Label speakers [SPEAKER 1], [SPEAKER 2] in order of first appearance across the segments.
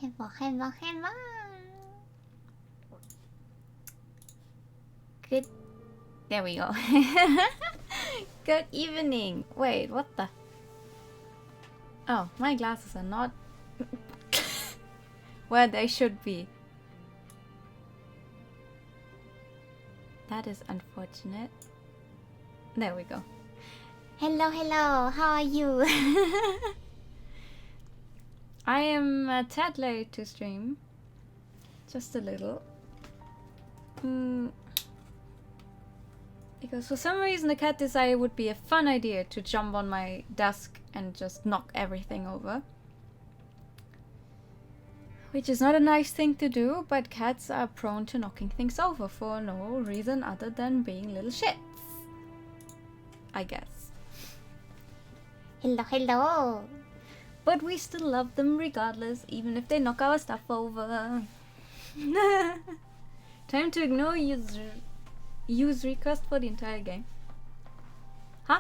[SPEAKER 1] Hello. Good. There we go. Good evening. Wait, what the? Oh, my glasses are not where they should be. That is unfortunate. There we go. Hello. How are you? I am a tad late to stream. Just a little. Because for some reason the cat decided it would be a fun idea to jump on my desk and just knock everything over. Which is not a nice thing to do, but cats are prone to knocking things over for no reason other than being little shits. I guess. Hello. But we still love them regardless, even if they knock our stuff over. Time to ignore use request for the entire game. Huh?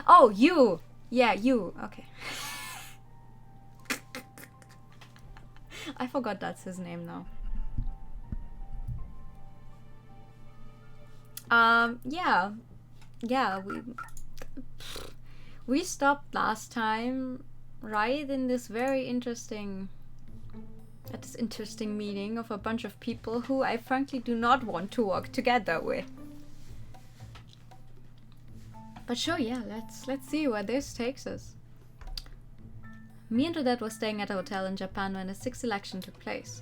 [SPEAKER 1] Oh, you! Yeah, you. Okay. I forgot that's his name now. Yeah, we stopped last time right in this very interesting meeting of a bunch of people who I frankly do not want to work together with. But sure, yeah, let's see where this takes us. Me and Odette were staying at a hotel in Japan when the 6th election took place.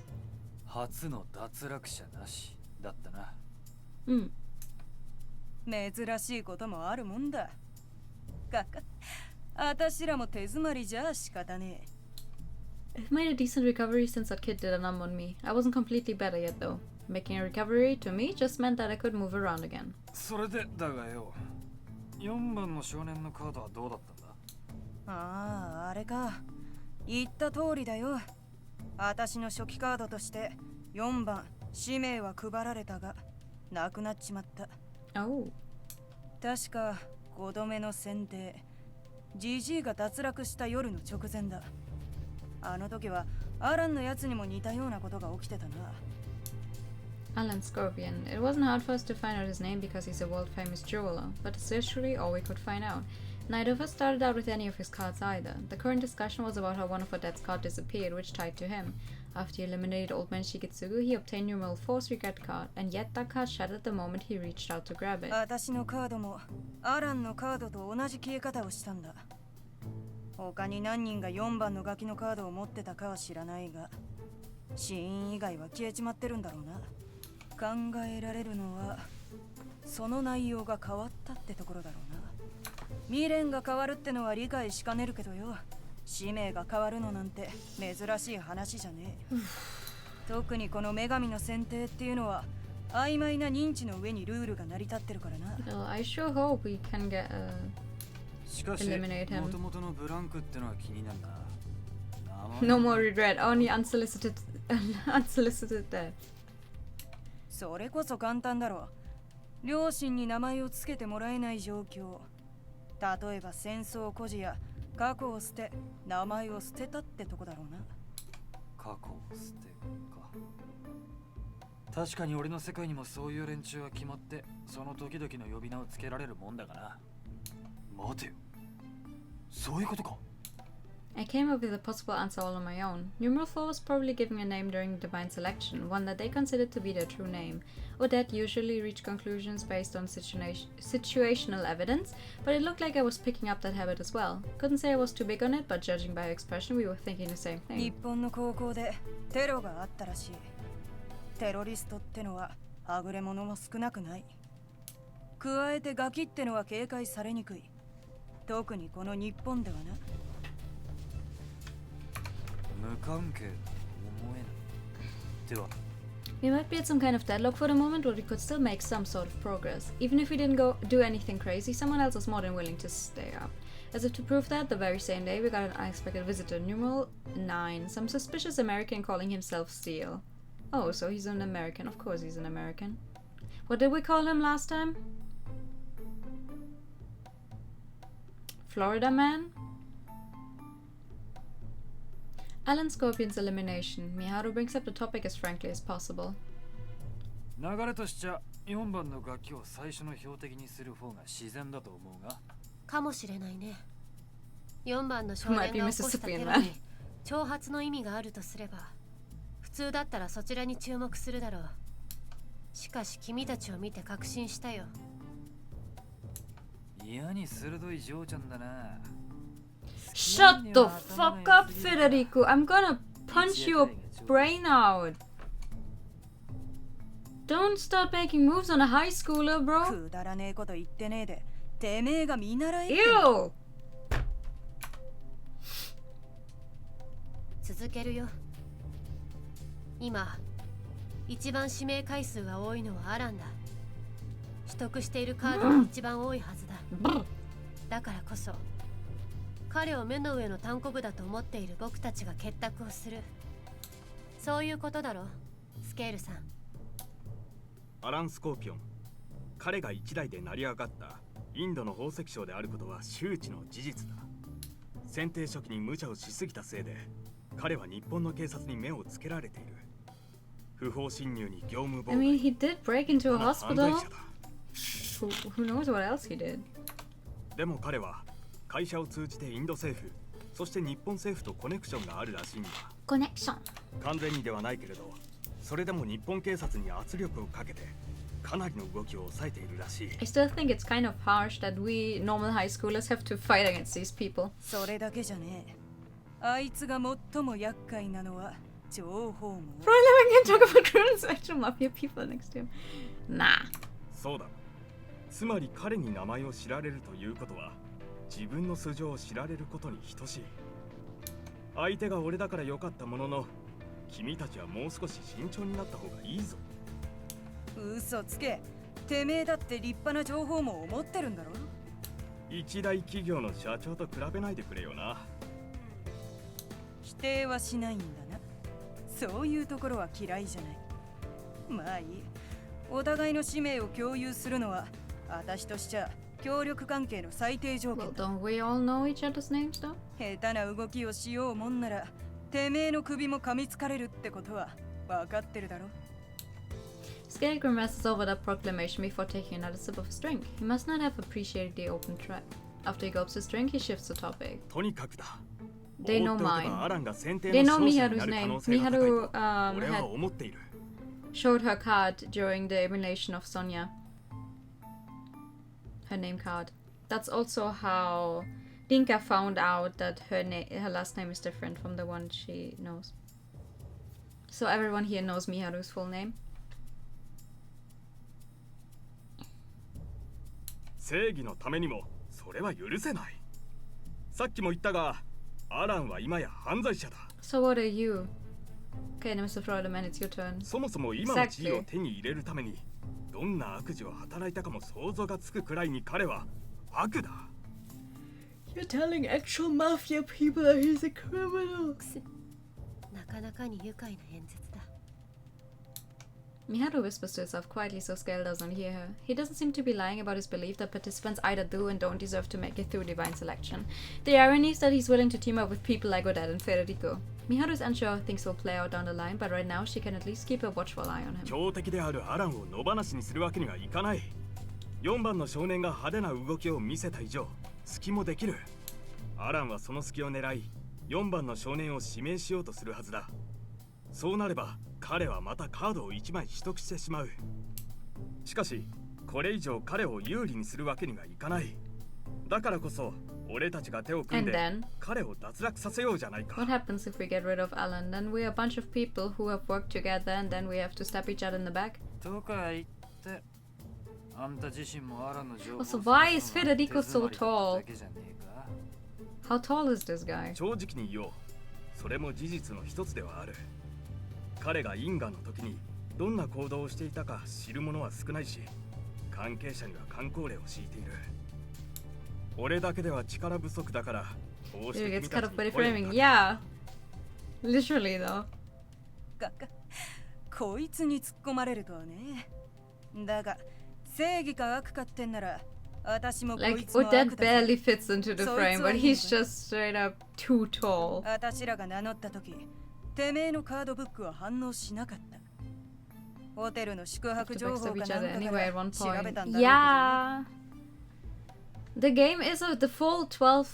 [SPEAKER 2] 初の脱落者なしだったな。
[SPEAKER 3] 珍しいこともあるもんだ。かか、あたしらも手詰まりじゃ仕方ねえ。
[SPEAKER 1] I've made a decent recovery since that kid did a numb on me. I wasn't completely better yet though. Making a recovery to me just meant that I could move around again.
[SPEAKER 2] それでだがよ。4番の少年のカードはどうだったんだ？
[SPEAKER 3] ああ、あれか。言った通りだよ。あたしの初期カードとして4番氏名は配られたがなくなっちまった。
[SPEAKER 1] Oh.
[SPEAKER 3] 確か5度目の選定。ジジイが脱落した夜の直前だ。あの時はアランのやつにも似たようなことが起きてたな。
[SPEAKER 1] Alan Scorpion. It wasn't hard for us to find out his name because he's a world-famous jeweler, but it's literally all we could find out. Neither of us started out with any of his cards either. The current discussion was about how one of Odette's cards disappeared, which tied to him. After he eliminated Old Man Shiketsugu, he obtained numeral 4's regret card, and yet that card shattered the moment he reached out to grab it.
[SPEAKER 3] 私のカードもアランのカードと同じ消え方をしたんだ。他に何人が4番のガキのカードを持ってたかは知らないが、死因以外は消えちまってるんだろうな。考えられるのはその内容が変わったってところだろうな。未練が変わるってのは理解しかねるけどよ。使命が変わるのなんて珍しい話じゃねえ。特にこの女神の選定っていうのは曖昧な認知の上にルールが成り立ってるからな。
[SPEAKER 1] Well, I sure hope we can get eliminate him.
[SPEAKER 2] 元々のブランクってのは気になるな。
[SPEAKER 1] No more regret, only unsolicited death.
[SPEAKER 3] それこそ簡単だろう。両親に名前をつけてもらえない状況。例えば戦争孤児や過去を捨て名前を捨てたってとこだろうな。
[SPEAKER 2] 過去を捨てか。確かに俺の世界にもそういう連中は決まってその時々の呼び名をつけられるもんだがな。待てよ。そういうことか。
[SPEAKER 1] I came up with a possible answer all on my own. Numeral 4 was probably given a name during divine selection, one that they considered to be their true name. Odette usually reached conclusions based on situational evidence, but it looked like I was picking up that habit as well. Couldn't say I was too big on it, but judging by her expression, we were thinking the same
[SPEAKER 3] 日
[SPEAKER 1] thing.
[SPEAKER 3] 本の高校でテロがあったらしい。テロリストってのははぐれ者も少なくない。加えてガキってのは警戒されにくい。特にこの日本ではな。
[SPEAKER 2] 無関係と思えない。では
[SPEAKER 1] We might be at some kind of deadlock for the moment, but we could still make some sort of progress. Even if we didn't do anything crazy, someone else was more than willing to stay up. As if to prove that, the very same day we got an unexpected visitor, numeral 9, some suspicious American calling himself Steel. Oh, so he's an American. Of course he's an American. What did we call him last time? Florida Man? Alan Scorpion's elimination. Miharu brings up the topic as frankly as possible.
[SPEAKER 2] 流れとしちゃ4番のガキを最初の標的にする方が自然だと思うが。
[SPEAKER 4] かもしれないね。4番の少年が起こしたテロに挑発の意味があるとすれば、普通だったらそちらに注目するだろう。しかし君たちを見て確信したよ。
[SPEAKER 2] 嫌に鋭い嬢ちゃんだな。
[SPEAKER 1] Shut the fuck up, Federico. I'm gonna punch your brain out. Don't start making moves on a high schooler, bro.
[SPEAKER 3] くだらねえこと言ってねえで、てめえが見習えって。
[SPEAKER 1] Ew!
[SPEAKER 4] 続けるよ。今、一番指名回数が多いのはアランだ。取得しているカードが一番多いはずだ。だからこそ、彼を目の上の単行部だと思っている僕たちが結託をする。そういうことだろ、スケールさん。
[SPEAKER 5] アラン・スコーピオン、彼が一代で成り上がったインドの宝石商であることは周知の事実だ。選定初期に無茶をしすぎたせいで、彼は日本の警察に目をつけられている。不法侵入に業務妨害。
[SPEAKER 1] I mean, he did break into a
[SPEAKER 5] 犯
[SPEAKER 1] hospital.
[SPEAKER 5] 罪者だ。
[SPEAKER 1] Who knows what else he did?
[SPEAKER 5] でも彼は会社を通じてインド政府、そして日本政府とコネクションがあるらしいんだ。
[SPEAKER 1] Connection.
[SPEAKER 5] 完全にではないけれど、それでも日本警察に圧力をかけてかなりの動きを抑えているらしい。
[SPEAKER 1] I still think it's kind of harsh that we normal high schoolers have to fight against these people.
[SPEAKER 3] それだけじゃねえ。あいつが最も厄介なのは情報網。
[SPEAKER 1] Bro, we can talk about criminal sexual mafia people next to him. Nah.
[SPEAKER 5] そうだ。つまり彼に名前を知られるということは自分の素性を知られることに等しい。相手が俺だから良かったものの、君たちはもう少し慎重になった方がいいぞ。
[SPEAKER 3] 嘘つけ。てめえだって立派な情報網を持ってるんだろ。
[SPEAKER 5] 一大企業の社長と比べないでくれよな。
[SPEAKER 3] 否定はしないんだな。そういうところは嫌いじゃない。まあいい。お互いの使命を共有するのは私としちゃ協力関係の最低条件
[SPEAKER 1] Well,
[SPEAKER 3] だ。
[SPEAKER 1] don't we all know each other's names though?
[SPEAKER 3] 下手な動きをしようもんならてめえの首も噛みつかれるってことは分かってるだろ。
[SPEAKER 1] Scale grimaces over that proclamation before taking another sip of his drink. He must not have appreciated the open threat. After he gulps his drink, he shifts the topic.
[SPEAKER 5] とにかくだ。
[SPEAKER 1] They know
[SPEAKER 5] 放っておけば
[SPEAKER 1] mine.
[SPEAKER 5] アランが選定
[SPEAKER 1] They
[SPEAKER 5] の
[SPEAKER 1] know
[SPEAKER 5] 勝者に
[SPEAKER 1] Miharu's
[SPEAKER 5] なる可
[SPEAKER 1] name.
[SPEAKER 5] 能性が高い
[SPEAKER 1] Miharu
[SPEAKER 5] と俺は
[SPEAKER 1] had
[SPEAKER 5] 思っている。
[SPEAKER 1] showed her card during the elimination of Sonia. Her name card. That's also how Dinka found out that her last name is different from the one she knows. So everyone here knows Miharu's full name.
[SPEAKER 5] 正義のためにもそれは許せない。さっきも言ったが、アランは今や犯罪者だ。
[SPEAKER 1] So what are you? Okay, Mr. Freudemann, it's your turn.
[SPEAKER 5] そもそも今の地位を手に入れるためにどんな悪事を働いたかも想像がつくくらいに彼は悪だ。
[SPEAKER 1] You're telling actual mafia people that he's a criminal.
[SPEAKER 4] なかなかに愉快な演説だ。
[SPEAKER 1] Miharu whispers to herself quietly so Scale doesn't hear her. He doesn't seem to be lying about his belief that participants either do and don't deserve to make it through divine selection. The irony is that he's willing to team up with people like Odette and Federico. Miharu is unsure how things will play out down the line, but right now she can at least keep a watchful eye on him.
[SPEAKER 5] 強敵であるアランを野放しにするわけにはいかない。4番の少年が派手な動きを見せた以上、隙もできる。アランはその隙を狙い、4番の少年を指名しようとするはずだ。そうなれば彼はまたカードを1枚取得してしまう。しかしこれ以上彼を有利にするわけにはいかない。だからこそ俺たちが手を組ん
[SPEAKER 1] And
[SPEAKER 5] で
[SPEAKER 1] then?
[SPEAKER 5] 彼を脱落させようじゃないか。
[SPEAKER 1] What happens if we get rid of Alan? Then we're a bunch of people who have worked together and then we have to stab each other in the back?
[SPEAKER 2] とか言って、あんた自身もアランの情報を
[SPEAKER 1] Also, why is
[SPEAKER 2] そのまま
[SPEAKER 1] Federico so
[SPEAKER 2] 手詰まりだ
[SPEAKER 1] tall?
[SPEAKER 2] だけじゃねえか。
[SPEAKER 1] How tall is this guy?
[SPEAKER 5] 正直に言おう。それも事実の一つではある。彼が因果の時にどんな行動をしていたか知る者は少ないし、関係者には箝口令を敷いている。俺だけでは力不足だから、こうして
[SPEAKER 1] Dude
[SPEAKER 5] 君
[SPEAKER 1] gets
[SPEAKER 5] た
[SPEAKER 1] cut
[SPEAKER 5] ち
[SPEAKER 1] off by
[SPEAKER 5] に
[SPEAKER 1] the
[SPEAKER 5] 声を
[SPEAKER 1] framing.
[SPEAKER 5] かけ
[SPEAKER 1] Yeah. Literally though.
[SPEAKER 3] こいつに突っ込まれるとはね。だが正義か悪かってんなら私もこ
[SPEAKER 1] Like,
[SPEAKER 3] いつも
[SPEAKER 1] Odette
[SPEAKER 3] 悪だ
[SPEAKER 1] barely fits into the
[SPEAKER 3] そいつ
[SPEAKER 1] frame,
[SPEAKER 3] は
[SPEAKER 1] but
[SPEAKER 3] いいの
[SPEAKER 1] he's
[SPEAKER 3] か
[SPEAKER 1] just straight up too tall.
[SPEAKER 3] 私らが名乗った時てめえのカードブックは反応しなかったホテルの宿泊
[SPEAKER 1] To
[SPEAKER 3] 情報
[SPEAKER 1] backstab
[SPEAKER 3] か
[SPEAKER 1] each
[SPEAKER 3] なん
[SPEAKER 1] other
[SPEAKER 3] か
[SPEAKER 1] anyway
[SPEAKER 3] か
[SPEAKER 1] at
[SPEAKER 3] ら
[SPEAKER 1] one
[SPEAKER 3] 調べ
[SPEAKER 1] point.
[SPEAKER 3] たんだろうけどね
[SPEAKER 1] Yeah. The game is the full 12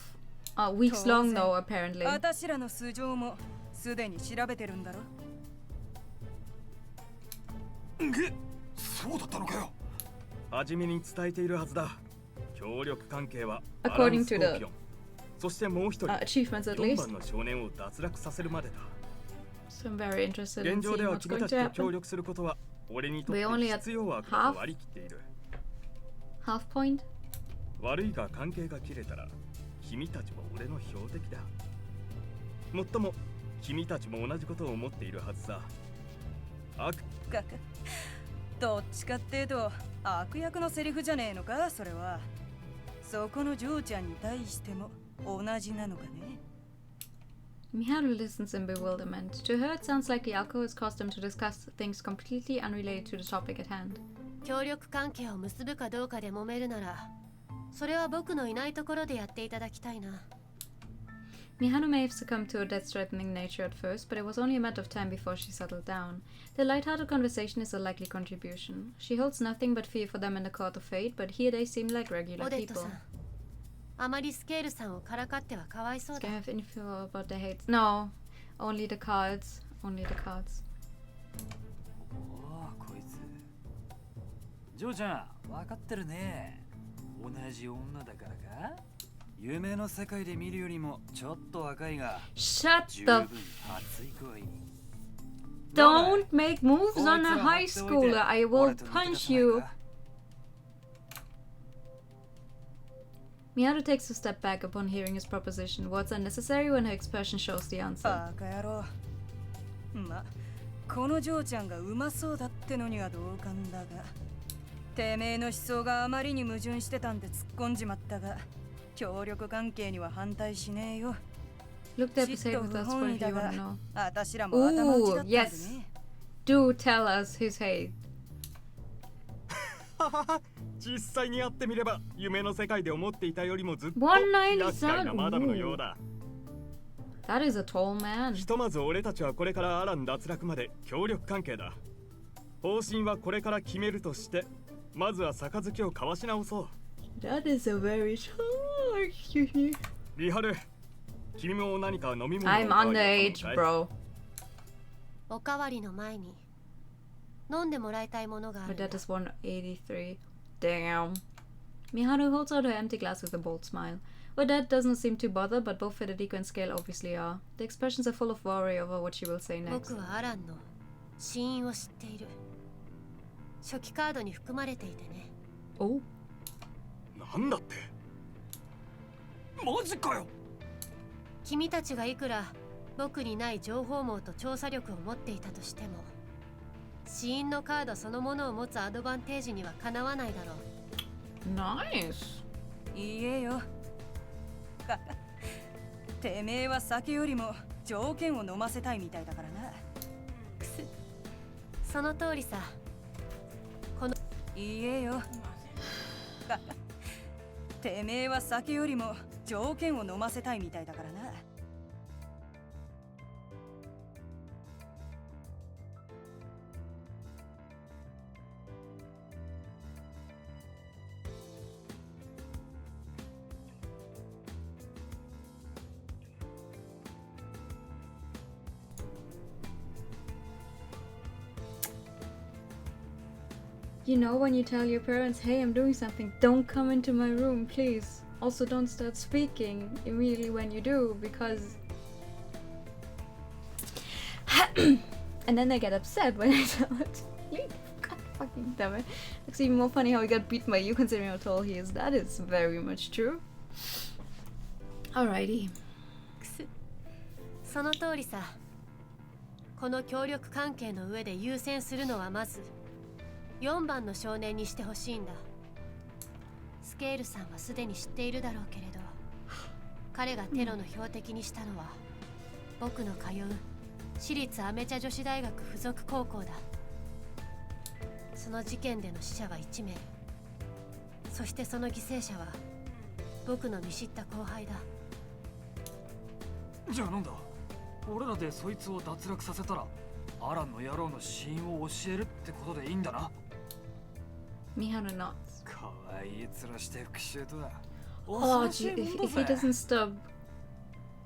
[SPEAKER 1] weeks long, though, apparently.
[SPEAKER 3] 私らの素性もすでに調べてるんだろ
[SPEAKER 2] そうだったのかよ。
[SPEAKER 5] 初めに伝えているはずだ。協力関係は
[SPEAKER 1] According to the
[SPEAKER 5] アランスコーピオン。そしてもう一人、
[SPEAKER 1] achievements at
[SPEAKER 5] 4
[SPEAKER 1] least.
[SPEAKER 5] 番の少年を脱落させるまでだ。
[SPEAKER 1] So I'm very interested
[SPEAKER 5] 現
[SPEAKER 1] in
[SPEAKER 5] 状で
[SPEAKER 1] seeing
[SPEAKER 5] は
[SPEAKER 1] what's
[SPEAKER 5] 君
[SPEAKER 1] going
[SPEAKER 5] たち
[SPEAKER 1] to
[SPEAKER 5] と協
[SPEAKER 1] happen.
[SPEAKER 5] 力することは俺にとっ
[SPEAKER 1] We only
[SPEAKER 5] て
[SPEAKER 1] at
[SPEAKER 5] 必要悪だ
[SPEAKER 1] half?
[SPEAKER 5] と割り切っている。
[SPEAKER 1] Half point?
[SPEAKER 5] 悪いが関係が切れたら君たちも俺の標的だ。もっとも君たちも同じことを思っているはずさ。悪
[SPEAKER 3] かどっちかっていうと悪役のセリフじゃねえのかそれはそこの嬢ちゃんに対しても同じなのかね
[SPEAKER 1] Miharu listens in bewilderment. To her, it sounds like Yako has caused them to discuss things completely unrelated to the topic at hand.
[SPEAKER 4] 協力関係を結ぶかどうかで揉めるならそれは僕のいないところでやっていただきたいな。
[SPEAKER 1] Miharu may have succumbed to her death-threatening nature at first, but it was only a matter of time before she settled down. The light-hearted conversation is a likely contribution. She holds nothing but fear for them in the court of fate, but here they seem like
[SPEAKER 4] オ
[SPEAKER 1] regular
[SPEAKER 4] デット
[SPEAKER 1] people.
[SPEAKER 4] さん、あまりスケールさんをからかってはかわいそうだ。
[SPEAKER 1] Do you have info about the hates? No, only the cards. Only the cards.
[SPEAKER 2] おお、こいつ。ジョーちゃん、わかってるね。同じ女だからか。夢の世界で見るよりもちょっと若いが
[SPEAKER 1] Shut
[SPEAKER 2] 十
[SPEAKER 1] the
[SPEAKER 2] 分
[SPEAKER 1] f-
[SPEAKER 2] 熱い恋。
[SPEAKER 1] Don't make moves on a high schooler. I will punch you. Miharu takes a step back upon hearing his proposition. Words are necessary when her expression shows the answer.
[SPEAKER 3] バカ野郎まこの嬢ちゃんがうまそうだってのには同感だがてめえの思想があまりに矛盾してたんで突っ込んじまったが協力関係には反対しねえよ
[SPEAKER 1] Look the
[SPEAKER 3] ちっ
[SPEAKER 1] episode
[SPEAKER 3] と
[SPEAKER 1] with
[SPEAKER 3] 不
[SPEAKER 1] us
[SPEAKER 3] 本
[SPEAKER 1] for
[SPEAKER 3] 意
[SPEAKER 1] if
[SPEAKER 3] だ
[SPEAKER 1] you
[SPEAKER 3] が
[SPEAKER 1] want to know.
[SPEAKER 3] 私らも頭打ちだったんで
[SPEAKER 1] Ooh,
[SPEAKER 3] ね
[SPEAKER 1] Do tell us his hate.
[SPEAKER 5] 実際に会ってみれば夢の世界で思っていたよりもずっと
[SPEAKER 1] 193
[SPEAKER 5] 厄介なマダムのようだ。
[SPEAKER 1] That is a tall man.
[SPEAKER 5] ひとまず俺たちはこれからアラン脱落まで協力関係だ。方針はこれから決めるとしてまずは杯を交わし直そう。
[SPEAKER 1] That is a very tall.
[SPEAKER 5] リハル、君も何か飲み物
[SPEAKER 1] I'm
[SPEAKER 5] おかわりは
[SPEAKER 1] underage,
[SPEAKER 5] 頼むかい
[SPEAKER 1] bro.
[SPEAKER 4] おかわりの前に飲んでもらいたいものがあ
[SPEAKER 1] But
[SPEAKER 4] るんだ。
[SPEAKER 1] that is 183. Damn. Miharu holds out her empty glass with a bold smile. Odette does not seem too bothered, but both Federico and Scale obviously are. The expressions are full of worry over what she will say next.
[SPEAKER 4] 僕はアランの死因を知っている。初期カードに含まれていてね。
[SPEAKER 1] Oh.
[SPEAKER 5] なんだって
[SPEAKER 2] マジかよ。
[SPEAKER 4] 君たちがいくら僕にない情報網と調査力を持っていたとしても死因のカードそのものを持つアドバンテージにはかなわないだろう。
[SPEAKER 1] Nice.
[SPEAKER 3] いいえよてめえは酒よりも条件を飲ませたいみたいだからな
[SPEAKER 4] その通りさ。
[SPEAKER 3] いいえよてめえは酒よりも条件を飲ませたいみたいだからな
[SPEAKER 1] You know when you tell your parents, hey, I'm doing something, don't come into my room, please. Also, don't start speaking immediately when you do, because... and then they get upset when I tell it. God fucking damn it. It's even more funny how he got beaten by you considering how tall he is. That is very much true. Alrighty.
[SPEAKER 4] その通りさ。この協力関係の上で優先するのはまず4番の少年にしてほしいんだ。スケールさんはすでに知っているだろうけれど、彼がテロの標的にしたのは僕の通う私立アメチャ女子大学附属高校だ。その事件での死者は1名。そしてその犠牲者は僕の見知った後輩だ。
[SPEAKER 2] じゃあなんだ、俺らでそいつを脱落させたらアランの野郎の死因を教えるってことでいいんだな。
[SPEAKER 1] Miharu nods.
[SPEAKER 2] かわいい面して復讐とは
[SPEAKER 1] Oh,
[SPEAKER 2] 恐ろしい
[SPEAKER 1] gee,
[SPEAKER 2] もん
[SPEAKER 1] if
[SPEAKER 2] だ
[SPEAKER 1] he
[SPEAKER 2] ぜ。
[SPEAKER 1] doesn't stop,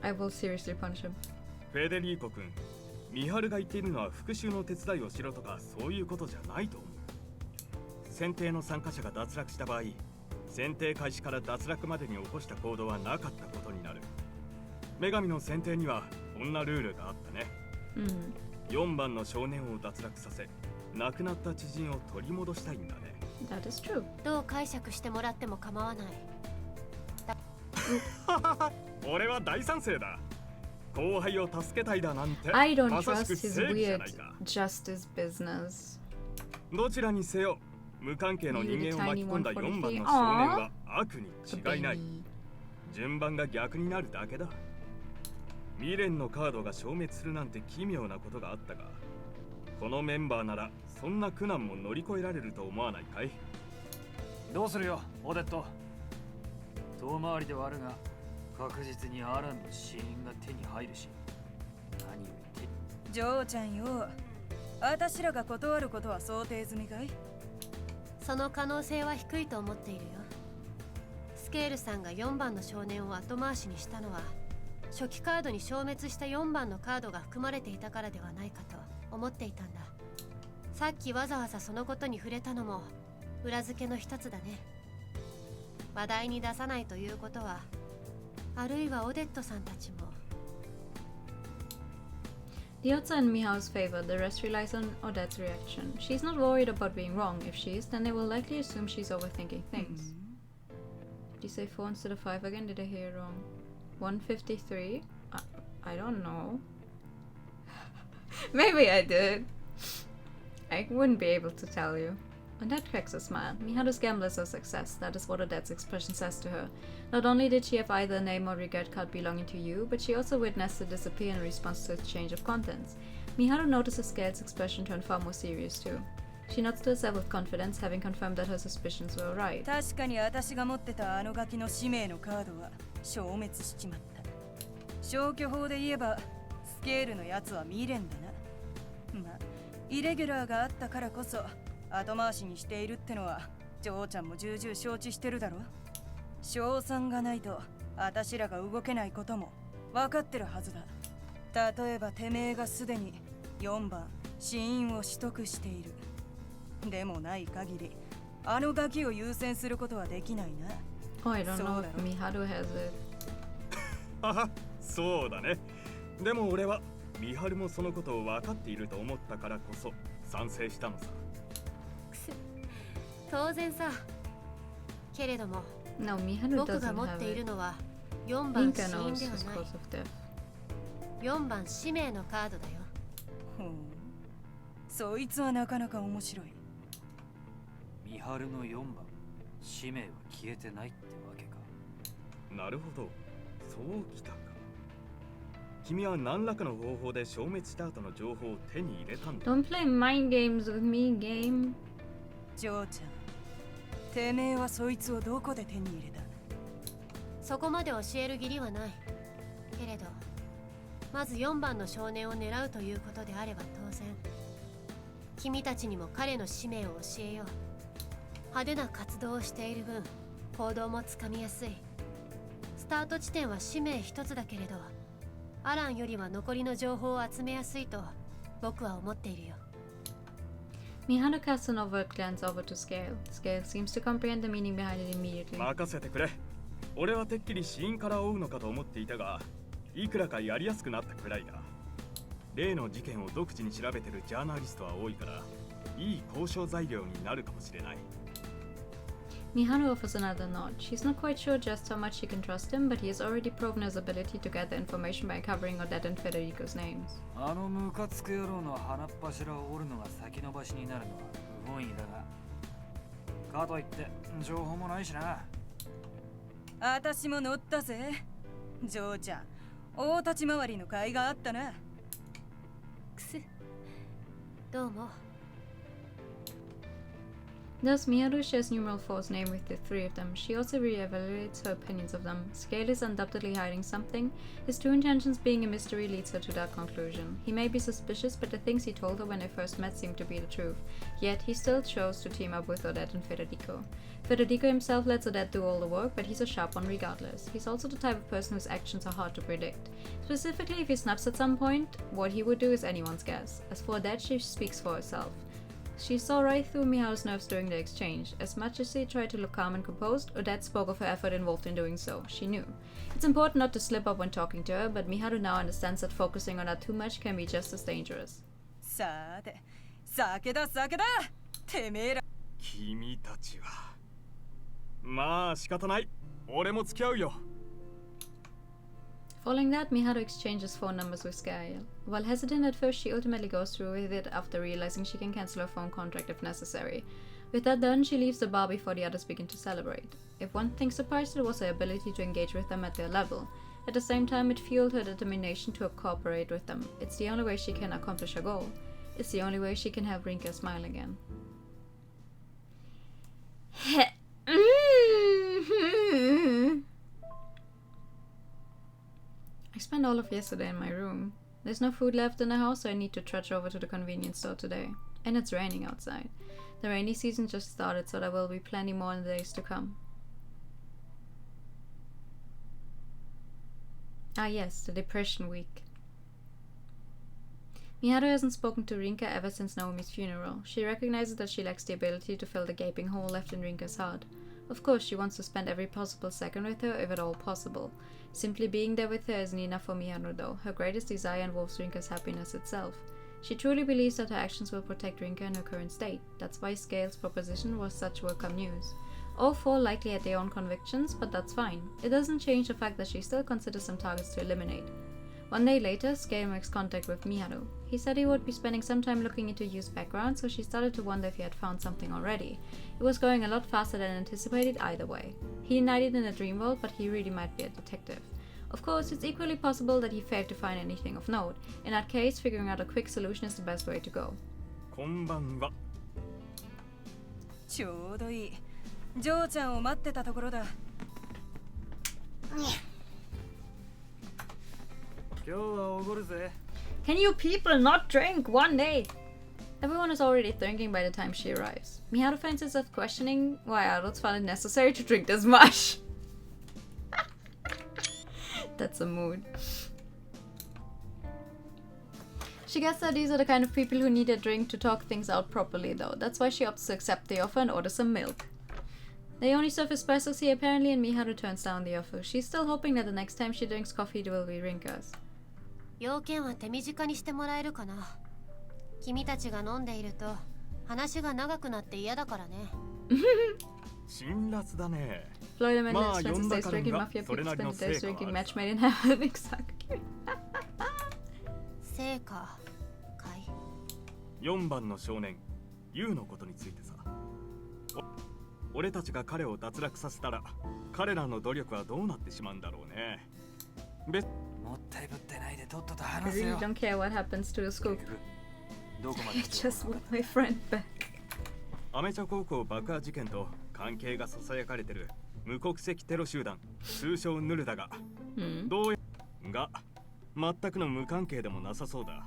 [SPEAKER 1] I will seriously punch him.
[SPEAKER 5] フェデリーコ君、ミハルが言っているのは復讐の手伝いをしろとかそういうことじゃないと思う。選定の参加者が脱落した場合、選定開始から脱落までに起こした行動はなかったことになる。女神の選定にはこんなルールがあったね。4番の少年を脱落させ、亡くなった知人を取り戻したいんだね。
[SPEAKER 1] That is true.
[SPEAKER 4] どう解釈してもらっても構わない。
[SPEAKER 5] 俺は大賛成だ。後輩を助けたいだなんて
[SPEAKER 1] I don't
[SPEAKER 5] まさ
[SPEAKER 1] trust
[SPEAKER 5] しく
[SPEAKER 1] his
[SPEAKER 5] 正義じゃ
[SPEAKER 1] weird
[SPEAKER 5] ないか。
[SPEAKER 1] justice business.
[SPEAKER 5] どちらにせよ無関係の人間を巻き込んだ4番の少年は悪に
[SPEAKER 1] The
[SPEAKER 5] 違いない。
[SPEAKER 1] baby.
[SPEAKER 5] 順番が逆になるだけだ。未練のカードが消滅するなんて奇妙なことがあったが、このメンバーならそんな苦難も乗り越えられると思わないかい？
[SPEAKER 2] どうするよオデット。遠回りではあるが確実にアランの死因が手に入るし、何より手。
[SPEAKER 3] ジョーちゃんよ、私らが断ることは想定済みかい？
[SPEAKER 4] その可能性は低いと思っているよ。スケールさんが4番の少年を後回しにしたのは、初期カードに消滅した4番のカードが含まれていたからではないかと思っていたんだ。さっきわざわざそのことに触れたのも裏付けの一つだね。話題に出さないということは、あるいはオデットさんたちも。
[SPEAKER 1] The odds are in Mihao's favor, the rest relies on Odette's reaction. She's not worried about being wrong. If she is, then they will likely assume she's overthinking things. Did you say 4 instead of 5 again? Did I hear it wrong? 153? I don't know. Maybe I did. I wouldn't be able to tell you. Odette cracks a smile. Miharu's gamble is a success. That is what Odette's expression says to her. Not only did she have either a name or regret card belonging to you, but she also witnessed it disappear in response to its change of contents. Miharu notices Scale's expression turn far more serious too. She nods to herself with confidence, having confirmed that her suspicions were right.
[SPEAKER 3] 確かに私が持ってたあのガキの使命のカードは消滅しちまった。消去法で言えばスケールのやつは未練だな。まあイレギュラーがあったからこそ後回しにしているってのはジョーちゃんも重々承知してるだろ。賞賛がないと私らが動けないことも分かってるはずだ。例えばてめえがすでに4番死因を取得している。でもない限りあのガキを優先することはできないな。
[SPEAKER 1] Oh, I don't know if Miharu has it.
[SPEAKER 5] はは、そうだね。でも俺はミハルもそのことを分かっていると思ったからこそ賛成したのさ。
[SPEAKER 4] 当然さ。けれども
[SPEAKER 1] No, Miharu
[SPEAKER 4] 僕
[SPEAKER 1] doesn't
[SPEAKER 4] が持っ
[SPEAKER 1] have
[SPEAKER 4] ている
[SPEAKER 1] it.
[SPEAKER 4] のは4番死
[SPEAKER 1] Inka
[SPEAKER 4] 因
[SPEAKER 1] knows
[SPEAKER 4] では
[SPEAKER 1] his
[SPEAKER 4] ない。
[SPEAKER 1] cause of death.
[SPEAKER 4] 4番使命のカードだよ。
[SPEAKER 3] ほう、そいつはなかなか面白い。
[SPEAKER 2] ミハルの4番使命は消えてないってわけか。
[SPEAKER 5] なるほど、そうきたか。君は何らかの方法で消滅した後の情報を手に入れたんだ。
[SPEAKER 1] Don't play mind games with me, game.
[SPEAKER 3] ジョーちゃん、てめえはそいつをどこで手に入れた？
[SPEAKER 4] そこまで教える義理はない。けれどまず4番の少年を狙うということであれば当然君たちにも彼の使命を教えよう。派手な活動をしている分行動もつかみやすい。スタート地点は使命一つだけれどアランよりは残りの情報を集めやすいと僕は思っているよ。
[SPEAKER 1] Miharu casts an overt glance over to Scale. Scale seems to comprehend the meaning behind it immediately.
[SPEAKER 5] 任せてくれ。俺はてっきり死因から追うのかと思っていたが、いくらかやりやすくなったくらいだ。例の事件を独自に調べてるジャーナリストは多いから、いい交渉材料になるかもしれない。
[SPEAKER 1] Miharu offers another nod. She's not quite sure just how much she can trust him, but he has already proven his ability to gather information by covering Odette and Federico's names.
[SPEAKER 2] あのムカつく野郎の鼻っ柱を折るのが先延ばしになるのは不本意だが、かといって情報もないしな。
[SPEAKER 3] 私も乗ったぜ。ジョーちゃん、大立ち回りの甲斐があったな。
[SPEAKER 4] くす。どうも。
[SPEAKER 1] Thus, Miharu shares numeral 4's name with the three of them. She also re-evaluates her opinions of them. Scale is undoubtedly hiding something. His true intentions being a mystery leads her to that conclusion. He may be suspicious, but the things he told her when they first met seemed to be the truth. Yet, he still chose to team up with Odette and Federico. Federico himself lets Odette do all the work, but he's a sharp one regardless. He's also the type of person whose actions are hard to predict. Specifically, if he snaps at some point, what he would do is anyone's guess. As for Odette, she speaks for herself. She saw right through Miharu's nerves during the exchange. As much as he tried to look calm and composed, Odette spoke of her effort involved in doing so. She knew. It's important not to slip up when talking to her, but Miharu now understands that focusing on that too much can be just as dangerous.
[SPEAKER 3] さて、酒だ酒だ。てめえら。
[SPEAKER 5] 君たちは。まあ仕方ない。俺も付き合うよ。
[SPEAKER 1] Following that, Miharu exchanges phone numbers with Gael. While hesitant at first, she ultimately goes through with it after realizing she can cancel her phone contract if necessary. With that done, she leaves the bar before the others begin to celebrate. If one thing surprised her, it was her ability to engage with them at their level. At the same time, it fueled her determination to cooperate with them. It's the only way she can accomplish her goal. It's the only way she can have Rinka smile again. I spent all of yesterday in my room. There's no food left in the house, so I need to trudge over to the convenience store today. And it's raining outside. The rainy season just started, so there will be plenty more in the days to come. Ah yes, the depression week. Miharu hasn't spoken to Rinka ever since Naomi's funeral. She recognizes that she lacks the ability to fill the gaping hole left in Rinka's heart. Of course, she wants to spend every possible second with her, if at all possible. Simply being there with her isn't enough for Miharu though. Her greatest desire involves Rinka's happiness itself. She truly believes that her actions will protect Rinka in her current state. That's why Scale's proposition was such welcome news. All four likely had their own convictions, but that's fine. It doesn't change the fact that she still considers some targets to eliminate. One day later, Scale makes contact with Miharu. He said he would be spending some time looking into Yu's background, so she started to wonder if he had found something already. It was going a lot faster than anticipated either way. He denied it in the dream world, but he really might be a detective. Of course, it's equally possible that he failed to find anything of note. In that case, figuring out a quick solution is the best way to go.
[SPEAKER 5] こんばんは。
[SPEAKER 3] ちょうどいい。ジョーちゃんを待ってたところだ。
[SPEAKER 2] 今日はおごるぜ。
[SPEAKER 1] Can you people not drink one day? Everyone is already drinking by the time she arrives. Miharu finds herself questioning why adults found it necessary to drink this much. That's a mood. She gets that these are the kind of people who need a drink to talk things out properly though. That's why she opts to accept the offer and orders some milk. They only serve espressos here apparently, and Miharu turns down the offer. She's still hoping that the next time she drinks coffee it will be Rinka's.
[SPEAKER 4] 要件は手短にしてもらえるかな。君たちが飲んでいると話が長くなって嫌だからね。
[SPEAKER 5] 辛辣だね。
[SPEAKER 1] Florida man lives Spencer's days drinking, mafia people spend the days drinking, match made in heaven. Exactly.
[SPEAKER 4] 成果かい。
[SPEAKER 5] 4番の少年、ユウのことについてさ。俺たちが彼を脱落させたら、彼らの努力はどうなってしまうんだろうね。
[SPEAKER 2] もったいぶってないでとっとと
[SPEAKER 1] I
[SPEAKER 2] 話せ
[SPEAKER 1] really
[SPEAKER 2] よ。
[SPEAKER 1] don't care what happens to the scoop.
[SPEAKER 2] どこま
[SPEAKER 1] I
[SPEAKER 2] で
[SPEAKER 1] just want my friend back.
[SPEAKER 5] アメ茶高校爆破事件と関係がささやかれてる無国籍テロ集団、通称ヌルだが、どうやが全くの無関係でもなさそうだ。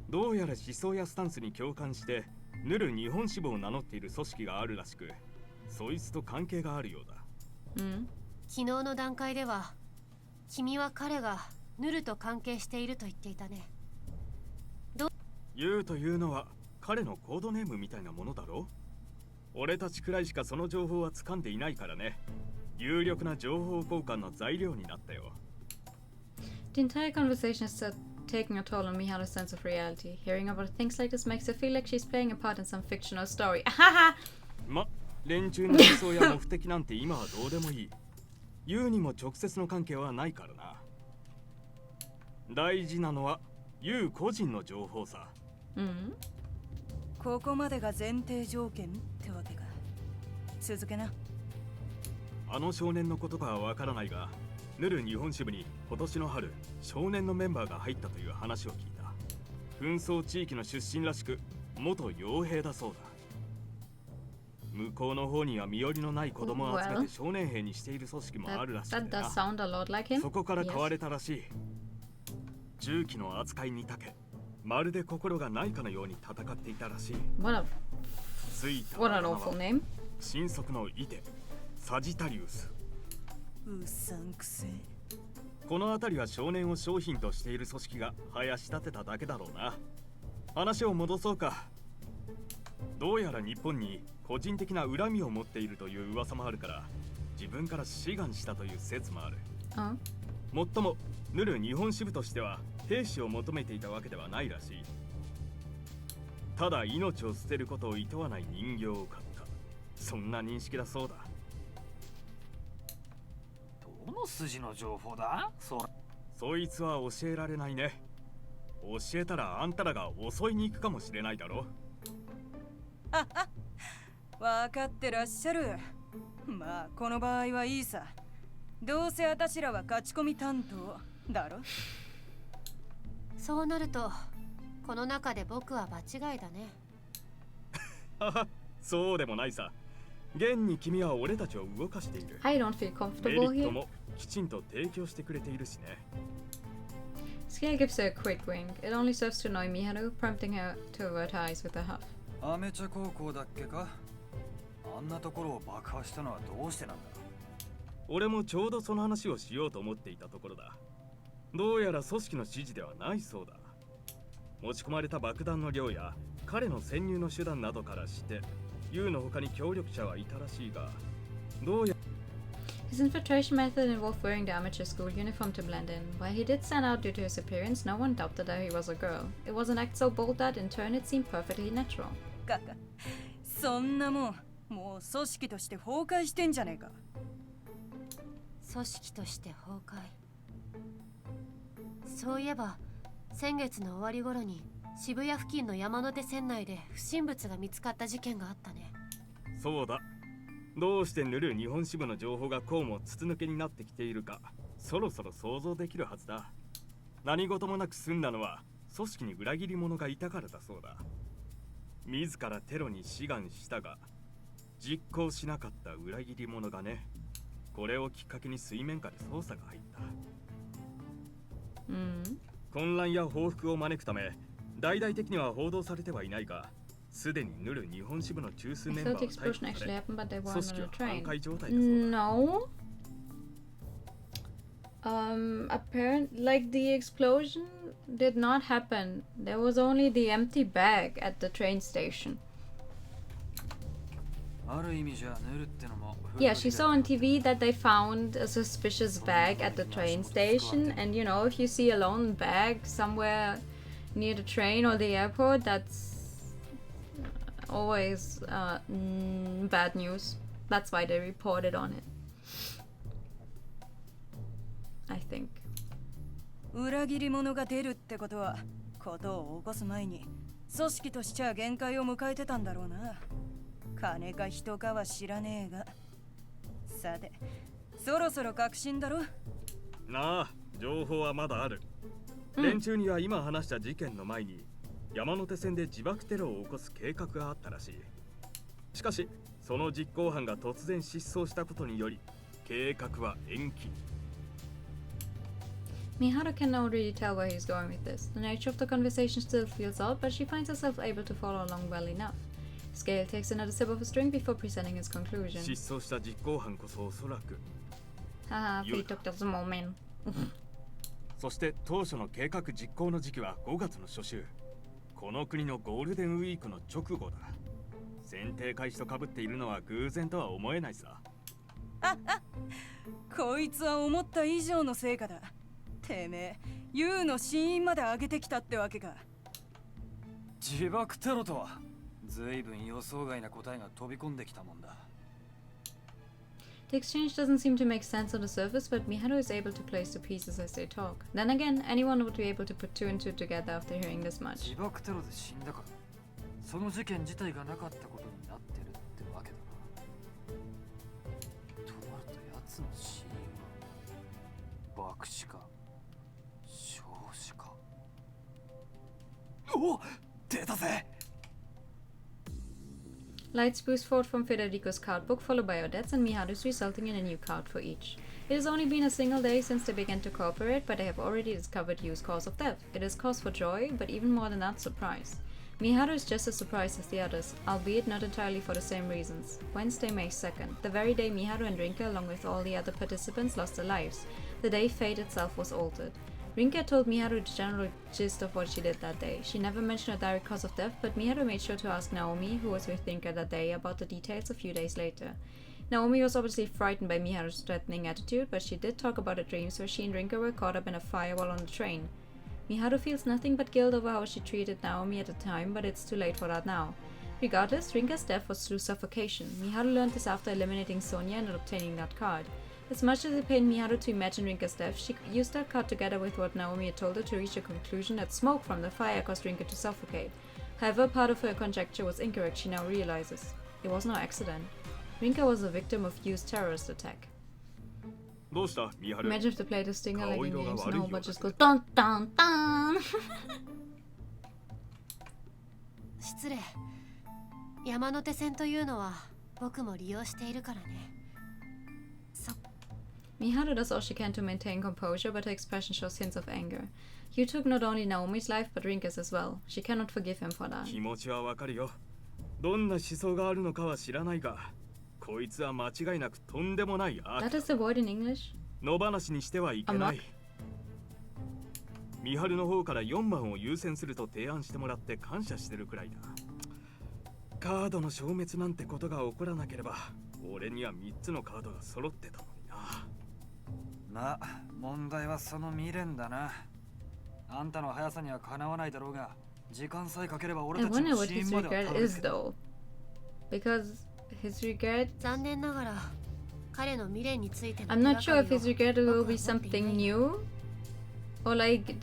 [SPEAKER 5] どうやら思想やスタンスに共感してヌル日本支部を名乗っている組織があるらしく、そいつと関係があるようだ。
[SPEAKER 4] 昨日の段階では君は彼がヌルと関係していると言っていたね。
[SPEAKER 5] ユウというのは彼のコードネームみたいなものだろ。俺たちくらいしかその情報は掴んでいないからね。有力な情報交換の材料になったよ。
[SPEAKER 1] The entire conversation is taking a toll on Miharu's sense of reality. Hearing about things like this makes her feel like she's playing a part in some fictional story. Ahaha!
[SPEAKER 5] 連中の思想や目的なんて今はどうでもいい。ユウにも直接の関係はないからな。大事なのはユウ個人の情報さ。
[SPEAKER 3] ここまでが前提条件ってわけか。続けな。
[SPEAKER 5] あの少年のことかはわからないが、ヌル日本支部に今年の春少年のメンバーが入ったという話を聞いた。紛争地域の出身らしく元傭兵だそうだ。向こうの方には身寄りのない子供を集めて少年兵にしている組織もあるらしい
[SPEAKER 1] That does sound a lot like him.
[SPEAKER 5] そこから買わ
[SPEAKER 1] Yes.
[SPEAKER 5] れたらしい。銃器の扱いに長け、まるで心がないかのように戦っていたらしい。
[SPEAKER 1] What
[SPEAKER 5] ついた
[SPEAKER 1] an
[SPEAKER 5] 頭
[SPEAKER 1] awful
[SPEAKER 5] は
[SPEAKER 1] name.
[SPEAKER 5] 神速のイテ、サジタリウス。
[SPEAKER 3] うさんくせえ。
[SPEAKER 5] この辺りは少年を商品としている組織が生やし立てただけだろうな。話を戻そうか。どうやら日本に個人的な恨みを持っているという噂もあるから、自分から志願したという説もある。
[SPEAKER 1] Oh.
[SPEAKER 5] もっともヌル日本支部としては兵士を求めていたわけではないらしい。ただ命を捨てることを厭わない人形を買った、そんな認識だそうだ。
[SPEAKER 2] どの筋の情報だ
[SPEAKER 5] そいつは教えられないね。教えたらあんたらが襲いに行くかもしれないだろ。
[SPEAKER 3] わかってらっしゃる。まあこの場合はいいさ。どうせあたしらは勝ち込み担当だろ。
[SPEAKER 4] そうなるとこの中で僕は場違いだね。
[SPEAKER 5] はは、そうでもないさ。現に君は俺たちを動かしている。
[SPEAKER 1] I don't feel
[SPEAKER 5] メリ
[SPEAKER 1] comfortable
[SPEAKER 5] ット
[SPEAKER 1] here.
[SPEAKER 5] もきちんと提供してくれているしね。
[SPEAKER 1] Scale gives her a quick wink. It only serves to annoy Miharu, prompting her to avert her eyes with a huff.
[SPEAKER 2] アメチャ高校だっけか。あんなところを爆破したのはどうしてなんだ。
[SPEAKER 5] 俺もちょうどその話をしようと思っていたところだ。どうやら組織の指示ではないそうだ。持ち込まれた爆弾の量や彼の潜入の手段などからして、ユウの他に協力者はいたらしいが、どうや
[SPEAKER 1] His infiltration method involved wearing the amateur school uniform to blend in. While he did stand out due to his appearance, no one doubted that he was a girl. It was an act so bold that, in turn, it seemed perfectly natural.
[SPEAKER 3] そんなもん、もう組織として崩壊してんじゃねえか。
[SPEAKER 4] 組織として崩壊。そういえば先月の終わり頃に渋谷付近の山手線内で不審物が見つかった事件があったね。
[SPEAKER 5] そうだ。どうしてヌル日本支部の情報がこうも筒抜けになってきているか、そろそろ想像できるはずだ。何事もなく済んだのは組織に裏切り者がいたからだそうだ。自らテロに志願したが実行しなかった裏切り者がね。これをきっかけに水面下で捜査が入った。混乱や報復を招くため大々的には報道されてはいないが、すでにヌル日本支部の中枢
[SPEAKER 1] I
[SPEAKER 5] メンバ
[SPEAKER 1] thought
[SPEAKER 5] ー
[SPEAKER 1] the
[SPEAKER 5] は逮
[SPEAKER 1] explosion
[SPEAKER 5] 捕さ
[SPEAKER 1] actually
[SPEAKER 5] れ、
[SPEAKER 1] happened, but they
[SPEAKER 5] 組
[SPEAKER 1] weren't
[SPEAKER 5] 織
[SPEAKER 1] on
[SPEAKER 5] は
[SPEAKER 1] a
[SPEAKER 5] 半
[SPEAKER 1] train.
[SPEAKER 5] 壊状態だそうだ。
[SPEAKER 1] No. Like the explosion did not happen. There was only the empty bag at the train station.
[SPEAKER 2] ある意味じゃヌルってのも
[SPEAKER 1] Yeah, she saw on TV that they found a suspicious bag at the train station, and you know, if you see a lone bag somewhere near the train or the airport, that's always bad news. That's why they reported on it. I think.
[SPEAKER 3] 裏切り者が出るってことは、ことを起こす前に組織としちゃ限界を迎えてたんだろうな。金か人かは知らねえが。さて、そろそろ確信だろ。
[SPEAKER 5] なあ、情報はまだある。連中には今話した事件の前に山手線で自爆テロを起こす計画があったらしい。しかしその実行犯が突然失踪したことにより計画は延期。
[SPEAKER 1] Miharu cannot really tell where he's going with this. The nature of the conversation still feels odd, but she finds herself able to follow along well enough. Scale takes another sip of his drink before presenting his conclusion.
[SPEAKER 5] 失踪した実行犯こそおそらく。
[SPEAKER 1] Haha, Fate took this moment.
[SPEAKER 5] そして当初の計画実行の時期は5月の初秋。この国のゴールデンウィークの直後だ。選定開始と被っているのは偶然とは思えないさ。
[SPEAKER 3] こいつは思った以上の成果だ。てめえ、ユウの死因まで上げてきたってわけか。
[SPEAKER 2] 自爆テロとは随分予想外な答えが飛び込んできたもんだ。
[SPEAKER 1] The exchange doesn't seem to make sense on the surface, but Miharu is able to place the pieces as they talk. Then again, anyone would be able to put two and two together after hearing this much.
[SPEAKER 2] 自爆テロで死んだからその事件自体がなかったことになってるってわけだな。となると奴の死因は爆死か焼死か。おっ出たぜ。
[SPEAKER 1] Light spews forth from Federico's card book, followed by Odette's and Miharu's, resulting in a new card for each. It has only been a single day since they began to cooperate, but they have already discovered Yu's cause of death. It is cause for joy, but even more than that, surprise. Miharu is just as surprised as the others, albeit not entirely for the same reasons. Wednesday, May 2nd, the very day Miharu and Rinka, along with all the other participants, lost their lives. The day fate itself was altered. Rinka told Miharu the general gist of what she did that day. She never mentioned a direct cause of death, but Miharu made sure to ask Naomi, who was with Rinka that day, about the details a few days later. Naomi was obviously frightened by Miharu's threatening attitude, but she did talk about her dreams where she and Rinka were caught up in a fire while on the train. Miharu feels nothing but guilt over how she treated Naomi at the time, but it's too late for that now. Regardless, Rinka's death was through suffocation. Miharu learned this after eliminating Sonia and obtaining that card. As much as it pained Miharu to imagine Rinka's death, she used that card together with what Naomi had told her to reach a conclusion that smoke from the fire caused Rinka to suffocate. However, part of her conjecture was incorrect, she now realizes. It was no accident. Rinka was a victim of Yu's terrorist attack.
[SPEAKER 5] どうしたミハル
[SPEAKER 1] Imagine if they played a stinger like in games,
[SPEAKER 5] 顔色が悪いよ
[SPEAKER 1] no, but just goes dun dun dun!
[SPEAKER 4] 失礼。山手線というのは僕も利用しているからね。
[SPEAKER 1] Miharu does all she can to maintain composure, but her expression shows hints of anger. Yu took not only Naomi's life, but Rinka's as well. She cannot forgive him for that.
[SPEAKER 5] 気持ちはわかるよどんな思想があるのかは知らないがこいつは間違いなくとんでもないアー
[SPEAKER 1] That is the word in English?
[SPEAKER 5] 野放しにしてはいけないミハルの方から4番を優先すると提案してもらって感謝してるくらいだカードの消滅なんてことが起こらなければ俺には3つのカードが揃ってたのにな
[SPEAKER 2] まあ問題はその未練だなあんたの速さにはかなわないだろうが時間さえかければ俺
[SPEAKER 1] I
[SPEAKER 2] たち
[SPEAKER 1] wonder
[SPEAKER 2] の
[SPEAKER 1] what
[SPEAKER 2] チー
[SPEAKER 1] his
[SPEAKER 2] ムまでは
[SPEAKER 1] regret
[SPEAKER 2] たどり
[SPEAKER 1] is
[SPEAKER 2] 着けた
[SPEAKER 1] though. Because his regret...
[SPEAKER 4] 残念ながら彼の未練についての
[SPEAKER 1] I'm not sure if
[SPEAKER 4] 手
[SPEAKER 1] his
[SPEAKER 4] がかりを
[SPEAKER 1] regret will
[SPEAKER 4] 僕
[SPEAKER 1] be
[SPEAKER 4] は持っていない
[SPEAKER 1] something new. Or like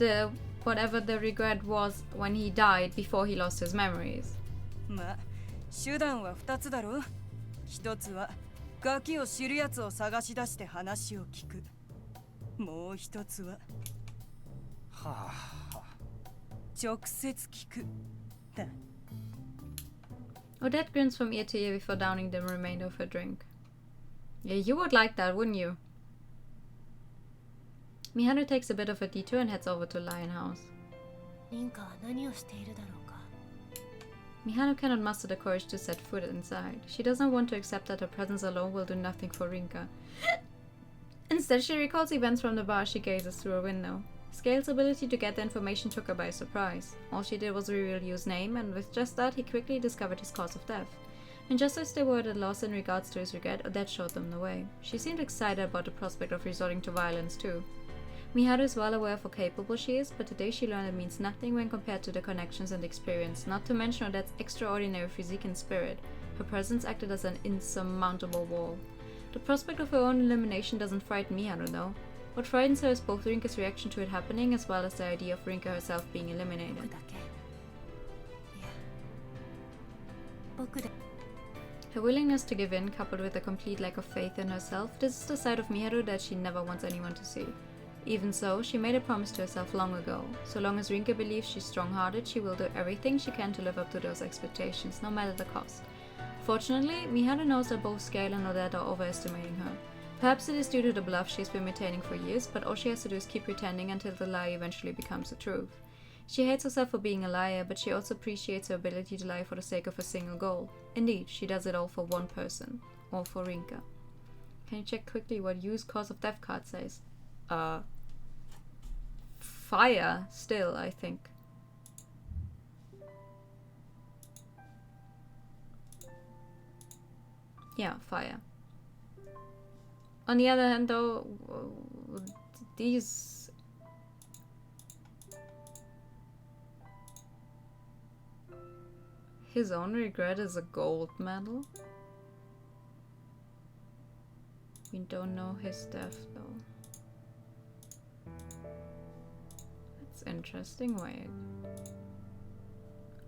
[SPEAKER 1] whatever the regret was when he died before he lost his memories.
[SPEAKER 3] まあ手段は2つだろ一つはガキを知るやつを探し出して話を聞くもう一つは
[SPEAKER 2] はあ
[SPEAKER 3] 直接聞くだ
[SPEAKER 1] Odette grins from ear to ear before downing the remainder of her drink. Yeah, you would like that, wouldn't you? Miharu takes a bit of a detour and heads over to Lion House.
[SPEAKER 4] リンカは何をしているだろうか
[SPEAKER 1] Miharu cannot muster the courage to set foot inside. She doesn't want to accept that her presence alone will do nothing for Rinka. Instead, she recalls events from the bar as she gazes through a window. Scale's ability to get the information took her by surprise. All she did was reveal Yu's name, and with just that, he quickly discovered his cause of death. And just as they were at a loss in regards to his regret, Odette showed them the way. She seemed excited about the prospect of resorting to violence too. Miharu is well aware of how capable she is, but today she learned it means nothing when compared to the connections and experience, not to mention Odette's extraordinary physique and spirit. Her presence acted as an insurmountable wall. The prospect of her own elimination doesn't frighten Miharu though. What frightens her is both Rinka's reaction to it happening as well as the idea of Rinka herself being
[SPEAKER 4] 僕
[SPEAKER 1] eliminated.
[SPEAKER 4] だけいや僕で
[SPEAKER 1] Her willingness to give in, coupled with a complete lack of faith in herself, this is the side of Miharu that she never wants anyone to see. Even so, she made a promise to herself long ago. So long as Rinka believes she's strong-hearted, she will do everything she can to live up to those expectations, no matter the cost. Fortunately, Miharu knows that both Scale and Odette are overestimating her. Perhaps it is due to the bluff she's been maintaining for years, but all she has to do is keep pretending until the lie eventually becomes the truth. She hates herself for being a liar, but she also appreciates her ability to lie for the sake of a single goal. Indeed, she does it all for one person. All for Rinka. Can you check quickly what Yu's cause of death card says? Fire, still, I think. Yeah, fire. On the other hand, though, these... His own regret is a gold medal? We don't know his death, though. That's interesting, wait.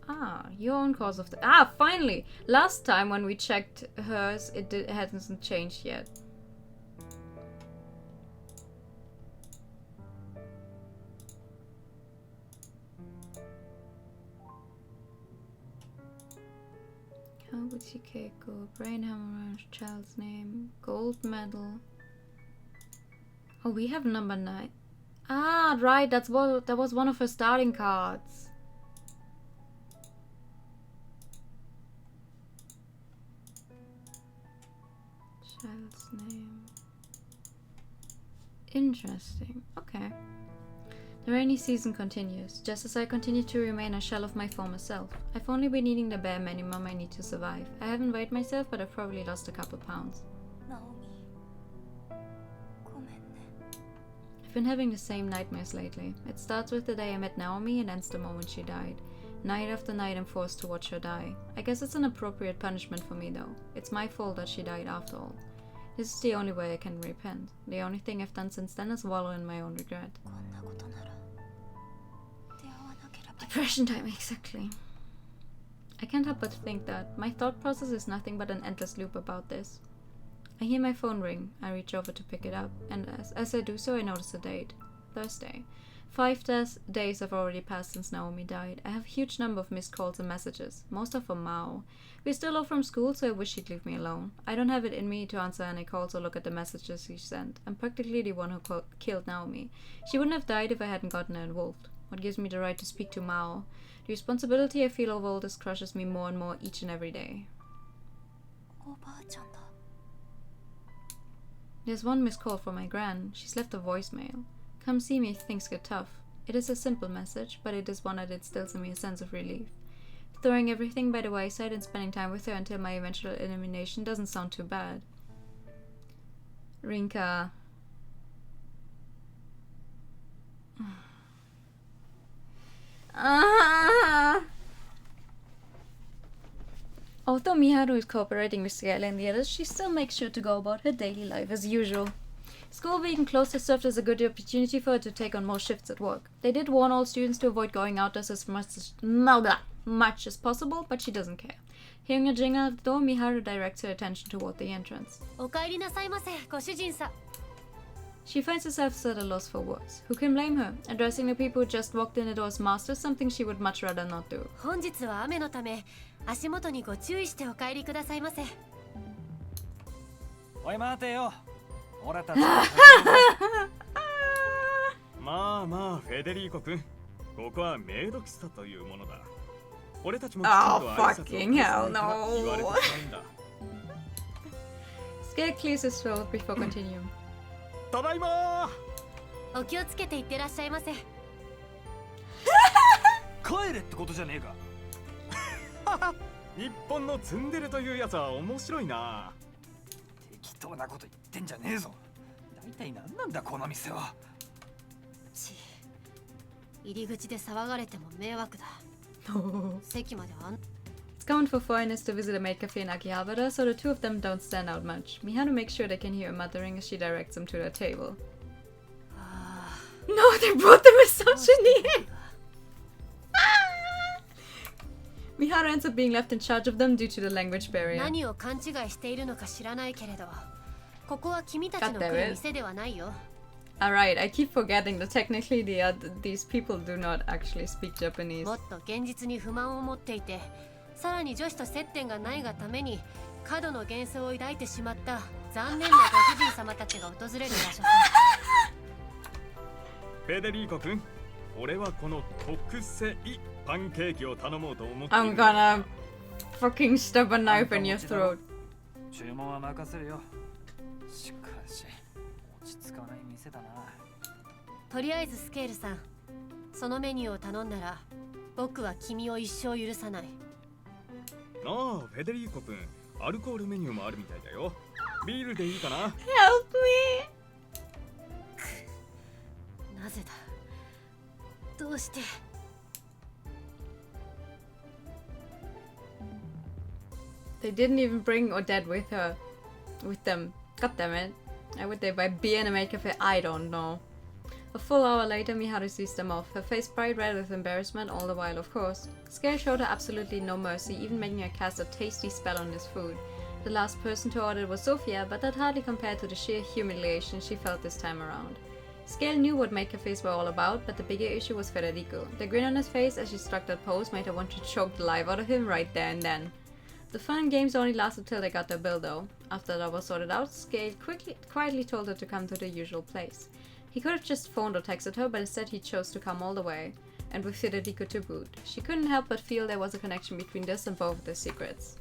[SPEAKER 1] Ah, your own cause of finally! Last time when we checked hers, it hasn't changed yet. Kabuchi Keiko, brain hemorrhage, child's name, gold medal. Oh, we have number 9. Ah, right, that was one of her starting cards. Child's name. Interesting. Okay. The rainy season continues, just as I continue to remain a shell of my former self. I've only been eating the bare minimum I need to survive. I haven't weighed myself, but I've probably lost a couple pounds. I've been having the same nightmares lately. It starts with the day I met Naomi and ends the moment she died. Night after night I'm forced to watch her die. I guess it's an appropriate punishment for me though. It's my fault that she died after all. This is the only way I can repent. The only thing I've done since then is wallow in my own regret. Depression time, exactly. I can't help but think that my thought process is nothing but an endless loop about this. I hear my phone ring. I reach over to pick it up, and as I do so I notice the date. Thursday. 5 days have already passed since Naomi died. I have a huge number of missed calls and messages. Most are from Mao. We're still off from school, so I wish she'd leave me alone. I don't have it in me to answer any calls or look at the messages she sent. I'm practically the one who killed Naomi. She wouldn't have died if I hadn't gotten her involved. What gives me the right to speak to Mao? The responsibility I feel over all this crushes me more and more each and every day. There's one missed call from my gran. She's left a voicemail. Come see me if things get tough. It is a simple message, but it is one that instills in me a sense of relief. Throwing everything by the wayside and spending time with her until my eventual elimination doesn't sound too bad. Rinka. Although Miharu is cooperating with Scale and the others, she still makes sure to go about her daily life as usual. School being closed has served as a good opportunity for her to take on more shifts at work. They did warn all students to avoid going outdoors as much as possible, but she doesn't care. Hearing a jingle at the door, Miharu directs her attention toward the entrance. She finds herself at a loss for words. Who can blame her? Addressing the people who just walked in the door as master is something she would much rather not do.
[SPEAKER 4] 本日は雨のため足元にご注意してお帰りくださいませ。
[SPEAKER 2] おい待てよ。俺たち。
[SPEAKER 5] まあまあフェデリーコ君、ここはメイド喫茶というものだ。俺たちもきちんと挨拶を返さないから言われてないんだ。
[SPEAKER 1] Scale clears his throat before continuing.
[SPEAKER 5] ただいま。
[SPEAKER 4] お気をつけていってらっしゃいませ。
[SPEAKER 2] 帰れってことじゃねえか。
[SPEAKER 5] 日本のツンデレというやつは面白いな。
[SPEAKER 2] 適当なこと言ってんじゃねえぞ。大体何なんだこの店は。
[SPEAKER 4] 入り口で騒がれても迷惑だ。席までは。
[SPEAKER 1] It's common for foreigners to visit a maid cafe in Akihabara, so the two of them don't stand out much. Miharu makes sure they can hear her muttering as she directs them to their table. No, they brought the misogyny in! Miharu ends up being left in charge of them due to the language barrier.
[SPEAKER 4] 何を勘違いしているのか知らないけれど、ここは君たちの来る店ではないよ。
[SPEAKER 1] Alright, I keep forgetting that technically these people do not actually speak Japanese.
[SPEAKER 4] もっと現実に不満を持っていて、さらに女子と接点がないがために過度の幻想を抱いてしまった残念なご婦人様たちが訪れる場所さ。
[SPEAKER 5] フェデリーコ君、俺はこの特製パンケーキを頼もうと思って。
[SPEAKER 1] I'm gonna fucking stab a knife in your throat.
[SPEAKER 2] 注文は任せるよ。しかし落ち着かない店だな。
[SPEAKER 4] とりあえずスケールさん、そのメニューを頼んだら僕は君を一生許さない。
[SPEAKER 5] ああ、フェデリーコ君、アルコールメニューもあるみたいだよ。ビールでいいかな？
[SPEAKER 1] Help me!
[SPEAKER 4] なぜだ？どうして？
[SPEAKER 1] They didn't even bring Odette with them. God damn it. Why would they buy beer in a maid cafe? I don't know. A full hour later, Miharu sees them off, her face bright red with embarrassment all the while, of course. Scale showed her absolutely no mercy, even making her cast a tasty spell on his food. The last person to order was Sophia, but that hardly compared to the sheer humiliation she felt this time around. Scale knew what maid cafes were all about, but the bigger issue was Federico. The grin on his face as she struck that pose made her want to choke the life out of him right there and then. The fun and games only lasted till they got their bill though. After that was sorted out, Scale quietly told her to come to the usual place. He could have just phoned or texted her, but instead he chose to come all the way, and with Federico to boot. She couldn't help but feel there was a connection between this and both of their secrets.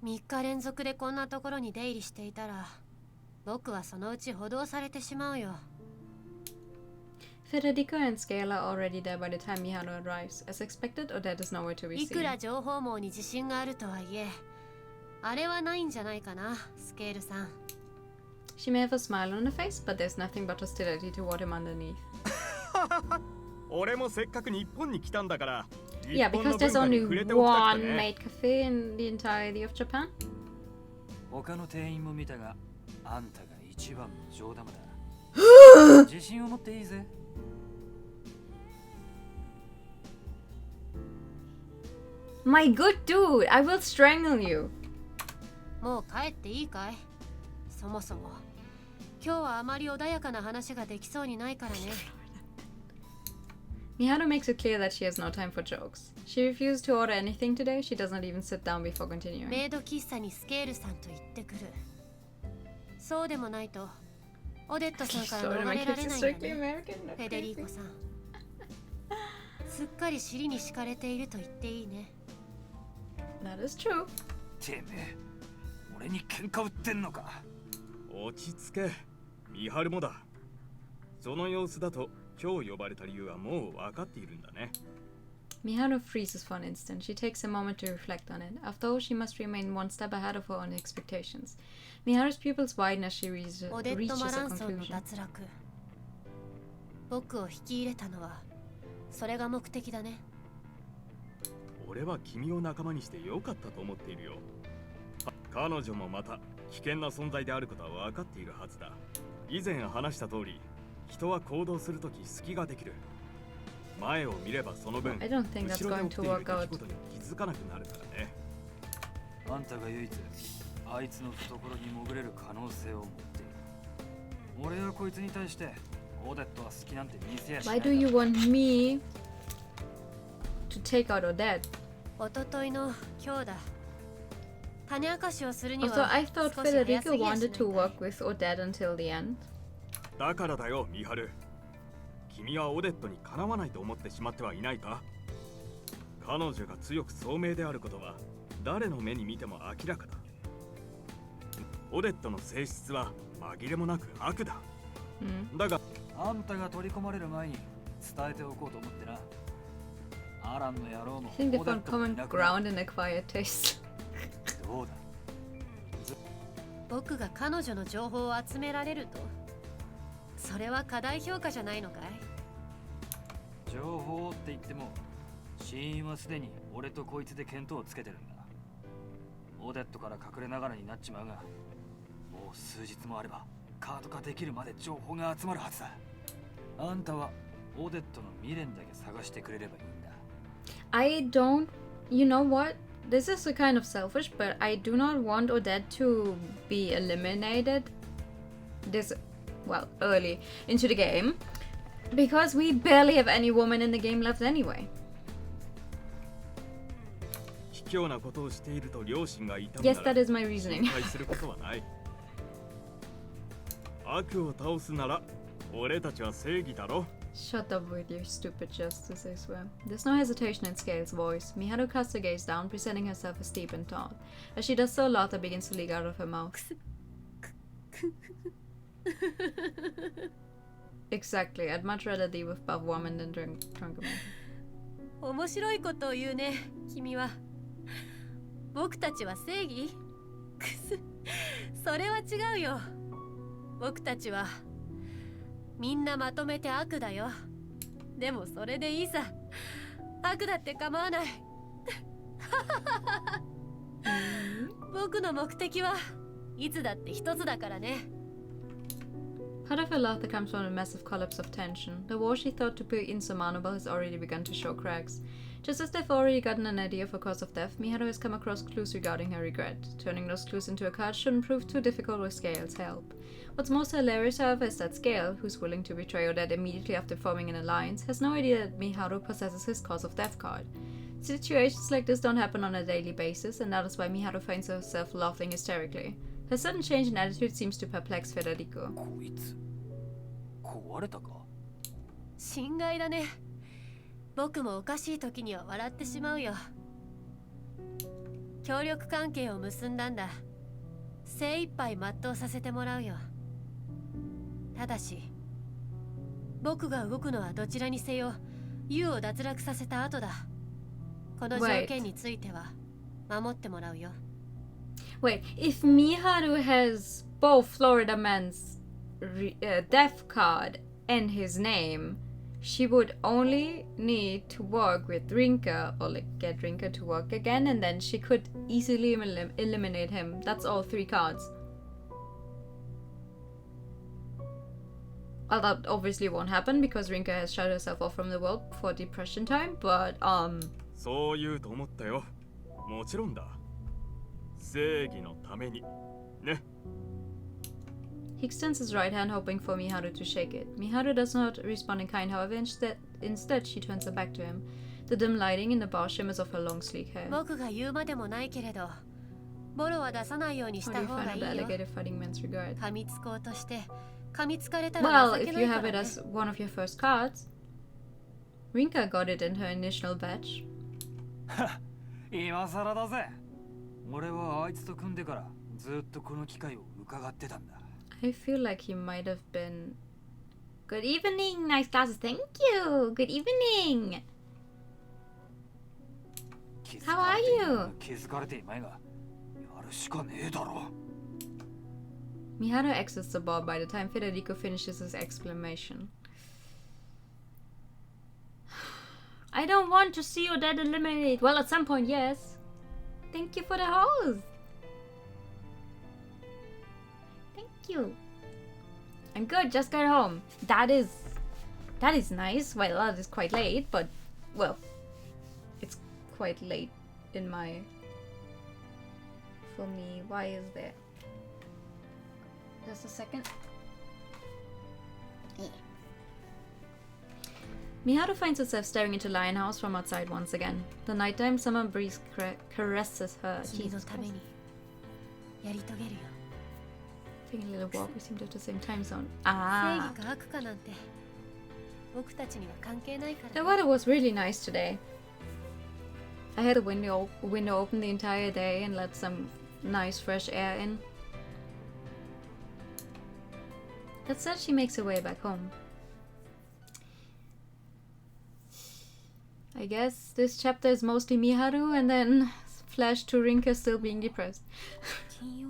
[SPEAKER 4] 3日連続でこんなところに出入りしていたら、僕はそのうち補導されてしまうよ。
[SPEAKER 1] Federico and Scale are already there by the time Miharu arrives. As expected, Odette is nowhere to be
[SPEAKER 4] いくら
[SPEAKER 1] seen.
[SPEAKER 4] 情報網に自信があるとはいえ、あれはないんじゃないかな、スケールさん。
[SPEAKER 1] She may have a smile on her face, but there's nothing but hostility toward him underneath.
[SPEAKER 5] 俺もせっかく日本に来たんだから。
[SPEAKER 1] Yeah, because there's only one maid cafe in the entirety of Japan.
[SPEAKER 2] 他の店員も見たが、あんたが一番の上玉だ。自信を持っていいぜ。
[SPEAKER 1] My good dude, I will strangle you.
[SPEAKER 4] もう帰っていいかい？そもそも今日はあまり穏やかな話ができそうにないからね。
[SPEAKER 1] Miharu makes it clear that she has no time for jokes. She refused to order anything today. She does not even sit down before continuing.
[SPEAKER 4] メイド喫茶にスケールさんと言ってくる。そうでもないとオデットさんから逃れられないんだね。フェデリーコさん。すっかり尻に敷かれていると言っていいね。
[SPEAKER 1] That is true.
[SPEAKER 2] てめえ、俺に喧嘩売ってんのか。
[SPEAKER 5] 落ち着け、ミハルもだ。その様子だと今日呼ばれた理由はもう分かっているんだね。
[SPEAKER 1] Miharu freezes for an instant. She takes a moment to reflect on it. After all, she must remain one step ahead of her own expectations. Miharu's pupils widen as she reaches
[SPEAKER 4] オデット・マ
[SPEAKER 1] a
[SPEAKER 4] ランソンの
[SPEAKER 1] conclusion.
[SPEAKER 4] 脱落。僕を引き入れたのはそれが目的だね。
[SPEAKER 5] 俺は君を仲間にしてよかったと思っているよ。彼女もまた危険な存在であることは分かっているはずだ。以前話した通り、人は行動するとき隙ができる。前を見ればその分、
[SPEAKER 1] I don't think that's
[SPEAKER 5] 後ろで
[SPEAKER 1] going
[SPEAKER 5] 起き
[SPEAKER 1] to
[SPEAKER 5] ている
[SPEAKER 1] work
[SPEAKER 5] 出
[SPEAKER 1] out.
[SPEAKER 5] 来事に気づかなくなるからね。
[SPEAKER 2] あんたが唯一あいつの懐に潜れる可能性を持っている。俺はこいつに対してオデットは好きなんて見せやしない
[SPEAKER 1] Why
[SPEAKER 2] から。
[SPEAKER 1] do you want me to take out Odette?
[SPEAKER 4] おとといの今日だ。種明かしをするに
[SPEAKER 1] Also,
[SPEAKER 4] は
[SPEAKER 1] I thought
[SPEAKER 4] 少し早すぎやし
[SPEAKER 1] Federico
[SPEAKER 4] ない
[SPEAKER 1] wanted to
[SPEAKER 4] かい
[SPEAKER 1] work with Odette until the end.
[SPEAKER 5] だからだよ、ミハル。君はオデットにかなわないと思ってしまってはいないか？彼女が強く聡明であることは誰の目に見ても明らかだ。オデットの性質は紛れもなく悪だ。だが
[SPEAKER 2] あんたが取り込まれる前に伝えておこうと思ってな。アランの野郎も
[SPEAKER 1] I think they
[SPEAKER 2] オデッ
[SPEAKER 1] found
[SPEAKER 2] トもい
[SPEAKER 1] common
[SPEAKER 2] なくな
[SPEAKER 1] ground
[SPEAKER 2] る。
[SPEAKER 1] and acquired taste.
[SPEAKER 2] どうだ。
[SPEAKER 4] 僕が彼女の情報を集められると、それは過大評価じゃないのかい？
[SPEAKER 2] 情報って言っても死因はすでに俺とこいつで見当をつけてるんだ。オデットから隠れながらになっちまうが、もう数日もあればカード化できるまで情報が集まるはずだ。あんたはオデットの未練だけ探してくれればいいんだ。
[SPEAKER 1] I don't, you know what? This is a kind of selfish, but I do not want Odette to be eliminated this, well, early into the game, because we barely have any woman in the game left anyway.
[SPEAKER 5] 卑怯なことをしていると両親がいたのな
[SPEAKER 1] Yes,
[SPEAKER 5] ら
[SPEAKER 1] that is my
[SPEAKER 5] 心
[SPEAKER 1] reasoning.
[SPEAKER 5] 配することはない。悪を倒すなら俺たちは正義だろ。
[SPEAKER 1] Shut up with your stupid justice, I swear. There's no hesitation in Scale's voice. Miharu casts her gaze down, presenting herself as deep in thought. As she does so, laughter begins to leak out of her mouth. Exactly. I'd much rather deal with buff woman than drunk man.
[SPEAKER 4] 面白いことを言うね、君は。僕たちは正義？くす、それは違うよ。僕たちはみんなまとめて悪だよ。でもそれでいいさ。悪だって構わない。僕の目的はいつだって一つだからね。
[SPEAKER 1] Part of her laughter comes from a massive collapse of tension. The wall she thought to be insurmountable has already begun to show cracks. Just as they've already gotten an idea of her cause of death, Miharu has come across clues regarding her regret. Turning those clues into a card shouldn't prove too difficult with Scale's help. What's most hilarious, however, is that Scale, who's willing to betray Odette immediately after forming an alliance, has no idea that Miharu possesses his cause of death card. Situations like this don't happen on a daily basis, and that is why Miharu finds herself laughing hysterically. Her sudden change in attitude seems to perplex Federico.
[SPEAKER 2] こいつ壊れたか？
[SPEAKER 4] 心外だね。僕もおかしい時には笑ってしまうよ。協力関係を結んだんだ。精一杯全うさせてもらうよ。ただし、僕が動くのはどちらにせよ、ユウを脱落させた後だ。この条件については守ってもらうよ。
[SPEAKER 1] Wait, if Miharu has both Florida Man's death card and his name, she would only need to work with Rinka, or like get Rinka to work again, and then she could easily eliminate him. That's all 3 cards. Well, that obviously won't happen because Rinka has shut herself off from the world for depression time, but
[SPEAKER 5] そう言うと思ったよ。もちろんだ。正義のためにね。
[SPEAKER 1] He extends his right hand, hoping for Miharu to shake it. Miharu does not respond in kind, however, instead she turns her back to him. The dim lighting in the bar shimmers off her long, sleek hair.
[SPEAKER 4] 僕が言うまでもないけれど、ボロは出さないようにし
[SPEAKER 1] How
[SPEAKER 4] た
[SPEAKER 1] do you
[SPEAKER 4] 方が
[SPEAKER 1] find
[SPEAKER 4] い
[SPEAKER 1] out
[SPEAKER 4] い
[SPEAKER 1] the
[SPEAKER 4] よ。
[SPEAKER 1] alligator fighting man's regard?
[SPEAKER 4] 噛みつこうとして、噛みつかれたら
[SPEAKER 1] Well,
[SPEAKER 4] 情け
[SPEAKER 1] if
[SPEAKER 4] な
[SPEAKER 1] you
[SPEAKER 4] いか
[SPEAKER 1] have
[SPEAKER 4] ら
[SPEAKER 1] it
[SPEAKER 4] ね。
[SPEAKER 1] as one of your first cards. Rinka got it in her initial batch.
[SPEAKER 2] 今更だぜ。俺はあいつと組んでからずっとこの機会を伺ってたんだ。
[SPEAKER 1] I feel like he might have been... Good evening, nice glasses. Thank you. Good evening. How are you?
[SPEAKER 2] 気づかれていまいが、やるしかねえだろ。
[SPEAKER 1] Miharu exits the bar by the time Federico finishes his exclamation. I don't want to see your dad eliminate. Well, at some point, yes. Thank you for the hose. Thank you. I'm good, just got home. That is nice. Well, that is quite late, but, well, it's quite late in my... For me, why is there... Just a second. Miharu finds herself staring into Lionhouse from outside once again. The nighttime summer breeze caresses her.
[SPEAKER 4] 君のためにやり遂げるよ。
[SPEAKER 1] Taking a little walk, we seem to have the same time zone.
[SPEAKER 4] 正
[SPEAKER 1] Ah!
[SPEAKER 4] 義か悪かなんて僕たちには関係ないか
[SPEAKER 1] The
[SPEAKER 4] らね。
[SPEAKER 1] weather was really nice today. I had a window open the entire day and let some nice fresh air in. That said, she makes her way back home. I guess this chapter is mostly Miharu and then flash to Rinka still being depressed.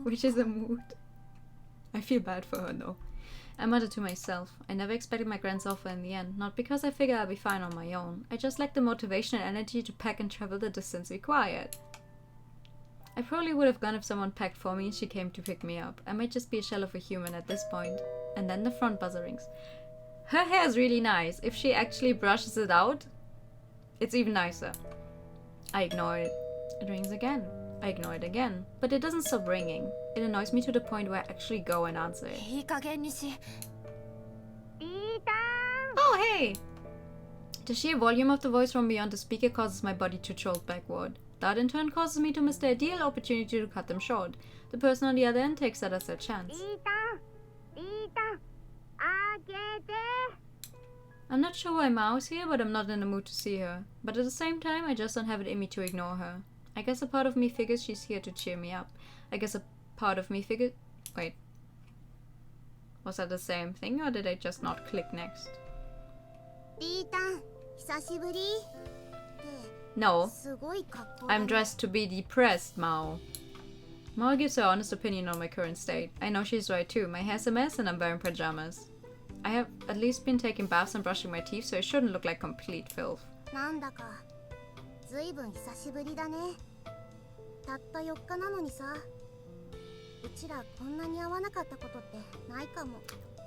[SPEAKER 1] Which is a mood. I feel bad for her though. I muttered to myself. I never expected my grand offer in the end, not because I figure I'll be fine on my own. I just lacked the motivation and energy to pack and travel the distance required. I probably would have gone if someone packed for me and she came to pick me up. I might just be a shell of a human at this point. And then the front buzzer rings. Her hair is really nice. If she actually brushes it out, it's even nicer. I ignore it. It rings again. I ignore it again. But it doesn't stop ringing. It annoys me to the point where I actually go and answer it.
[SPEAKER 3] いい加減にし。
[SPEAKER 1] Oh, hey! The sheer volume of the voice from beyond the speaker causes my body to jolt backward. That in turn causes me to miss the ideal opportunity to cut them short. The person on the other end takes that as their chance. I'm not sure why Mao's here, but I'm not in the mood to see her. But at the same time, I just don't have it in me to ignore her. I guess a part of me figures she's here to cheer me up. I guess a part of me figures... Wait. Was that the same thing, or did I just not click next? No. I'm dressed to be depressed, Mao. Mao gives her honest opinion on my current state. I know she's right too. My hair's a mess and I'm wearing pajamas. I have at least been taking baths and brushing my teeth, so it shouldn't look like complete filth.
[SPEAKER 6] なんだかずいぶん久しぶりだね。たった4日なのにさ。うちらこんなに会わなかったことってないかも。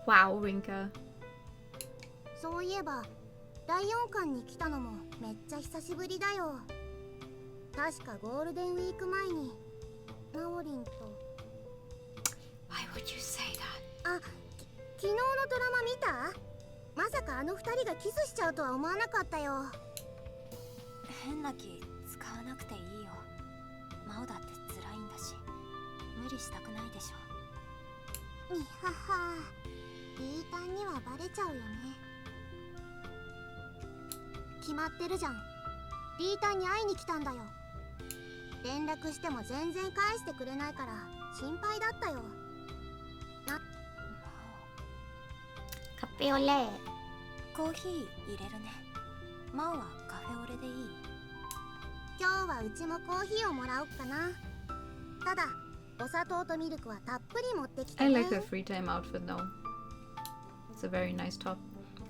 [SPEAKER 1] Wow, Rinka.
[SPEAKER 6] そういえば第4巻に来たのもめっちゃ久しぶりだよ。確かゴールデンウィーク前にナオリンと。
[SPEAKER 1] Why would you say that?
[SPEAKER 6] 昨日のドラマ見た？まさかあの2人がキスしちゃうとは思わなかったよ。
[SPEAKER 7] 変な気使わなくていいよ。マオだって辛いんだし、無理したくないでしょ。
[SPEAKER 6] にはは、リータンにはバレちゃうよね。決まってるじゃん。リータンに会いに来たんだよ。連絡しても全然返してくれないから心配だったよ。
[SPEAKER 7] カフェオレ。コーヒー入れるね。マオはカフェオレでいい？
[SPEAKER 6] 今日はうちもコーヒーをもらおうかな。ただお砂糖とミルクはたっぷり持ってきて
[SPEAKER 1] I
[SPEAKER 6] ね。
[SPEAKER 1] like her free time outfit though. It's a very nice top.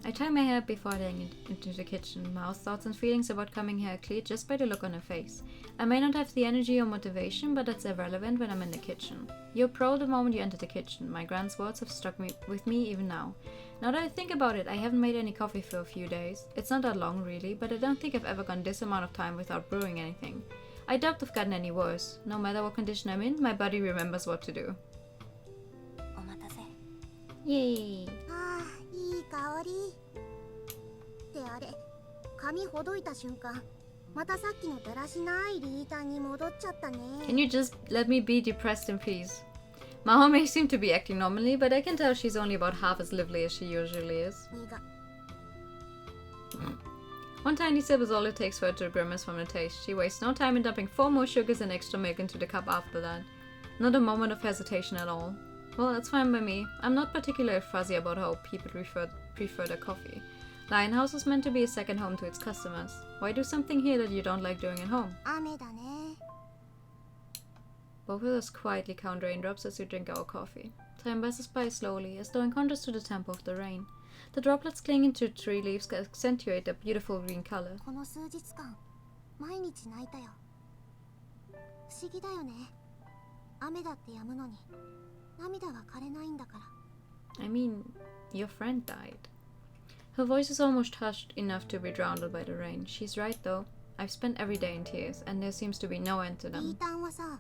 [SPEAKER 1] I tie my hair before heading into the kitchen. Mao's thoughts and feelings about coming here are clear just by the look on her face. I may not have the energy or motivation, but that's irrelevant when I'm in the kitchen. You're pro the moment you enter the kitchen. My grand's words have stuck with me even now. Now that I think about it, I haven't made any coffee for a few days. It's not that long really, but I don't think I've ever gone this amount of time without brewing anything. I doubt I've gotten any worse. No matter what condition I'm in, my body remembers what to do.
[SPEAKER 7] お待たせ。
[SPEAKER 1] Yay!
[SPEAKER 6] ああ、いい香り。ってあれ、髪ほどいた瞬間、またさっきのだらしないリータンに戻っちゃったね。
[SPEAKER 1] Can you just let me be depressed in peace? Mao may seem to be acting normally, but I can tell she's only about half as lively as she usually is.
[SPEAKER 6] 苦。
[SPEAKER 1] One tiny sip is all it takes for her to grimace from the taste. She wastes no time in dumping 4 more sugars and extra milk into the cup after that. Not a moment of hesitation at all. Well, that's fine by me. I'm not particularly fussy about how people prefer their coffee. Lionhouse was meant to be a second home to its customers. Why do something here that you don't like doing at home?
[SPEAKER 6] 雨だね。
[SPEAKER 1] Both of us quietly count raindrops as we drink our coffee. Time passes by slowly, as though in contrast to the tempo of the rain. The droplets clinging to tree leaves accentuate their beautiful green color.
[SPEAKER 6] この数日間、毎日泣いたよ。不思議だよね。雨だって止むのに、涙が枯れないんだから。
[SPEAKER 1] I mean, your friend died. Her voice is almost hushed enough to be drowned out by the rain. She's right though. I've spent every day in tears, and there seems to be no end to
[SPEAKER 6] リー
[SPEAKER 1] them.
[SPEAKER 6] タンはさ、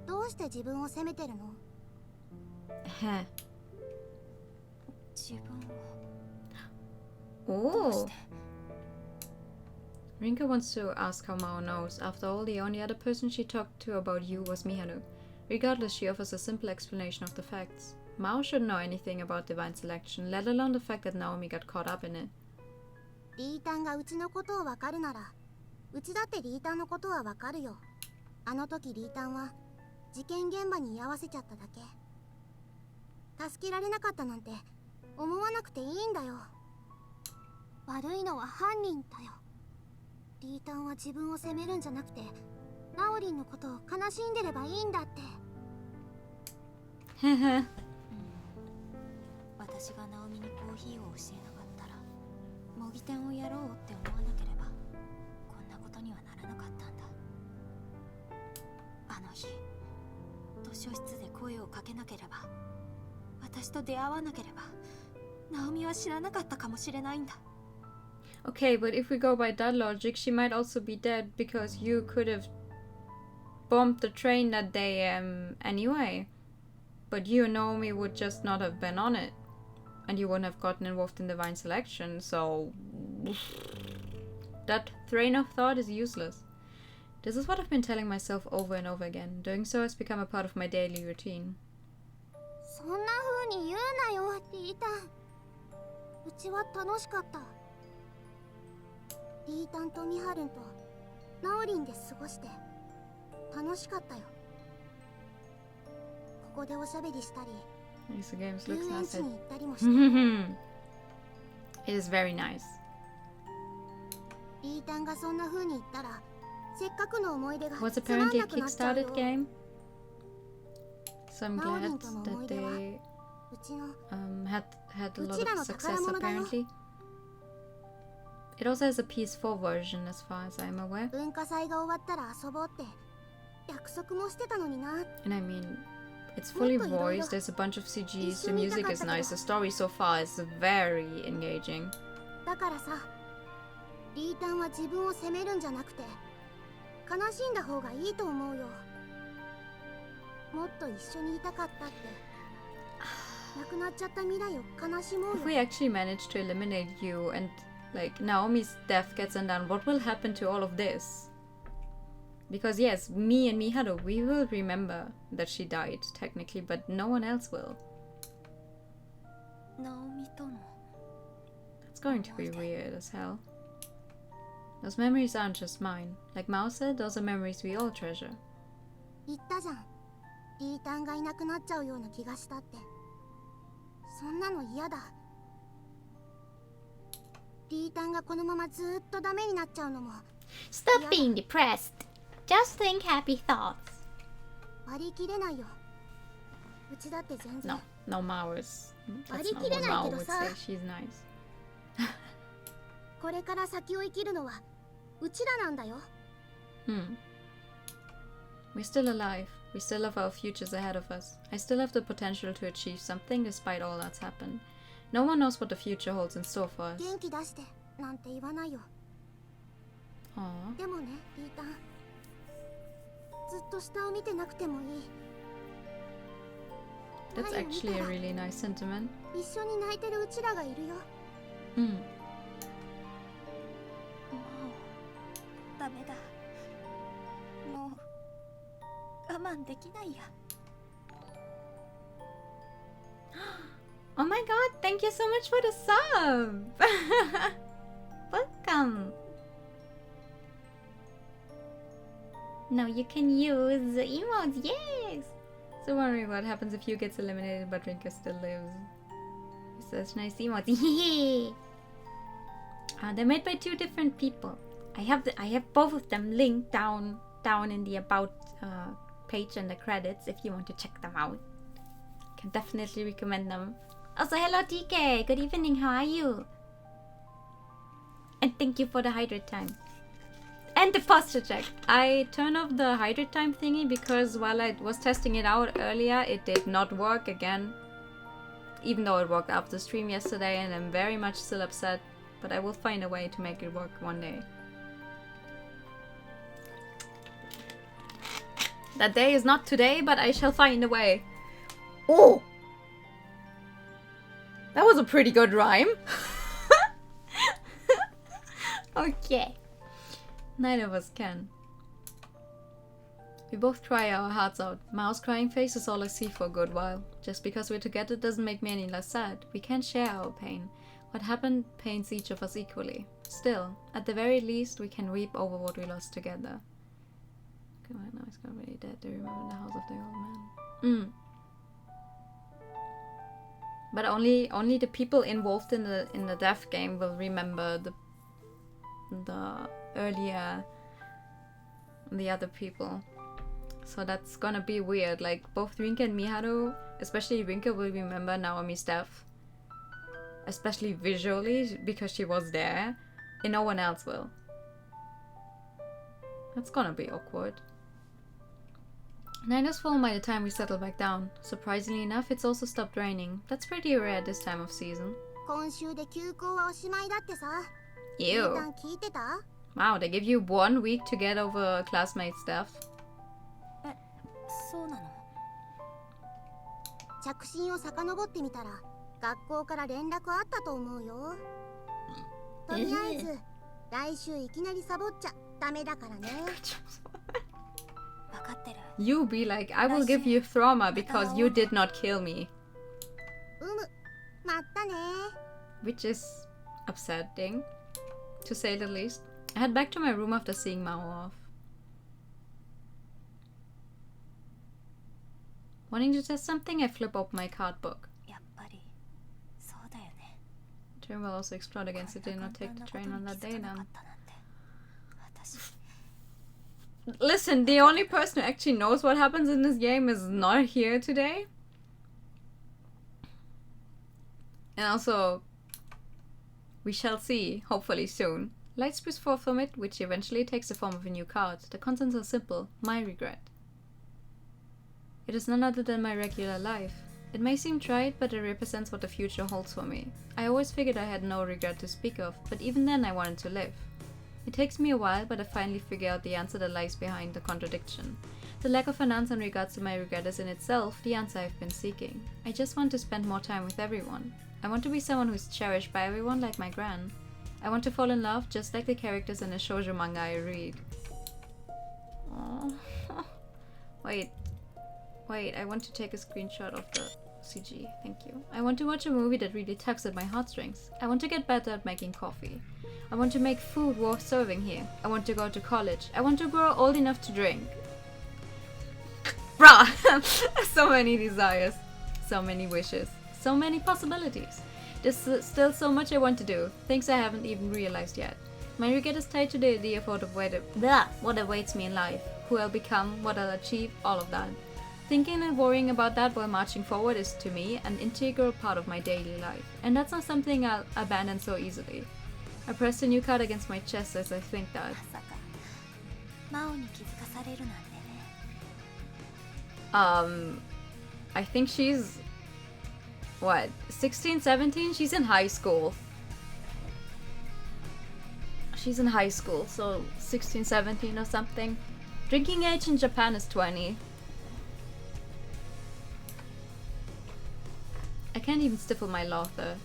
[SPEAKER 6] どうして自分を責めてるの？
[SPEAKER 1] Heh.
[SPEAKER 7] 自分を。
[SPEAKER 1] Oh! Rinka wants to ask how Mao knows. After all, the only other person she talked to about you was Miharu. Regardless, she offers a simple explanation of the facts. Mao shouldn't know anything about divine selection, let alone the fact that Naomi got caught up in it.
[SPEAKER 6] リータンがうちのことをわかるなら、うちだってリータンのことはわかるよ。あの時リータンは事件現場に居合わせちゃっただけ。助けられなかったなんて思わなくていいんだよ。悪いのは犯人だよ。リータンは自分を責めるんじゃなくて、ナオリンのことを悲しんでればいいんだって。
[SPEAKER 1] Heh.
[SPEAKER 7] 私がナオミにコーヒーを教えなかったら、模擬店をやろうって思わなければ、こんなことにはならなかったんだ。あの日、図書室で声をかけなければ、私と出会わなければ、ナオミは知らなかったかもしれないんだ。
[SPEAKER 1] Okay, but if we go by that logic, she might also be dead because you could have bombed the train that day anyway. But you and Naomi would just not have been on it. And you wouldn't have gotten involved in divine selection, so... That train of thought is useless. This is what I've been telling myself over and over again. Doing so has become a part of my daily routine.
[SPEAKER 6] そんな風に言うなよ、リータン。うちは楽しかった。リータンとミハルンとナオリンで過ごして楽しかったよ。ここでおしゃべりしたり、
[SPEAKER 1] These games
[SPEAKER 6] 遊
[SPEAKER 1] looks
[SPEAKER 6] 園地
[SPEAKER 1] nice.
[SPEAKER 6] に行ったりもして。
[SPEAKER 1] It is very nice.
[SPEAKER 6] リータンがそんな風に言ったら、せっかくの思い出が
[SPEAKER 1] Was
[SPEAKER 6] つまん
[SPEAKER 1] apparently
[SPEAKER 6] な
[SPEAKER 1] a
[SPEAKER 6] くなっちゃう
[SPEAKER 1] kickstarted
[SPEAKER 6] よ。
[SPEAKER 1] game. So I'm glad
[SPEAKER 6] Naorinとの
[SPEAKER 1] that
[SPEAKER 6] 思い出は
[SPEAKER 1] they
[SPEAKER 6] うちの
[SPEAKER 1] had a lot
[SPEAKER 6] うちら
[SPEAKER 1] of
[SPEAKER 6] の
[SPEAKER 1] success
[SPEAKER 6] 宝物だよ。
[SPEAKER 1] apparently. It also has a PS4 version as far as I'm aware.
[SPEAKER 6] 文化祭が終わったら遊ぼうって約束もしてたのにな。
[SPEAKER 1] And I mean, it's fully voiced, there's a bunch of CGs, the music is nice, the story so far is very engaging.
[SPEAKER 6] だからさ、リータンは自分を責めるんじゃなくて悲しんだ方がいいと思うよ。もっと一緒にいたかったって亡くなっちゃった未来を悲しもう
[SPEAKER 1] If
[SPEAKER 6] よ。
[SPEAKER 1] we actually manage to eliminate you and like Naomi's death gets undone, what will happen to all of this? Because yes, me and Miharu, we will remember that she died technically, but no one else will.
[SPEAKER 7] ナオミとの
[SPEAKER 1] It's going to be weird as hell. Those memories aren't just mine. Like Mao said, those are memories we all treasure.
[SPEAKER 6] 言ったじゃん、リータンがいなくなっちゃうような気がしたって。そんなの嫌だ。リータンがこのままずーっとダメになっちゃうのも
[SPEAKER 8] Stop being depressed. Just think happy thoughts.
[SPEAKER 6] 割り切れないよ。うちだって全然
[SPEAKER 1] No, Mao is. That's not what
[SPEAKER 6] 割り切れない
[SPEAKER 1] Mao
[SPEAKER 6] けど
[SPEAKER 1] would
[SPEAKER 6] さ。
[SPEAKER 1] say. She's nice.
[SPEAKER 6] これから先を生きるのはうちらなんだよ。
[SPEAKER 1] We're still alive. We still have our futures ahead of us. I still have the potential to achieve something despite all that's happened. No one knows what the future holds in store for us.
[SPEAKER 6] 元気出してなんて言わないよ。
[SPEAKER 1] Aww.
[SPEAKER 6] でもね、リータン、ずっと下を見てなくてもいい。
[SPEAKER 1] That's
[SPEAKER 6] 前を見
[SPEAKER 1] actually
[SPEAKER 6] た
[SPEAKER 1] a
[SPEAKER 6] ら
[SPEAKER 1] really nice sentiment.
[SPEAKER 6] 一緒に泣いてるうちらがいるよ。
[SPEAKER 7] もうダメだ。もう我慢できないや。
[SPEAKER 1] Oh my god, thank you so much for the sub! Welcome! Now you can use the emotes, yes! So wondering what happens if you gets eliminated but Rinka still lives. Such nice emotes. They're made by two different people. I have both of them linked down in the about page and the credits if you want to check them out. Can definitely recommend them. Also, hello TK, good evening, how are you? And thank you for the hydrate time. And the posture check. I turned off the hydrate time thingy because while I was testing it out earlier, it did not work again. Even though it worked after stream yesterday, and I'm very much still upset. But I will find a way to make it work one day. That day is not today, but I shall find a way. Oh! That was a pretty good rhyme. Okay. Neither of us can. We both cry our hearts out. Mao's crying face is all I see for a good while. Just because we're together doesn't make me any less sad. We can't share our pain. What happened pains each of us equally. Still, at the very least, we can weep over what we lost together. Come on, now he's gonna be dead to remember the house of the old man. But only the people involved in the death game will remember the other people. So that's gonna be weird. Like both Rinka and Miharu, especially Rinka, will remember Naomi's death. Especially visually, because she was there, and no one else will. That's gonna be awkward. Night has fallen by the time we settle back down. Surprisingly enough, it's also stopped raining. That's pretty rare this time of season.
[SPEAKER 6] 今週で休校はおしまいだってさ。
[SPEAKER 1] Ew.
[SPEAKER 6] リータン聞いてた？
[SPEAKER 1] Wow, they give you 1 week to get over a classmate's death.
[SPEAKER 7] そうなの。
[SPEAKER 6] 着信を遡ってみたら学校から連絡あったと思うよ。とりあえず来週いきなりサボっちゃダメだからね。
[SPEAKER 7] 分かってる。
[SPEAKER 1] You be like, I will give you trauma because you did not kill me.
[SPEAKER 6] まったね。
[SPEAKER 1] Which is upsetting, to say the least. I head back to my room after seeing Mao off. Wanting to test something, I flip open my card book.
[SPEAKER 7] やっぱりそうだよね。
[SPEAKER 1] Train will also explode again, so did not take the train on that day then.
[SPEAKER 7] 私
[SPEAKER 1] Listen, the only person who actually knows what happens in this game is not here today. And also, we shall see, hopefully soon. Light spews forth from it, which eventually takes the form of a new card. The contents are simple: my regret. It is none other than my regular life. It may seem trite, but it represents what the future holds for me. I always figured I had no regret to speak of, but even then I wanted to live. It takes me a while, but I finally figure out the answer that lies behind the contradiction. The lack of an answer in regards to my regret is in itself the answer I've been seeking. I just want to spend more time with everyone. I want to be someone who's cherished by everyone like my gran. I want to fall in love just like the characters in a shoujo manga I read. Aww. Wait, I want to take a screenshot of the CG, thank you. I want to watch a movie that really tugs at my heartstrings. I want to get better at making coffee. I want to make food worth serving here. I want to go to college. I want to grow old enough to drink. Bruh! So many desires. So many wishes. So many possibilities. There's still so much I want to do. Things I haven't even realized yet. My regret is tied to the idea of what awaits me in life. Who I'll become, what I'll achieve, all of that. Thinking and worrying about that while marching forward is, to me, an integral part of my daily life. And that's not something I'll abandon so easily. I pressed a new card against my chest as I think that.
[SPEAKER 7] まさか真央に気づかされるなんてね。
[SPEAKER 1] I think she's... what? 16, 17? She's in high school. She's in high school, so 16, 17 or something. Drinking age in Japan is 20. I can't even stifle my laughter.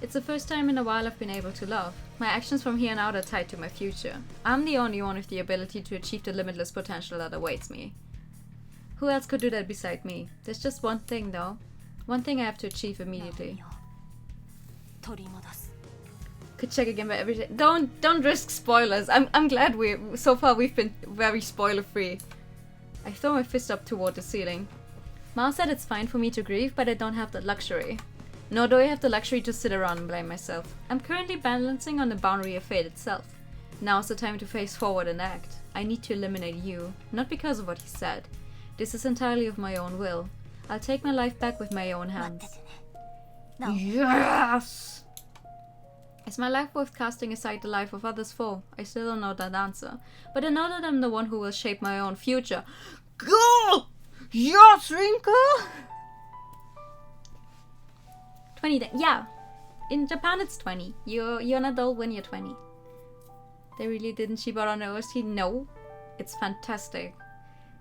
[SPEAKER 1] It's the first time in a while I've been able to laugh. My actions from here on out are tied to my future. I'm the only one with the ability to achieve the limitless potential that awaits me. Who else could do that beside me? There's just one thing though. One thing I have to achieve immediately.
[SPEAKER 7] 取り戻す。
[SPEAKER 1] Could check again by every day. Don't risk spoilers. I'm glad so far we've been very spoiler free. I throw my fist up toward the ceiling. Mao said it's fine for me to grieve, but I don't have that luxury. Nor do I have the luxury to sit around and blame myself. I'm currently balancing on the boundary of fate itself. Now's the time to face forward and act. I need to eliminate you, not because of what he said. This is entirely of my own will. I'll take my life back with my own hands. Yes! Is my life worth casting aside the life of others for? I still don't know that answer. But I know that I'm the one who will shape my own future. Go! Yes, Rinka! 20 yeah. In Japan it's 20. You're an adult when you're 20. They really didn't ship out on OST? No. It's fantastic.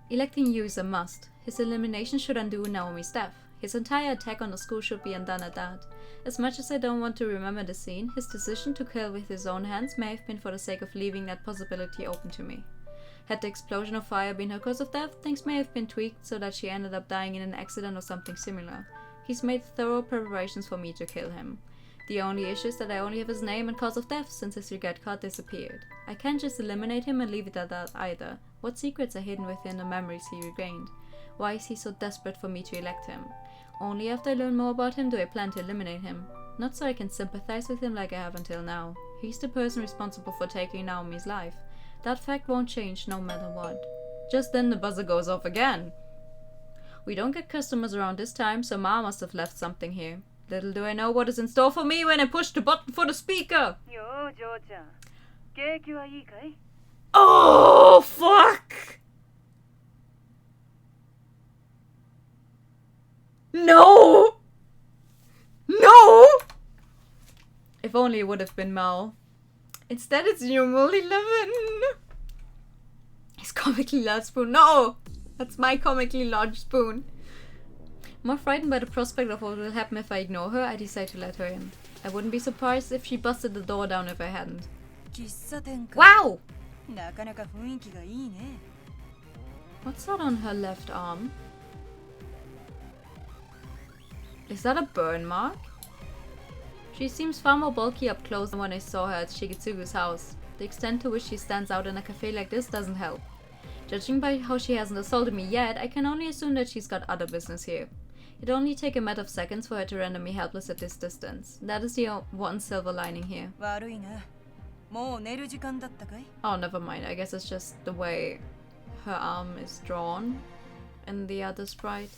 [SPEAKER 1] Electing you is a must. His elimination should undo Naomi's death. His entire attack on the school should be undone at that. As much as I don't want to remember the scene, his decision to kill with his own hands may have been for the sake of leaving that possibility open to me. Had the explosion of fire been her cause of death, things may have been tweaked so that she ended up dying in an accident or something similar. He's made thorough preparations for me to kill him. The only issue is that I only have his name and cause of death since his regret card disappeared. I can't just eliminate him and leave it at that either. What secrets are hidden within the memories he regained? Why is he so desperate for me to elect him? Only after I learn more about him do I plan to eliminate him. Not so I can sympathize with him like I have until now. He's the person responsible for taking Naomi's life. That fact won't change no matter what. Just then the buzzer goes off again. We don't get customers around this time, so Ma must have left something here. Little do I know what is in store for me when I push the button for the speaker! Oh, fuck! No! No! If only it would have been Mao. Instead it's numeral 11! His comically large spoon. No! That's my comically large spoon. More frightened by the prospect of what will happen if I ignore her, I decide to let her in. I wouldn't be surprised if she busted the door down if I hadn't. Wow! What's that on her left arm? Is that a burn mark? She seems far more bulky up close than when I saw her at Shigetsugu's house. The extent to which she stands out in a cafe like this doesn't help. Judging by how she hasn't assaulted me yet, I can only assume that she's got other business here. It'd only take a matter of seconds for her to render me helpless at this distance. That is the one silver lining here. Oh, never mind. I guess it's just the way her arm is drawn in the other sprite.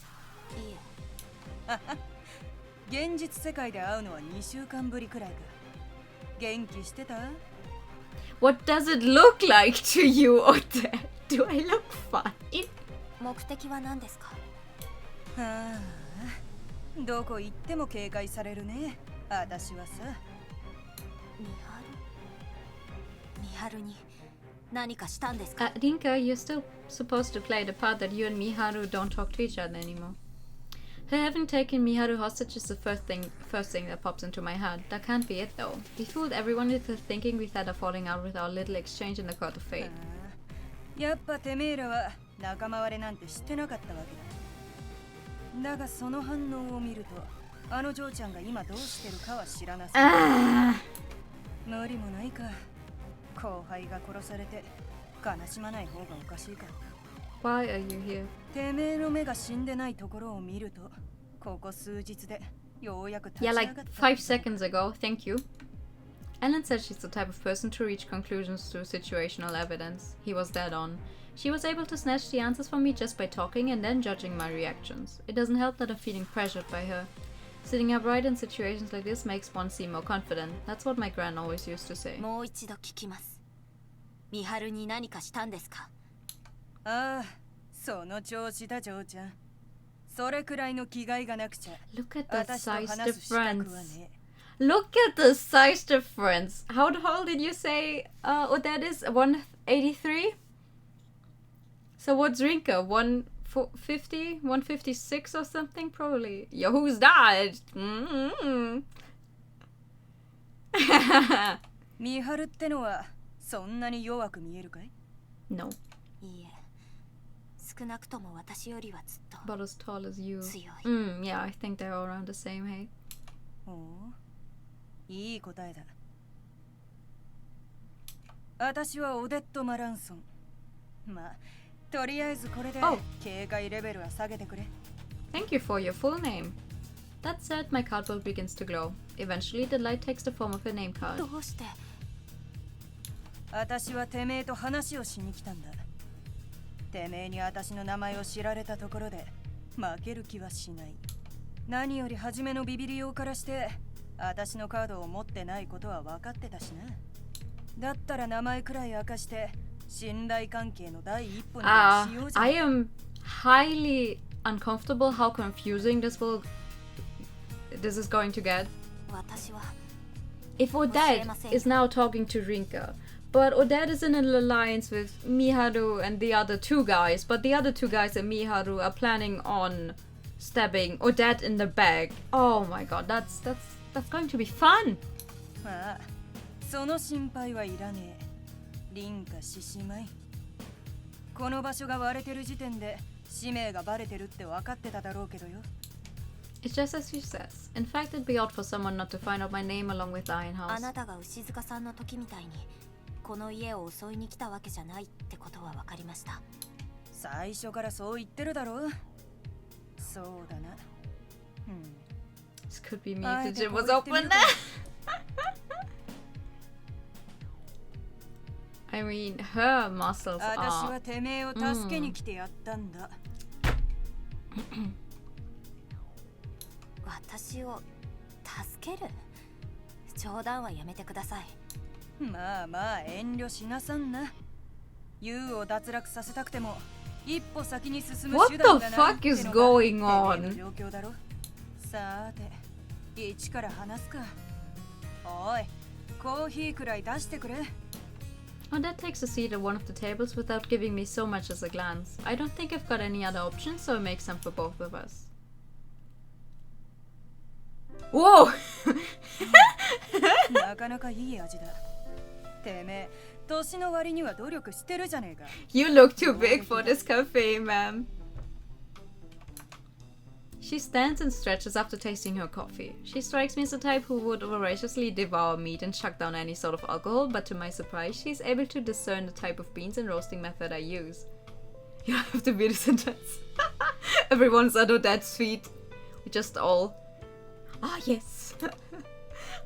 [SPEAKER 1] What does it look like to you, Ote? Do I look fine?
[SPEAKER 7] 目的は何ですか?
[SPEAKER 3] どこ行っても警戒されるね。私はさ。
[SPEAKER 7] 見春に何かしたんですか？
[SPEAKER 1] Rinka, you're still supposed to play the part that you and Miharu don't talk to each other anymore. Her having taken Miharu hostage is the first thing that pops into my head. That can't be it though. We fooled everyone into thinking we'd had a falling out with our little exchange in the court of fate.
[SPEAKER 3] やっぱてめえらは仲間割れなんてしてなかったわけだ。だがその反応を見ると、あの嬢ちゃんが今どうしてるかは知らなそう。無理もないか。後輩が殺されて悲しまない方がおかしいか。
[SPEAKER 1] Why are you here?
[SPEAKER 3] てめえの目が死んでないところを見ると、ここ数日でようやく立ち
[SPEAKER 1] Yeah,
[SPEAKER 3] 上が
[SPEAKER 1] like
[SPEAKER 3] った。
[SPEAKER 1] 5 seconds ago. Thank you. Alan said she's the type of person to reach conclusions through situational evidence. He was dead on. She was able to snatch the answers from me just by talking and then judging my reactions. It doesn't help that I'm feeling pressured by her. Sitting upright in situations like this makes one seem more confident. That's what my gran always used to say.
[SPEAKER 7] もう一度聞きます。美春に何かしたんですか？
[SPEAKER 3] ああ、その調子だ嬢ちゃん。それくらいの気概がなくちゃ。
[SPEAKER 1] Look at the
[SPEAKER 3] 私と
[SPEAKER 1] size
[SPEAKER 3] 話す資格は
[SPEAKER 1] difference.
[SPEAKER 3] ね。
[SPEAKER 1] Look at the size difference. How tall did you say Odette is? 183? So what's Rinka? 150? 156 or something? Probably. Yo, who's that? Mm-hmm.
[SPEAKER 3] 見張るってのはそんなに弱く見えるかい？
[SPEAKER 1] No.
[SPEAKER 7] いいえ。少なくとも私よりはずっと
[SPEAKER 1] But as tall as you.
[SPEAKER 7] 強い。
[SPEAKER 1] Yeah, I think they're all around the same height.
[SPEAKER 3] おう、いい答えだ。私はオデット・マランソン。まあ、とりあえずこれで
[SPEAKER 1] Oh.
[SPEAKER 3] 警戒レベルは下げてくれ。
[SPEAKER 1] Thank you for your full name. That said, my cardboard begins to glow. Eventually, the light takes the form of a name card.
[SPEAKER 7] どうして？
[SPEAKER 3] 私はてめえと話をしに来たんだ。てめえに私の名前を知られたところで負ける気はしない。何より初めのビビりようからして私のカードを持ってないことは分かってたしな。だったら名前くらい明かして信頼関係の第一歩にしようじゃん。
[SPEAKER 1] I am highly uncomfortable how confusing this is going to get.
[SPEAKER 7] 私は
[SPEAKER 1] If Odette is now talking to Rinka, but Odette is in an alliance with Miharu and the other two guys, but the other two guys and Miharu are planning on stabbing Odette in the back. Oh my god, that's going to be fun.
[SPEAKER 3] まあ、その心配はいらねえ。凛か獅子舞。この場所が割れてる時点で使命がバレてるって分かってただろうけどよ。
[SPEAKER 1] It's just as she says. In fact, it'd be odd for someone not to find out my name along with the Iron
[SPEAKER 7] あ
[SPEAKER 1] House.
[SPEAKER 7] なたが牛塚さんの時みたいにこの家を襲いに来たわけじゃないってことは分かりました。
[SPEAKER 3] 最初からそう言ってるだろう。そうだな。
[SPEAKER 1] This could be me
[SPEAKER 3] I
[SPEAKER 1] if the gym
[SPEAKER 3] think
[SPEAKER 1] was
[SPEAKER 3] we'll
[SPEAKER 1] open.
[SPEAKER 3] do
[SPEAKER 1] I mean, her muscles
[SPEAKER 3] 私
[SPEAKER 1] are.
[SPEAKER 3] はてめえを助けに来てやったんだ。
[SPEAKER 7] 私を助ける？冗談はやめてください。
[SPEAKER 3] まあまあ遠慮しなさんな。ユウを脱落させたくても一歩先に進む
[SPEAKER 1] What
[SPEAKER 3] 手段が
[SPEAKER 1] the
[SPEAKER 3] ないっ
[SPEAKER 1] fuck
[SPEAKER 3] て
[SPEAKER 1] is
[SPEAKER 3] の
[SPEAKER 1] going
[SPEAKER 3] がてめえ
[SPEAKER 1] on?
[SPEAKER 3] の状況だろ。さーて、一から話すか。おい、コーヒーくらい出してくれ。
[SPEAKER 1] Odette takes a seat at one of the tables without giving me so much as a glance. I don't think I've got any other options, so it makes some for both of us. Whoa!
[SPEAKER 3] なかなかいい味だ。てめえ、年の割には努力してるじゃねえか。
[SPEAKER 1] You look too big for this cafe, ma'am. She stands and stretches after tasting her coffee. She strikes me as the type who would voraciously devour meat and chuck down any sort of alcohol, but to my surprise, she's able to discern the type of beans and roasting method I use. You have to be this intense. Everyone's at Odette's feet. We just all... Ah, yes.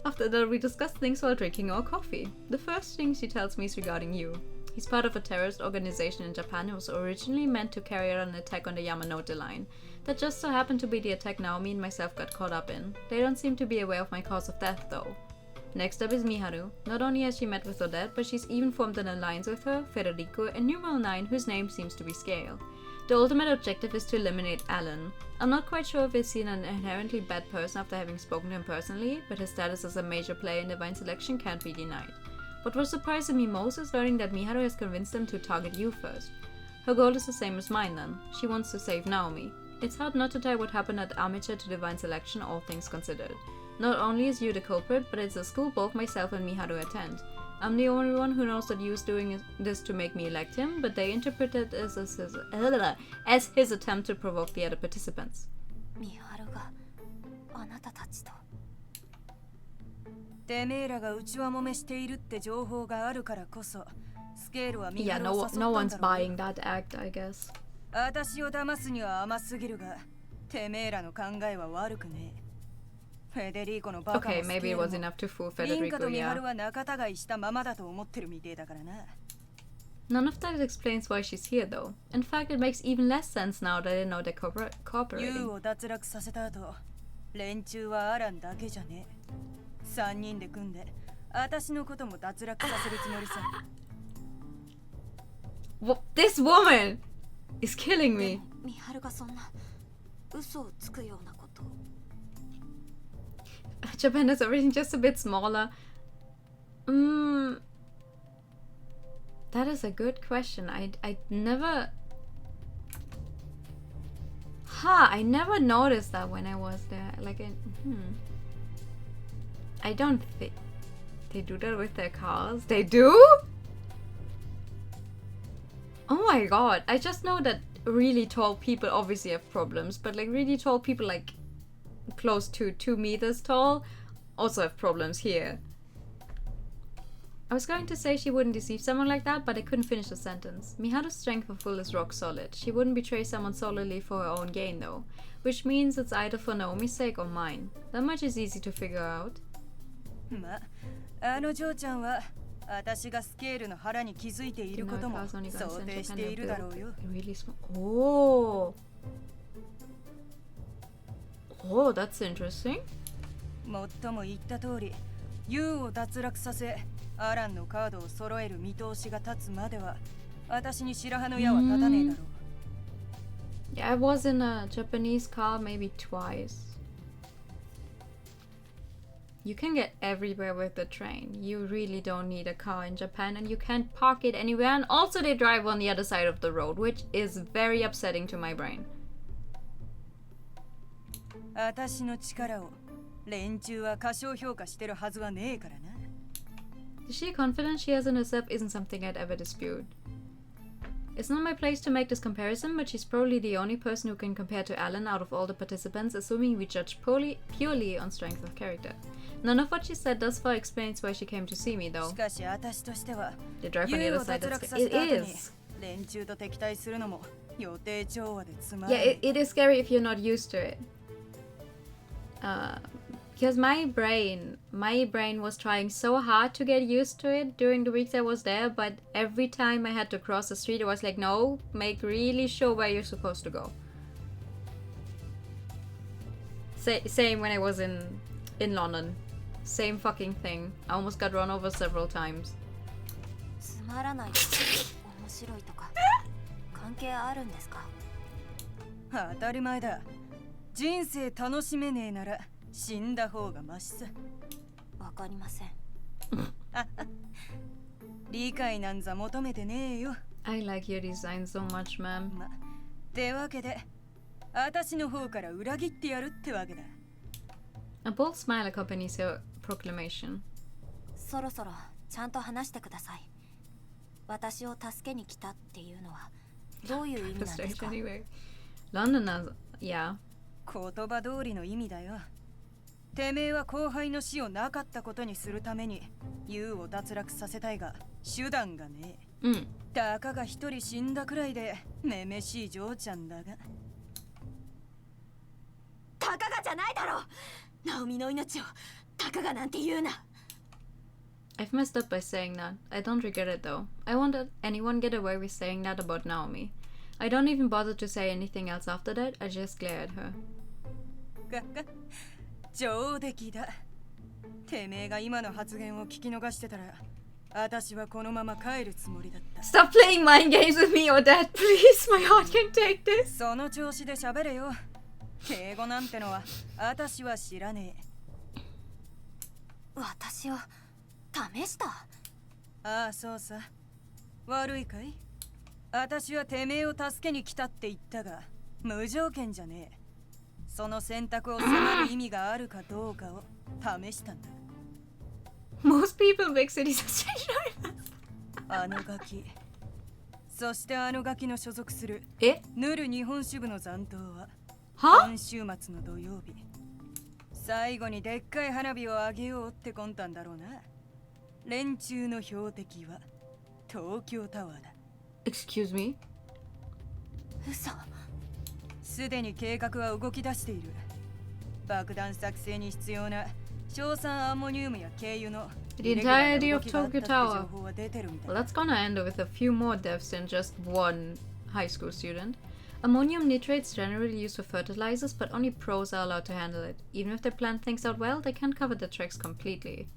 [SPEAKER 1] After that, we discuss things while drinking our coffee. The first thing she tells me is regarding you. He's part of a terrorist organization in Japan who was originally meant to carry out an attack on the Yamanote line. That just so happened to be the attack Naomi and myself got caught up in. They don't seem to be aware of my cause of death, though. Next up is Miharu. Not only has she met with Odette, but she's even formed an alliance with her, Federico, and numeral 9, whose name seems to be Scale. The ultimate objective is to eliminate Alan. I'm not quite sure if he's seen an inherently bad person after having spoken to him personally, but his status as a major player in Divine Selection can't be denied. But what surprises me most is learning that Miharu has convinced them to target you first. Her goal is the same as mine then. She wants to save Naomi. It's hard not to tie what happened at Amateur to Divine Selection, all things considered. Not only is you the culprit, but it's a school both myself and Miharu attend. I'm the only one who knows that Yu's doing this to make me elect him, but they interpret it as his attempt to provoke the other participants.
[SPEAKER 7] ミハルがあなたたちと。
[SPEAKER 3] てめえらが内輪もめしているって情報があるからこそ、スケールはミ
[SPEAKER 1] Yeah,
[SPEAKER 3] ハルを
[SPEAKER 1] no
[SPEAKER 3] 誘ったんだ
[SPEAKER 1] one's
[SPEAKER 3] ろう。
[SPEAKER 1] buying that act, I guess.
[SPEAKER 3] 私を騙すには甘すぎるが、てめえらの考えは悪くねえ。フェデリーコのバカも
[SPEAKER 1] Okay,
[SPEAKER 3] スケ
[SPEAKER 1] maybe
[SPEAKER 3] ー
[SPEAKER 1] it
[SPEAKER 3] ル
[SPEAKER 1] was
[SPEAKER 3] も
[SPEAKER 1] enough to fool
[SPEAKER 3] リンカ
[SPEAKER 1] Federico,
[SPEAKER 3] とミハ
[SPEAKER 1] yeah.
[SPEAKER 3] ルは仲違いしたままだと思ってるみてえだからな。
[SPEAKER 1] None of that explains why she's here, though. In fact, it makes even less sense now that I know they're
[SPEAKER 3] ユ
[SPEAKER 1] cooperating.
[SPEAKER 3] ウを脱落させた後、連中はアランだけじゃねえ。3人で組んで、私のことも脱落させるつもりさ。
[SPEAKER 1] This woman is killing
[SPEAKER 7] で
[SPEAKER 1] me.
[SPEAKER 7] もミハルがそんな嘘をつくようなことを。
[SPEAKER 1] Japan is everything just a bit smaller. That is a good question. I never... I never noticed that when I was there. Like, I don't think... They do that with their cars? They do? Oh my god. I just know that really tall people obviously have problems, but like really tall people like close to 2 meters tall also have problems here. I was going to say she wouldn't deceive someone like that, but I couldn't finish the sentence. Miharu's strength of will is rock solid. She wouldn't betray someone solely for her own gain though, which means it's either for Naomi's sake or mine. That much is easy to figure out.
[SPEAKER 3] ま、あの嬢ちゃんは私がスケールの腹に気づいていることも想定しているだろうよ。
[SPEAKER 1] Really small. Oh. Oh, that's interesting.
[SPEAKER 3] もっとも言った通り、ユウを脱落させ、アランのカードを揃える見通しが立つまでは、私に白羽の矢は立たねえだろう。
[SPEAKER 1] Yeah, I was in a Japanese car maybe twice. You can get everywhere with the train. You really don't need a car in Japan, and you can't park it anywhere. And also they drive on the other side of the road, which is very upsetting to my brain.
[SPEAKER 3] 私の力を連中は過小評価してるはずはねえからな。
[SPEAKER 1] The sheer confidence she has in herself isn't something I'd ever dispute. It's not my place to make this comparison, but she's probably the only person who can compare to Alan out of all the participants, assuming we judge purely on strength of character. None of what she said thus far explains why she came to see me, though.
[SPEAKER 3] しかし私としては、
[SPEAKER 1] They drive on the
[SPEAKER 3] ユウ
[SPEAKER 1] other
[SPEAKER 3] を
[SPEAKER 1] side.
[SPEAKER 3] 脱落
[SPEAKER 1] That's
[SPEAKER 3] させ
[SPEAKER 1] it
[SPEAKER 3] た後に
[SPEAKER 1] is.
[SPEAKER 3] 連中と敵対するのも予定調和でつまら
[SPEAKER 1] Yeah,
[SPEAKER 3] ない。
[SPEAKER 1] it is scary if you're not used to it. Because my brain was trying so hard to get used to it during the weeks I was there, but every time I had to cross the street, it was like, no, make really sure where you're supposed to go. Same when I was in London. Same fucking thing. I almost got run over several times.
[SPEAKER 7] つまらない面白いとか関係あるんですか？
[SPEAKER 3] 当たり前だ。人生楽しめねえなら死んだ方がマシさ。
[SPEAKER 7] わかりません。
[SPEAKER 3] 理解なんざ求めてねえよ。
[SPEAKER 1] I like your design so much, man.
[SPEAKER 3] ってわけで、私の方から裏切ってやるってわけだ。
[SPEAKER 1] A bold smile accompanies her proclamation.
[SPEAKER 7] そろそろちゃんと話してください。私を助けに来たっていうのはどういう意味なんですか？
[SPEAKER 1] Anyway. Londoners, yeah.
[SPEAKER 3] 言葉通りの意味だよ。てめえは後輩の死をなかったことにするためにユウを脱落させたいが手段がねえ。たかが一人死んだくらいでめめしい嬢ちゃんだが。
[SPEAKER 7] たかがじゃないだろう。ナオミの命をたかがなんて言うな。
[SPEAKER 1] I've messed up by saying that. I don't regret it though. I won't let anyone get away with saying that about Naomi. I don't even bother to say anything else after that. I just glare at her.
[SPEAKER 3] 上出来だ。てめえが今の発言を聞き逃してたら、私はこのまま帰るつもりだった。
[SPEAKER 1] Stop playing mind games with me or dad, please. My heart can't take this.
[SPEAKER 3] その調子で喋れよ。敬語なんてのは私は知らねえ。
[SPEAKER 7] 私を試した？
[SPEAKER 3] ああ、そうさ。悪いかい？私はてめえを助けに来たって言ったが、無条件じゃねえ。その選択を迫る意味があるかどうかを試したんだ。
[SPEAKER 1] Most people make cities as change.
[SPEAKER 3] あのガキ。そしてあのガキの所属する
[SPEAKER 1] え？
[SPEAKER 3] ヌル日本支部の残党は
[SPEAKER 1] は？
[SPEAKER 3] 今週末の土曜日、最後にでっかい花火をあげようって魂胆だろうな。連中の標的は東京タワーだ。
[SPEAKER 1] Excuse me?
[SPEAKER 7] 嘘。
[SPEAKER 3] すでに計画は動き出している。爆弾作成に必要な硝酸アンモニウムや軽油の
[SPEAKER 1] The entirety of
[SPEAKER 3] イレギュラーな動きがあったって
[SPEAKER 1] Tokyo Tower.
[SPEAKER 3] 情報は出てるみたい
[SPEAKER 1] Well,
[SPEAKER 3] だ。
[SPEAKER 1] that's gonna end with a few more deaths than just one high school student. Ammonium nitrate's generally used for fertilizers, but only pros are allowed to handle it. Even if they plan things out well, they can't cover the tracks completely.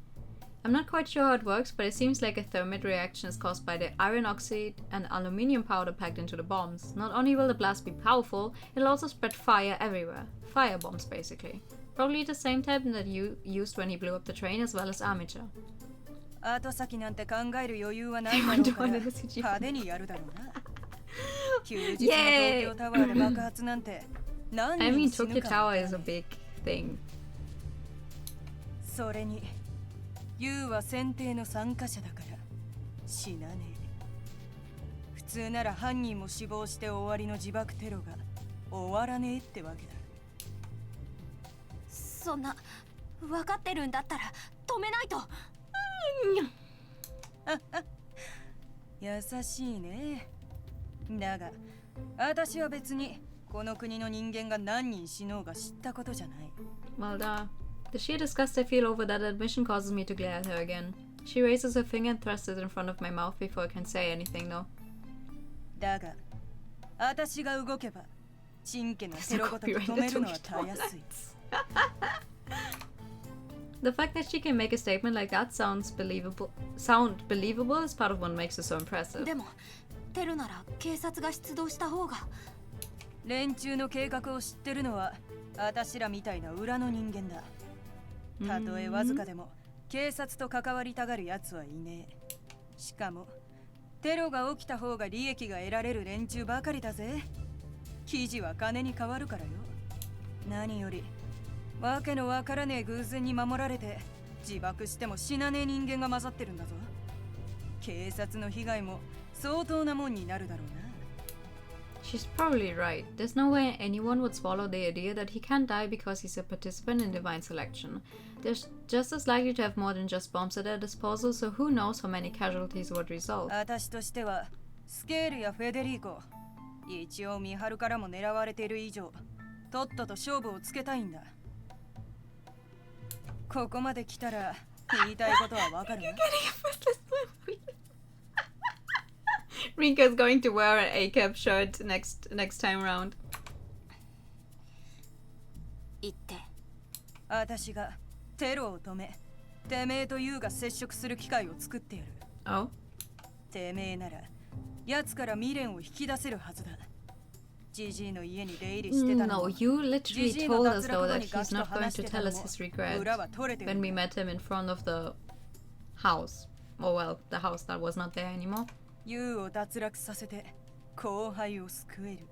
[SPEAKER 1] I'm not quite sure how it works, but it seems like a thermite reaction is caused by the iron oxide and aluminium powder packed into the bombs. Not only will the blast be powerful, it'll also spread fire everywhere. Fire bombs, basically. Probably the same type that you used when he blew up the train, as well as armature.
[SPEAKER 3] 後先なんて考える余裕はないだろうから派手にやるだろうな。休日の東京タワーで爆発なんて何
[SPEAKER 1] I mean,
[SPEAKER 3] 人死ぬ
[SPEAKER 1] Tokyo
[SPEAKER 3] か
[SPEAKER 1] Tower
[SPEAKER 3] わ
[SPEAKER 1] is
[SPEAKER 3] か
[SPEAKER 1] a
[SPEAKER 3] んない。
[SPEAKER 1] big thing.
[SPEAKER 3] それに YOU は選定の参加者だから死なねえ。普通なら犯人も死亡して終わりの自爆テロが終わらねえってわけだ。
[SPEAKER 7] そんな分かってるんだったら止めないと。
[SPEAKER 3] 優しいね。だが私は別にこの国の人間が何人死のうが知ったことじゃない。
[SPEAKER 1] Well, the sheer disgust I feel over that admission causes me to glare at her again. She raises her finger and thrusts it in front of my mouth before I can say anything, though.
[SPEAKER 3] だが私が動けばチンケのテロごと止めるのはたやすい。
[SPEAKER 1] The fact that she can make a statement like that sound believable is part of what makes her so impressive.
[SPEAKER 7] でもテロなら警察が出動した方が。
[SPEAKER 3] 連中の計画を知ってるのは私らみたいな裏の人間だ。たとえわずかでも警察と関わりたがる奴はいねえ。しかもテロが起きた方が利益が得られる連中ばかりだぜ。記事は金に変わるからよ。何よりわけのわからねえ偶然に守られて自爆しても死なねえ人間が混ざってるんだぞ。警察の被害も相当なもんになるだろうな。
[SPEAKER 1] She's probably right. There's no way anyone would swallow the idea that he can't die because he's a participant in divine selection. They're just as likely to have more than just bombs at their disposal, so who knows how many casualties would result.
[SPEAKER 3] 私としてはスケールやフェデリーコ、一応見張るからも狙われている以上、とっとと勝負をつけたいんだ。ここまで来たら言いたいことはわかるな。
[SPEAKER 1] Rika's going to wear an A-cap shirt next time round.
[SPEAKER 7] 言って。
[SPEAKER 3] 私がテロを止め、てめえとユウが接触する機会を作ってやる。
[SPEAKER 1] Oh?
[SPEAKER 3] てめえなら奴から未練を引き出せるはずだ。ジジイの家に出入りしてたの
[SPEAKER 1] No,
[SPEAKER 3] も
[SPEAKER 1] you literally
[SPEAKER 3] ジジイの
[SPEAKER 1] told
[SPEAKER 3] 脱
[SPEAKER 1] us
[SPEAKER 3] 落
[SPEAKER 1] though
[SPEAKER 3] 後
[SPEAKER 1] that
[SPEAKER 3] にガ
[SPEAKER 1] he's
[SPEAKER 3] キと
[SPEAKER 1] not going
[SPEAKER 3] 話し
[SPEAKER 1] to
[SPEAKER 3] てた
[SPEAKER 1] tell
[SPEAKER 3] の
[SPEAKER 1] us
[SPEAKER 3] も
[SPEAKER 1] his regrets
[SPEAKER 3] 裏は取れてる
[SPEAKER 1] when
[SPEAKER 3] ん
[SPEAKER 1] we
[SPEAKER 3] だ。
[SPEAKER 1] met him in front of the house. Oh well, the house that was not there anymore.
[SPEAKER 3] ユウを脱落させて後輩を救える。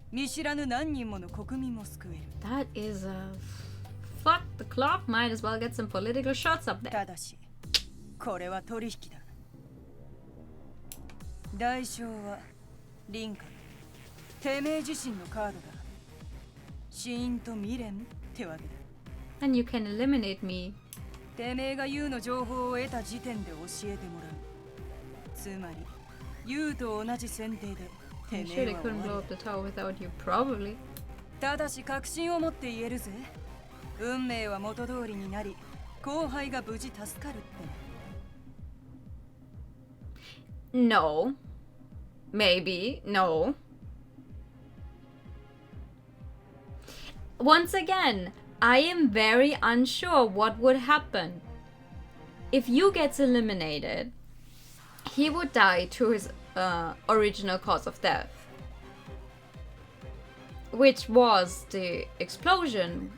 [SPEAKER 3] 見知らぬ何人もの国民も救える。
[SPEAKER 1] That is a... Fuck the club, might as well get some political shots up there.
[SPEAKER 3] ただし、これは取引だ。代償はリンカ、てめえ自身のカードだ。死因と未練ってわけだ。
[SPEAKER 1] And you can eliminate me.
[SPEAKER 3] てめえがユウの情報を得た時点で教えてもらう。つまり、ユウと同じ選定で、て
[SPEAKER 1] I'm
[SPEAKER 3] め
[SPEAKER 1] sure
[SPEAKER 3] え
[SPEAKER 1] they
[SPEAKER 3] は
[SPEAKER 1] couldn't
[SPEAKER 3] 終
[SPEAKER 1] blow
[SPEAKER 3] わ
[SPEAKER 1] up the tower without you, probably.
[SPEAKER 3] り。ただし確信を持って言えるぜ。運命は元通りになり、後輩が無事助かるってな。
[SPEAKER 1] No. Maybe. No. Once again, I am very unsure what would happen. If Yu gets eliminated, he would die to his original cause of death, which was the explosion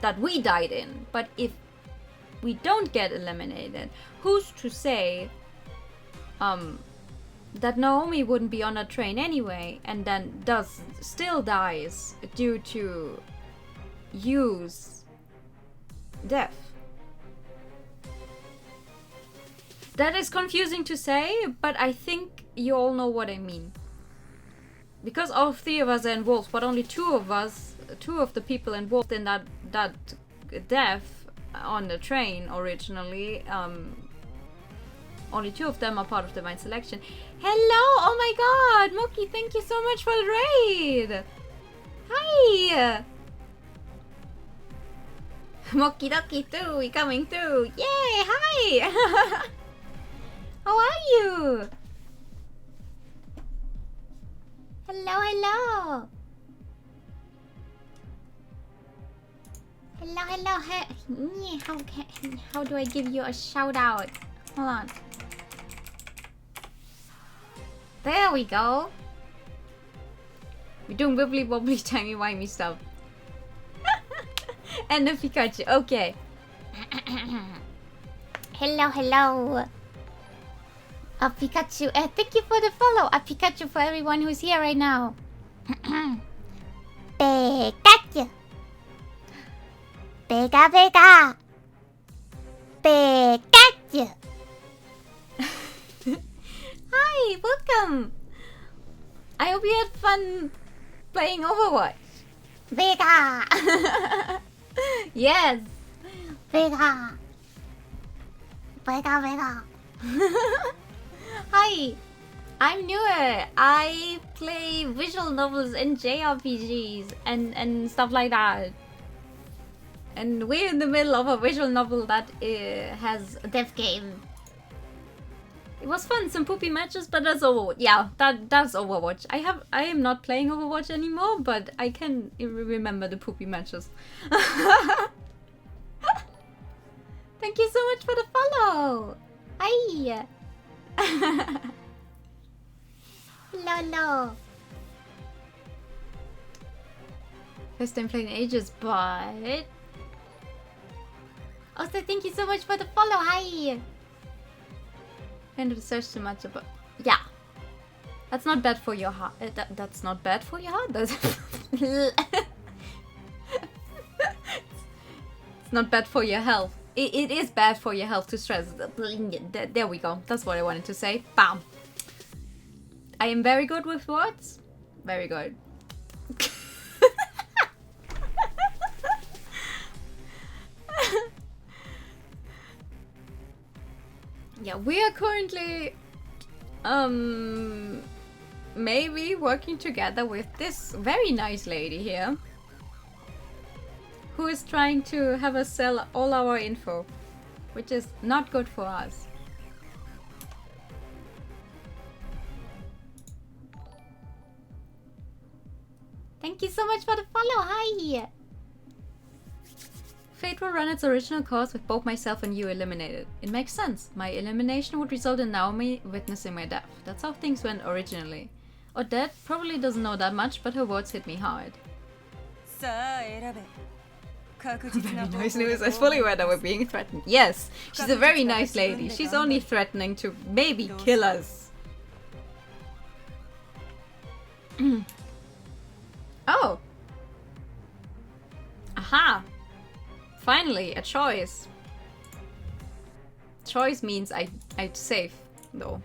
[SPEAKER 1] that we died in. But if we don't get eliminated, who's to say that Naomi wouldn't be on a train anyway, and then still dies due to Yu's death. That is confusing to say, but I think you all know what I mean. Because all three of us are involved, but only two of the people involved in that death on the train originally, only two of them are part of Divine Selection. Hello! Oh my god! Moki, thank you so much for the raid! Hi! Moki Doki too, we coming through! Yay! Hi! How are you?
[SPEAKER 8] Hello, hello. Hello, hello. How do I give you a shout out? Hold on. There we go. We're doing wibbly wobbly timey wimey stuff. And the Pikachu. Okay. Hello, hello. Pikachu. Thank you for the follow. Pikachu for everyone who's here right now. Pikachu. Pega, pega. Pikachu. Hi, welcome. I hope you had fun playing Overwatch. Vega. Yes. Vega. Vega, Vega. Hi, I'm newer. I play visual novels and JRPGs and stuff like that. And we're in the middle of a visual novel that has a dev game. It was fun, some poopy matches, but that's Overwatch. Yeah, that's Overwatch. I am not playing Overwatch anymore, but I can remember the poopy matches. Thank you so much for the follow. Hi. Hello. First time playing ages, but also thank you so much for the follow. Hi. Kind of research too much about. Yeah, that's not bad for your heart. That's not bad for your heart. That's it's not bad for your health. It is bad for your health to stress. There we go. That's what I wanted to say. Bam. I am very good with words. Very good. Yeah, we are currently maybe working together with this very nice lady here, who is trying to have us sell all our info, which is not good for us. Thank you so much for the follow. Hi. Fate will run its original course with both myself and you eliminated. It makes sense. My elimination would result in Naomi witnessing my death. That's how things went originally. Odette probably doesn't know that much, but her words hit me hard. Very nice news. I was fully aware that we're being threatened. Yes, she's a very nice lady. She's only threatening to maybe kill us. Oh. Aha. Finally, a choice. Choice means I'd save, though.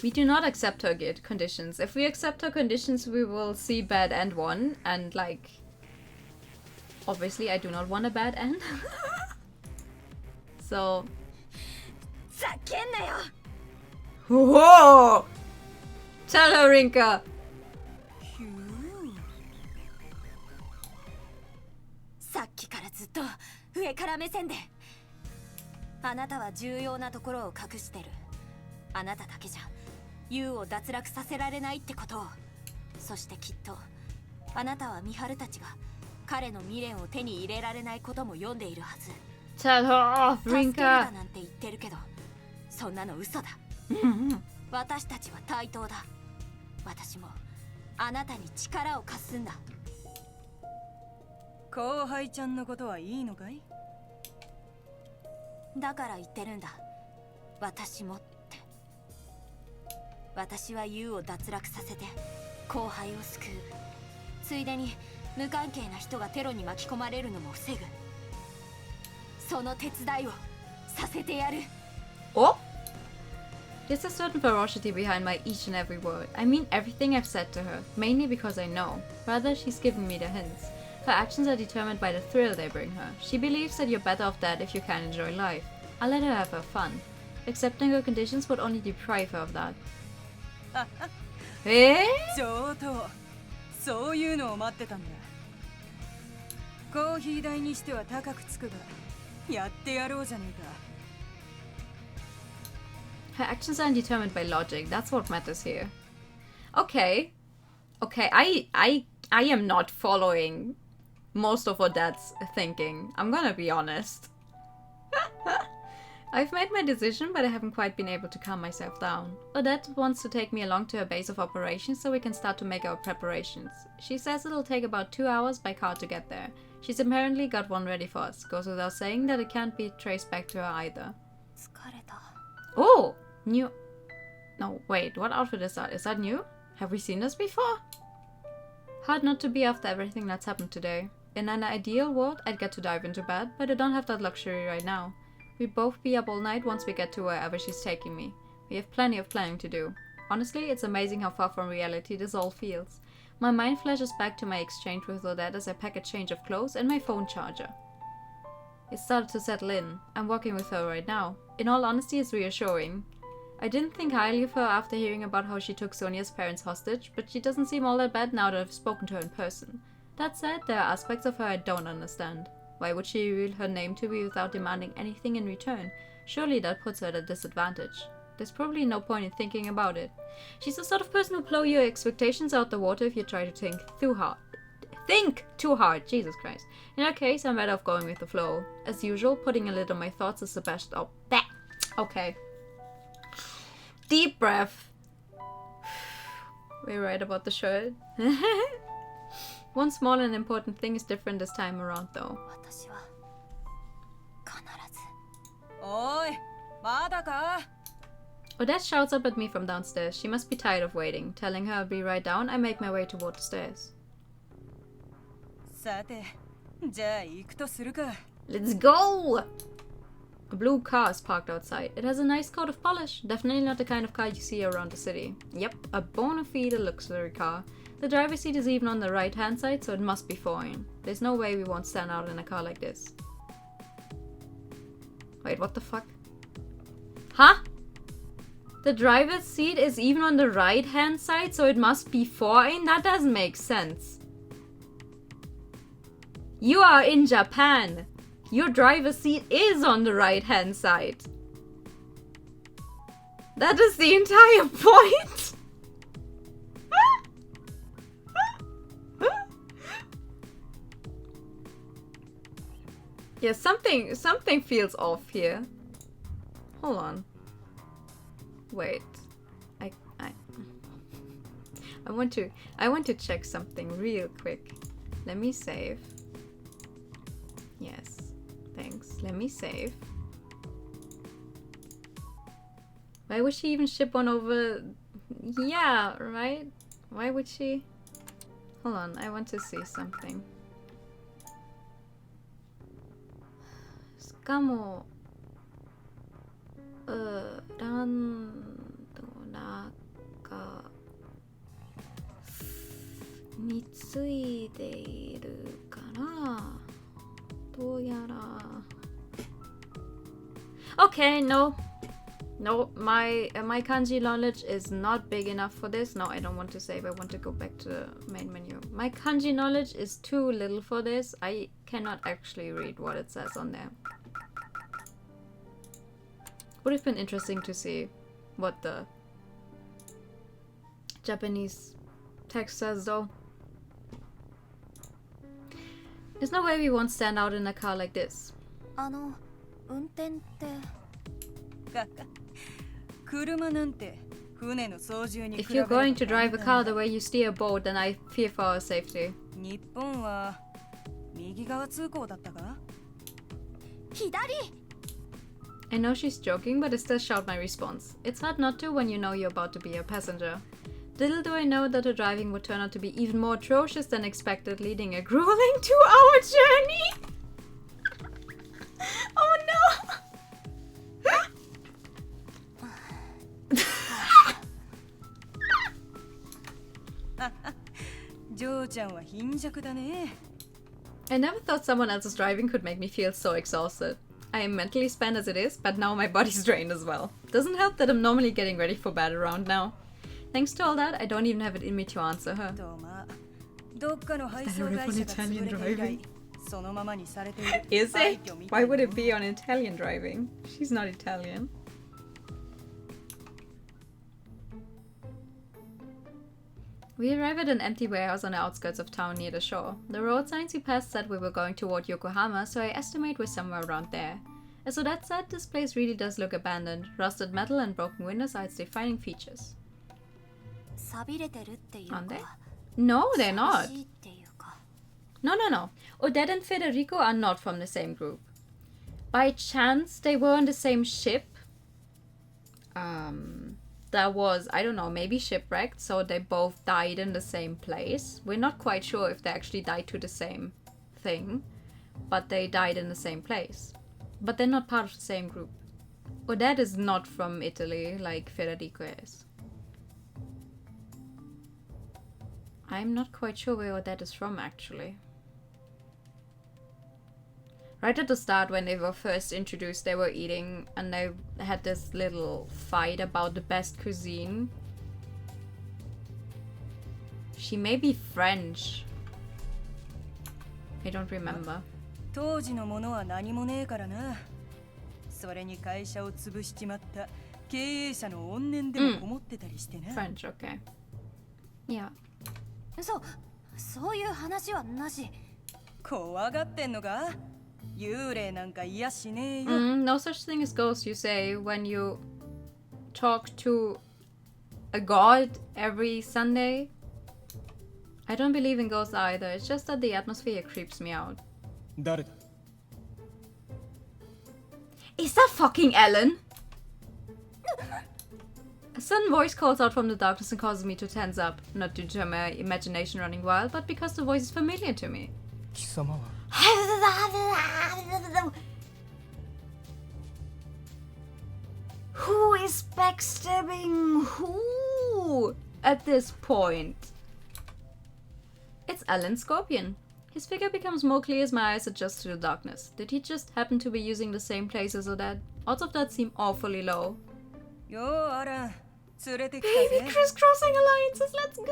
[SPEAKER 8] We do not accept her conditions. If we accept her conditions, we will see bad end 1, and like, obviously I do not want a bad end. So. Whoa! Tell her, Rinka.
[SPEAKER 9] さっきからずっと上から目線であなたは重要なところを隠してるあなただけじゃユウを脱落させられないってことをそしてきっとあなたはミハルたちが彼の未練を手に入れられないことも読んでいるはず
[SPEAKER 1] Tell her off,
[SPEAKER 9] 助ける
[SPEAKER 1] Rinka.
[SPEAKER 9] だなんて言ってるけどそんなの嘘だ私たちは対等だ私もあなたに力を貸すんだ
[SPEAKER 3] 後輩ちゃんのことはいいのかい？
[SPEAKER 9] だから言ってるんだ私もって。私はユウを脱落させて後輩を救う。ついでに無関係な人がテロに巻き込まれるのも防ぐ。その手伝いをさせてやる。
[SPEAKER 1] Oh? There's a certain ferocity behind my each and every word. I mean everything I've said to her, mainly because I know. Rather, she's given me the hints. Her actions are determined by the thrill they bring her. She believes that you're better off dead if you can enjoy life. I'll let her have her fun. Accepting her conditions would only deprive her of that. Eh?
[SPEAKER 3] 上等。そういうのを待ってたんだ。コーヒー代にしては高くつくが、やってやろうじゃねえか。
[SPEAKER 1] Her actions are determined by logic. That's what matters here. Okay. Okay, I am not following most of Odette's thinking. I'm gonna be honest. I've made my decision, but I haven't quite been able to calm myself down. Odette wants to take me along to her base of operations so we can start to make our preparations. She says it'll take about 2 hours by car to get there. She's apparently got one ready for us. Goes without saying that it can't be traced back to her either.
[SPEAKER 7] 疲れた。
[SPEAKER 1] Oh! New... No, wait, what outfit is that? Is that new? Have we seen this before? Hard not to be after everything that's happened today. In an ideal world, I'd get to dive into bed, but I don't have that luxury right now. We'd both be up all night once we get to wherever she's taking me. We have plenty of planning to do. Honestly, it's amazing how far from reality this all feels. My mind flashes back to my exchange with Odette as I pack a change of clothes and my phone charger. It started to settle in. I'm walking with her right now. In all honesty, it's reassuring. I didn't think highly of her after hearing about how she took Sonia's parents hostage, but she doesn't seem all that bad now that I've spoken to her in person. That said, there are aspects of her I don't understand. Why would she reveal her name to me without demanding anything in return? Surely that puts her at a disadvantage. There's probably no point in thinking about it. She's the sort of person who'll blow your expectations out the water if you try to think too hard. Think too hard, Jesus Christ. In that case, I'm better off going with the flow. As usual, putting a lid on my thoughts is the best. Oh, that. Okay. Deep breath. We're right about the shirt. One small and important thing is different this time around, though.
[SPEAKER 7] 私は必ず。
[SPEAKER 3] おい、まだか?
[SPEAKER 1] Odette shouts up at me from downstairs. She must be tired of waiting. Telling her I'll be right down, I make my way toward the stairs.
[SPEAKER 3] さて、じゃあ行くとするか。
[SPEAKER 1] Let's go! A blue car is parked outside. It has a nice coat of polish. Definitely not the kind of car you see around the city. Yep, a bona fide luxury car. The driver's seat is even on the right-hand side, so it must be foreign. There's no way we won't stand out in a car like this. Wait, what the fuck? Huh? The driver's seat is even on the right-hand side, so it must be foreign? That doesn't make sense. You are in Japan. Your driver's seat is on the right-hand side. That is the entire point. Yeah, something feels off here. Hold on. Wait. I want to check something real quick. Let me save. Yes. Thanks. Let me save. Why would she even ship one over? Yeah, right? Why would she? Hold on, I want to see something. しかも、ランド中についているから、どうやら。Okay, no. No, my kanji knowledge is not big enough for this. No, I don't want to save. I want to go back to the main menu. My kanji knowledge is too little for this. I cannot actually read what it says on there. Would have been interesting to see what the Japanese text says though. There's no way we won't stand out in a car like this.
[SPEAKER 7] 運転って。
[SPEAKER 3] 車なんて船の操縦に
[SPEAKER 1] If you're going to drive a car the way you steer a boat, then I fear for our safety.
[SPEAKER 3] 日本は右側通行だったか？
[SPEAKER 9] 左。
[SPEAKER 1] I know she's joking, but I still shout my response. It's hard not to when you know you're about to be a passenger. Little do I know that her driving would turn out to be even more atrocious than expected, leading a grueling 2-hour journey! Oh no!
[SPEAKER 3] ジョーちゃんは貧弱だね。
[SPEAKER 1] I never thought someone else's driving could make me feel so exhausted. I am mentally spent as it is, but now my body's drained as well. Doesn't help that I'm normally getting ready for bed around now. Thanks to all that, I don't even have it in me to answer her.
[SPEAKER 3] とまあ、どっかの配送会社が潰れて以来、そのままにされている。
[SPEAKER 1] Is it? Why would it be on Italian driving? She's not Italian. We arrive at an empty warehouse on the outskirts of town near the shore. The road signs we passed said we were going toward Yokohama, so I estimate we're somewhere around there. As Odette said, this place really does look abandoned. Rusted metal and broken windows are its defining features.
[SPEAKER 9] 錆びれてるっていうか
[SPEAKER 1] Aren't they? No, they're not.
[SPEAKER 9] 寂しいっていうか
[SPEAKER 1] No, no, no. Odette and Federico are not from the same group. By chance, they were on the same ship. That was, I don't know, maybe shipwrecked, so they both died in the same place. We're not quite sure if they actually died to the same thing, but they died in the same place. But they're not part of the same group. Odette is not from Italy, like Federico is. I'm not quite sure where Odette is from, actually. Right at the start, when they were first introduced, they were eating and they had this little fight about the best cuisine. She may be French. I don't remember.
[SPEAKER 3] 当時のものは何もねえからな。それに会社を潰しちまった経営者の怨念でもこもってたりしてな。
[SPEAKER 1] French, okay. Yeah.
[SPEAKER 9] そういう話はなし。
[SPEAKER 3] 怖がってんのか？幽霊なんかいやしねえよ。
[SPEAKER 1] No such thing as ghosts, you say, when you talk to a god every Sunday. I don't believe in ghosts either. It's just that the atmosphere creeps me out.
[SPEAKER 5] 誰だ
[SPEAKER 1] Is that fucking Ellen? A sudden voice calls out from the darkness and causes me to tense up. Not due to my imagination running wild, but because the voice is familiar to me.
[SPEAKER 5] 貴様は
[SPEAKER 1] Who is backstabbing who at this point? It's Alan Scorpion. His figure becomes more clear as my eyes adjust to the darkness. Did he just happen to be using the same places or that? Odds of that seem awfully low.
[SPEAKER 3] よーあら、連れてきた
[SPEAKER 1] Baby
[SPEAKER 3] ぜ。
[SPEAKER 1] crisscrossing alliances, let's go!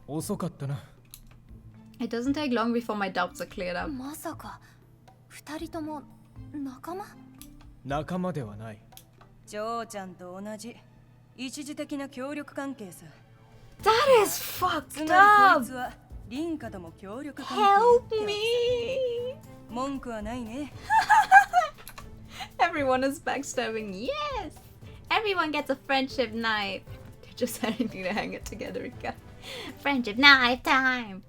[SPEAKER 5] 遅かったな
[SPEAKER 1] It doesn't take long before my doubts are cleared up.
[SPEAKER 9] まさか二人とも仲間？
[SPEAKER 5] 仲間ではない
[SPEAKER 3] ジョーちゃんと同じ一時的な協力関係さ。
[SPEAKER 1] That is
[SPEAKER 3] つ
[SPEAKER 1] fucked
[SPEAKER 3] まりこい
[SPEAKER 1] up!
[SPEAKER 3] つはリンカとも協力関係。
[SPEAKER 1] Help me!
[SPEAKER 3] 文句はないね。
[SPEAKER 1] Everyone is backstabbing. Yes! Everyone gets a friendship knife. They're just having to hang it together again. Friendship knife time!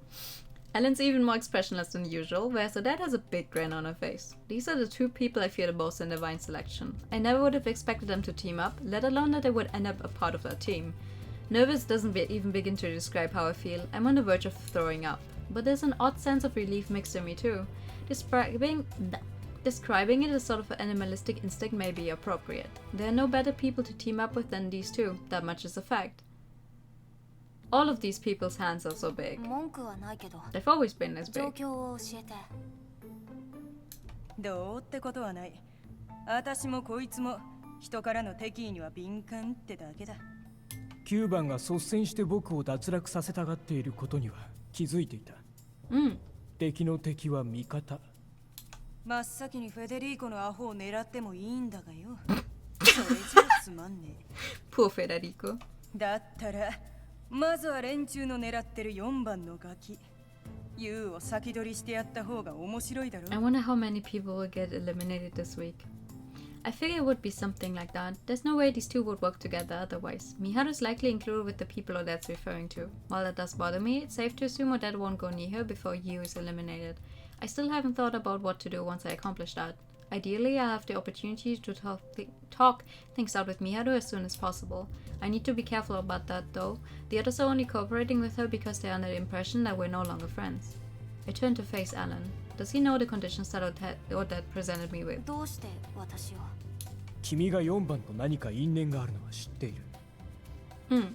[SPEAKER 1] Ellen's even more expressionless than usual, whereas Odette has a big grin on her face. These are the two people I fear the most in the Vine selection. I never would have expected them to team up, let alone that they would end up a part of our team. Nervous doesn't even begin to describe how I feel. I'm on the verge of throwing up. But there's an odd sense of relief mixed in me too. Describing it as sort of an animalistic instinct may be appropriate. There are no better people to team up with than these two, that much is a fact. All of these people's hands are so big.
[SPEAKER 9] 文句はないけど
[SPEAKER 1] They've always been this
[SPEAKER 9] 状
[SPEAKER 1] big.
[SPEAKER 9] 況を教えて。
[SPEAKER 3] どうってことはない。私もこいつも人からの敵意には敏感ってだけだ。
[SPEAKER 10] 9番が率先して僕を脱落させたがっていることには気づいていた。敵の敵は味方。
[SPEAKER 3] 真っ先にフェデリーコのアホを狙ってもいいんだがよ。それじゃつまんねえ。
[SPEAKER 1] Poor Federico.
[SPEAKER 3] だったら、まずは連中の狙ってる4番のガキ。ユウを先取りしてやった方が面白いだろ。
[SPEAKER 1] I wonder how many people will get eliminated this week. I figure it would be something like that. There's no way these two would work together otherwise. Miharu's likely included with the people Odette's referring to. While that does bother me, it's safe to assume Odette won't go near her before Yu is eliminated. I still haven't thought about what to do once I accomplish that. Ideally, I'll have the opportunity to talk things out with Miharu as soon as possible. I need to be careful about that though. The others are only cooperating with her because they're under the impression that we're no longer friends. I turn to face Alan. Does he know the conditions that Odette presented me with?
[SPEAKER 9] どうして私を？
[SPEAKER 10] 君が4番と何か因縁があるのは知っている。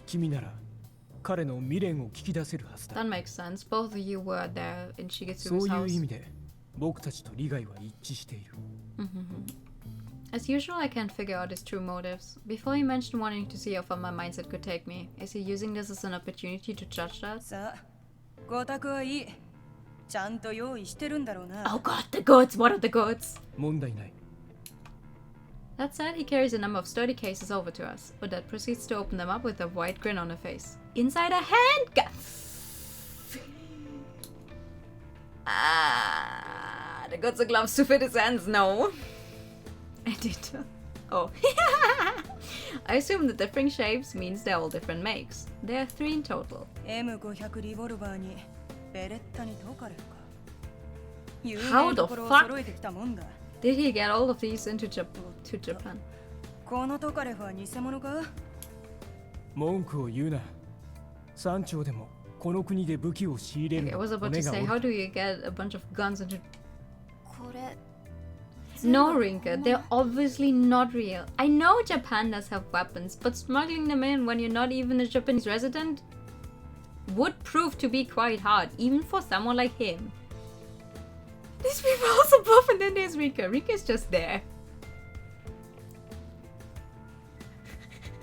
[SPEAKER 10] 君なら彼の未練を聞き出せるはずだ。
[SPEAKER 1] That makes sense. Both of you were there in Shigetsu's
[SPEAKER 10] そういう
[SPEAKER 1] house.
[SPEAKER 10] 意味で僕たちと利害は一致している。
[SPEAKER 1] As usual, I can't figure out his true motives. Before he mentioned wanting to see how far my mindset could take me, is he using this as an opportunity to judge that?
[SPEAKER 3] さあ、ご託はいい。ちゃんと用意してるんだろうな。
[SPEAKER 1] Oh god, the goods! What are the goods?
[SPEAKER 10] 問題ない。
[SPEAKER 1] That said, he carries a number of sturdy cases over to us. Odette proceeds to open them up with a wide grin on her face. Inside a handgun! The goods are gloves to fit his hands, no. I did. Oh. I assume the differing shapes means they're all different makes. There are 3 in total.
[SPEAKER 3] M500 リボルバーにベレッタにトカレフか。有
[SPEAKER 1] How
[SPEAKER 3] 名
[SPEAKER 1] the
[SPEAKER 3] どころを
[SPEAKER 1] fuck?
[SPEAKER 3] 揃えてきたもんだ。
[SPEAKER 1] Did he get all of these into Japan?
[SPEAKER 3] このトカレフは偽物か？
[SPEAKER 10] 文句を言うな。山頂でもこの国で武器を仕入れる
[SPEAKER 1] Okay, I
[SPEAKER 10] の
[SPEAKER 1] was
[SPEAKER 10] は
[SPEAKER 1] about
[SPEAKER 10] 骨
[SPEAKER 1] to
[SPEAKER 10] が
[SPEAKER 1] say,
[SPEAKER 10] 折
[SPEAKER 1] how
[SPEAKER 10] れた
[SPEAKER 1] do you get a bunch of guns into...
[SPEAKER 9] これ。
[SPEAKER 1] No, Rinka, they're obviously not real. I know Japan does have weapons, but smuggling them in when you're not even a Japanese resident would prove to be quite hard, even for someone like him. These people are also buff, and then there's Rinka. Rinka's just there.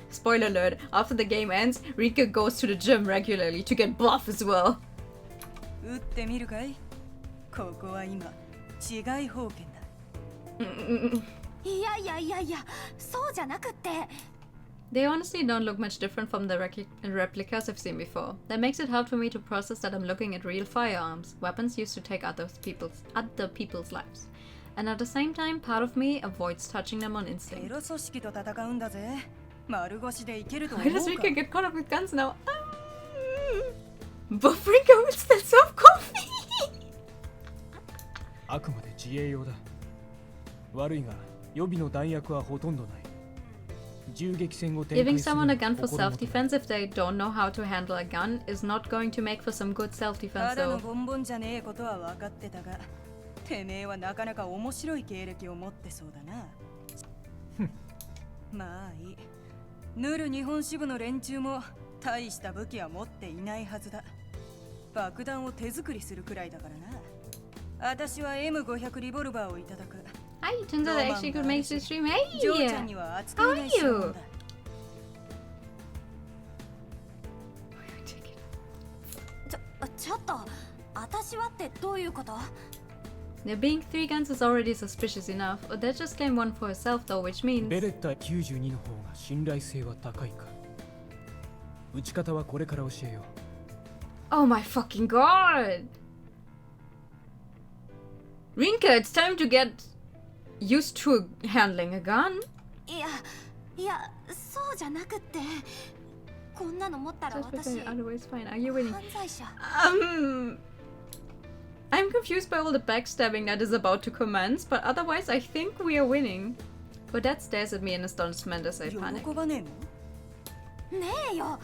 [SPEAKER 1] Spoiler alert, after the game ends, Rinka goes to the gym regularly to get buff as well.
[SPEAKER 3] 撃ってみるかい？ここは今違い方権だ。
[SPEAKER 9] いやいやいやいや、そうじゃなくって。
[SPEAKER 1] They honestly don't look much different from the replicas I've seen before. That makes it hard for me to process that I'm looking at real firearms, weapons used to take other people's lives. And at the same time, part of me avoids touching them on
[SPEAKER 3] テ
[SPEAKER 1] instinct.
[SPEAKER 3] ロ組織と戦うんだぜ。丸腰でいけると思
[SPEAKER 1] Why
[SPEAKER 3] う
[SPEAKER 1] does
[SPEAKER 3] か？
[SPEAKER 1] Rika get caught up with guns now? Buff Rika will still serve coffee!
[SPEAKER 10] あくまで自衛用だ。悪いが予備の弾薬はほとんどない。銃撃戦を展
[SPEAKER 1] Giving
[SPEAKER 10] 開する
[SPEAKER 1] someone a gun for
[SPEAKER 10] 心もとない。
[SPEAKER 1] self-defense if they don't know how to handle a gun is not going to make for some good
[SPEAKER 3] た
[SPEAKER 1] self-defense
[SPEAKER 3] だの
[SPEAKER 1] though.
[SPEAKER 3] ボンボンじゃねえことは分かってたが、てめえはなかなか面白い経歴を持ってそうだな。まあいい。ヌル日本支部の連中も大した武器は持っていないはずだ。爆弾を手作りするくらいだからな。私は M500 リボルバーをいただく。
[SPEAKER 1] Hi, turns out I actually could make this stream.
[SPEAKER 3] ジョーちゃん
[SPEAKER 1] Hey!
[SPEAKER 3] には扱いないしもんだ。
[SPEAKER 9] ちょっと、私はってどういうこと？
[SPEAKER 1] There being 3 guns is already suspicious enough. Odette just claimed one for herself though, which means...
[SPEAKER 10] ベレッタ92の方が信頼性は高いか。撃ち方はこれから教えよう。
[SPEAKER 1] Oh my fucking god! Rinka, it's time to get used to handling a gun.
[SPEAKER 9] いや、そうじゃなくって。こんなの持ったら
[SPEAKER 1] Just
[SPEAKER 9] 私
[SPEAKER 1] pretend otherwise fine. Are you winning?
[SPEAKER 9] 犯罪者。
[SPEAKER 1] I'm confused by all the backstabbing that is about to commence, but otherwise I think we are winning. Odette stares at me in astonishment as I panic.
[SPEAKER 3] 喜ばねえの？
[SPEAKER 9] ねえよ。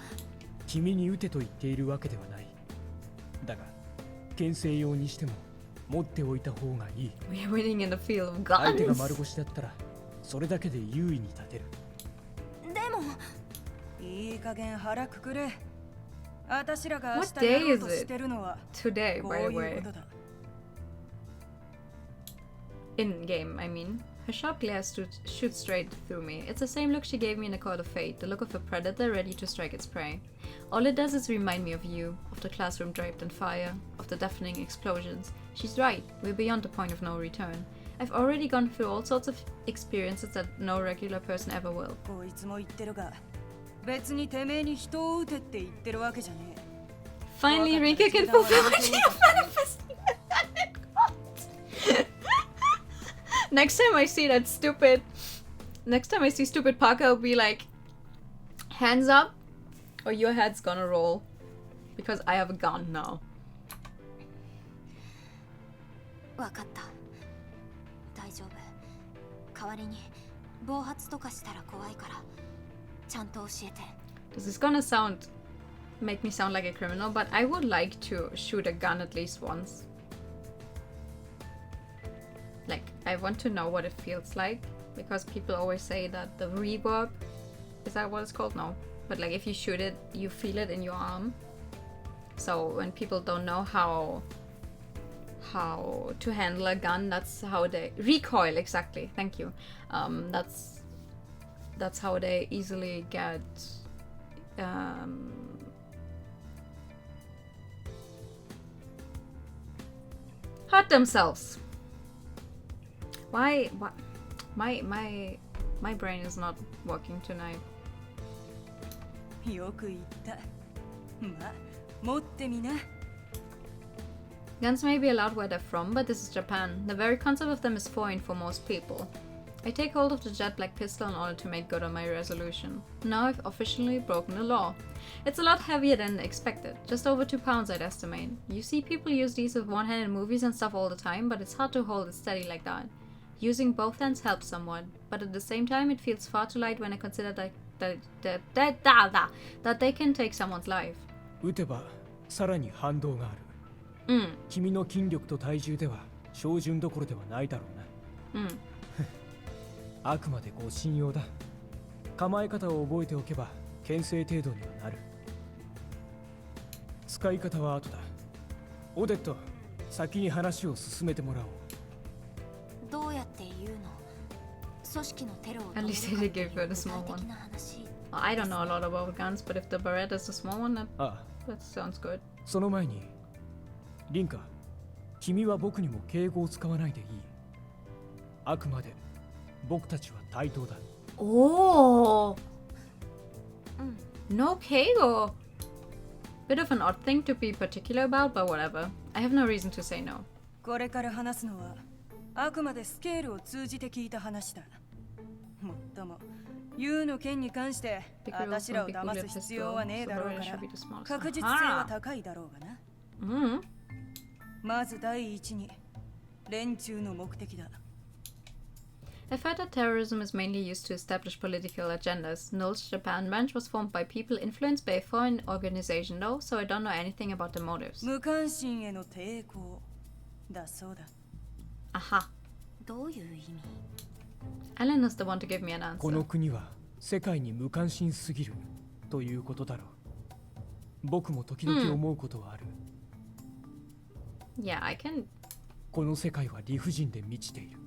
[SPEAKER 10] 君に撃てと言っているわけではない。だが、牽制用にしても持っておいた方がいい。
[SPEAKER 1] We are winning in the field of
[SPEAKER 10] 相手が
[SPEAKER 1] guns.
[SPEAKER 10] 丸腰だったら、それだけで優位に立てる。
[SPEAKER 9] でも。
[SPEAKER 3] いい加減腹くくれ。私らが明
[SPEAKER 1] What
[SPEAKER 3] 日や
[SPEAKER 1] day
[SPEAKER 3] ろう
[SPEAKER 1] is
[SPEAKER 3] とし
[SPEAKER 1] it?
[SPEAKER 3] てるのは
[SPEAKER 1] Today,
[SPEAKER 3] こ
[SPEAKER 1] by
[SPEAKER 3] う
[SPEAKER 1] the
[SPEAKER 3] いう
[SPEAKER 1] way.
[SPEAKER 3] ことだ。
[SPEAKER 1] In game, I mean. Her sharp glare shoots straight through me. It's the same look she gave me in A Court of Fate, the look of a predator ready to strike its prey. All it does is remind me of you, of the classroom draped in fire, of the deafening explosions. She's right, we're beyond the point of no return. I've already gone through all sorts of experiences that no regular person ever will.
[SPEAKER 3] こいつも言ってるが、別にてめえに人を撃てって言ってるわけじゃねえ。
[SPEAKER 1] Finally, Rinka can fulfill what she manifested. Next time I see stupid Parker, I'll be like, hands up, or your head's gonna roll, because I have a gun now.
[SPEAKER 9] わかった。大丈夫。代わりに暴発とかしたら怖いからちゃんと教えて。
[SPEAKER 1] This is gonna make me sound like a criminal, but I would like to shoot a gun at least once. Like, I want to know what it feels like, because people always say that the reverb, is that what it's called? No. But like if you shoot it, you feel it in your arm. So when people don't know how to handle a gun, that's how they recoil, exactly. Thank you. That's how they easily get hurt themselves. Why my brain is not working tonight.
[SPEAKER 3] よく言った。まあ、持ってみな。
[SPEAKER 1] Guns may be allowed where they're from, but this is Japan. The very concept of them is foreign for most people. I take hold of the jet black pistol in order to make good on my resolution. Now I've officially broken the law. It's a lot heavier than expected, just over 2 pounds I'd estimate. You see people use these with one hand in movies and stuff all the time, but it's hard to hold it steady like that. Using both hands helps somewhat, but at the same time it feels far too light when I consider that they can take someone's life.
[SPEAKER 10] 撃てばさらに反動がある。君の筋力と体重では標準どころではないだろうな。あくまでご信用だ。構え方を覚えておけば牽制程度にはなる。使い方は後だ。オデット、先に話を進めてもらおう。
[SPEAKER 9] どうやって言うの？組織のテロを
[SPEAKER 1] At least they did give her the small one. Well, I don't know a lot about guns, but if the Beretta is the small one, that sounds good.
[SPEAKER 10] その前に、リンカ、君は僕にも敬語を使わないでいい。あくまで僕たちは対等だ。
[SPEAKER 1] Oh! No keigo! Bit of an odd thing to be particular about, but whatever. I have no reason to say no.
[SPEAKER 3] これから話すのはあくまでスケールを通じて聞いた話だ。もっとも、ユウの件に関して私らを騙す必要はねえだろうから確実性は高いだろうがな。まず第一に連中の目的だ。
[SPEAKER 1] I've heard that terrorism is mainly used to establish political agendas. Knowles Japan branch was formed by people influenced by a foreign organization though, so I don't know anything about the motives.
[SPEAKER 3] 無関心への抵抗だそうだ。
[SPEAKER 1] Aha.
[SPEAKER 9] どういう意味？
[SPEAKER 1] Alan is the one to give me an answer.
[SPEAKER 10] この国は世界に無関心すぎるということだろう。僕も時々思うことはある。
[SPEAKER 1] Yeah, I can
[SPEAKER 10] この世界は理不尽で満ちている。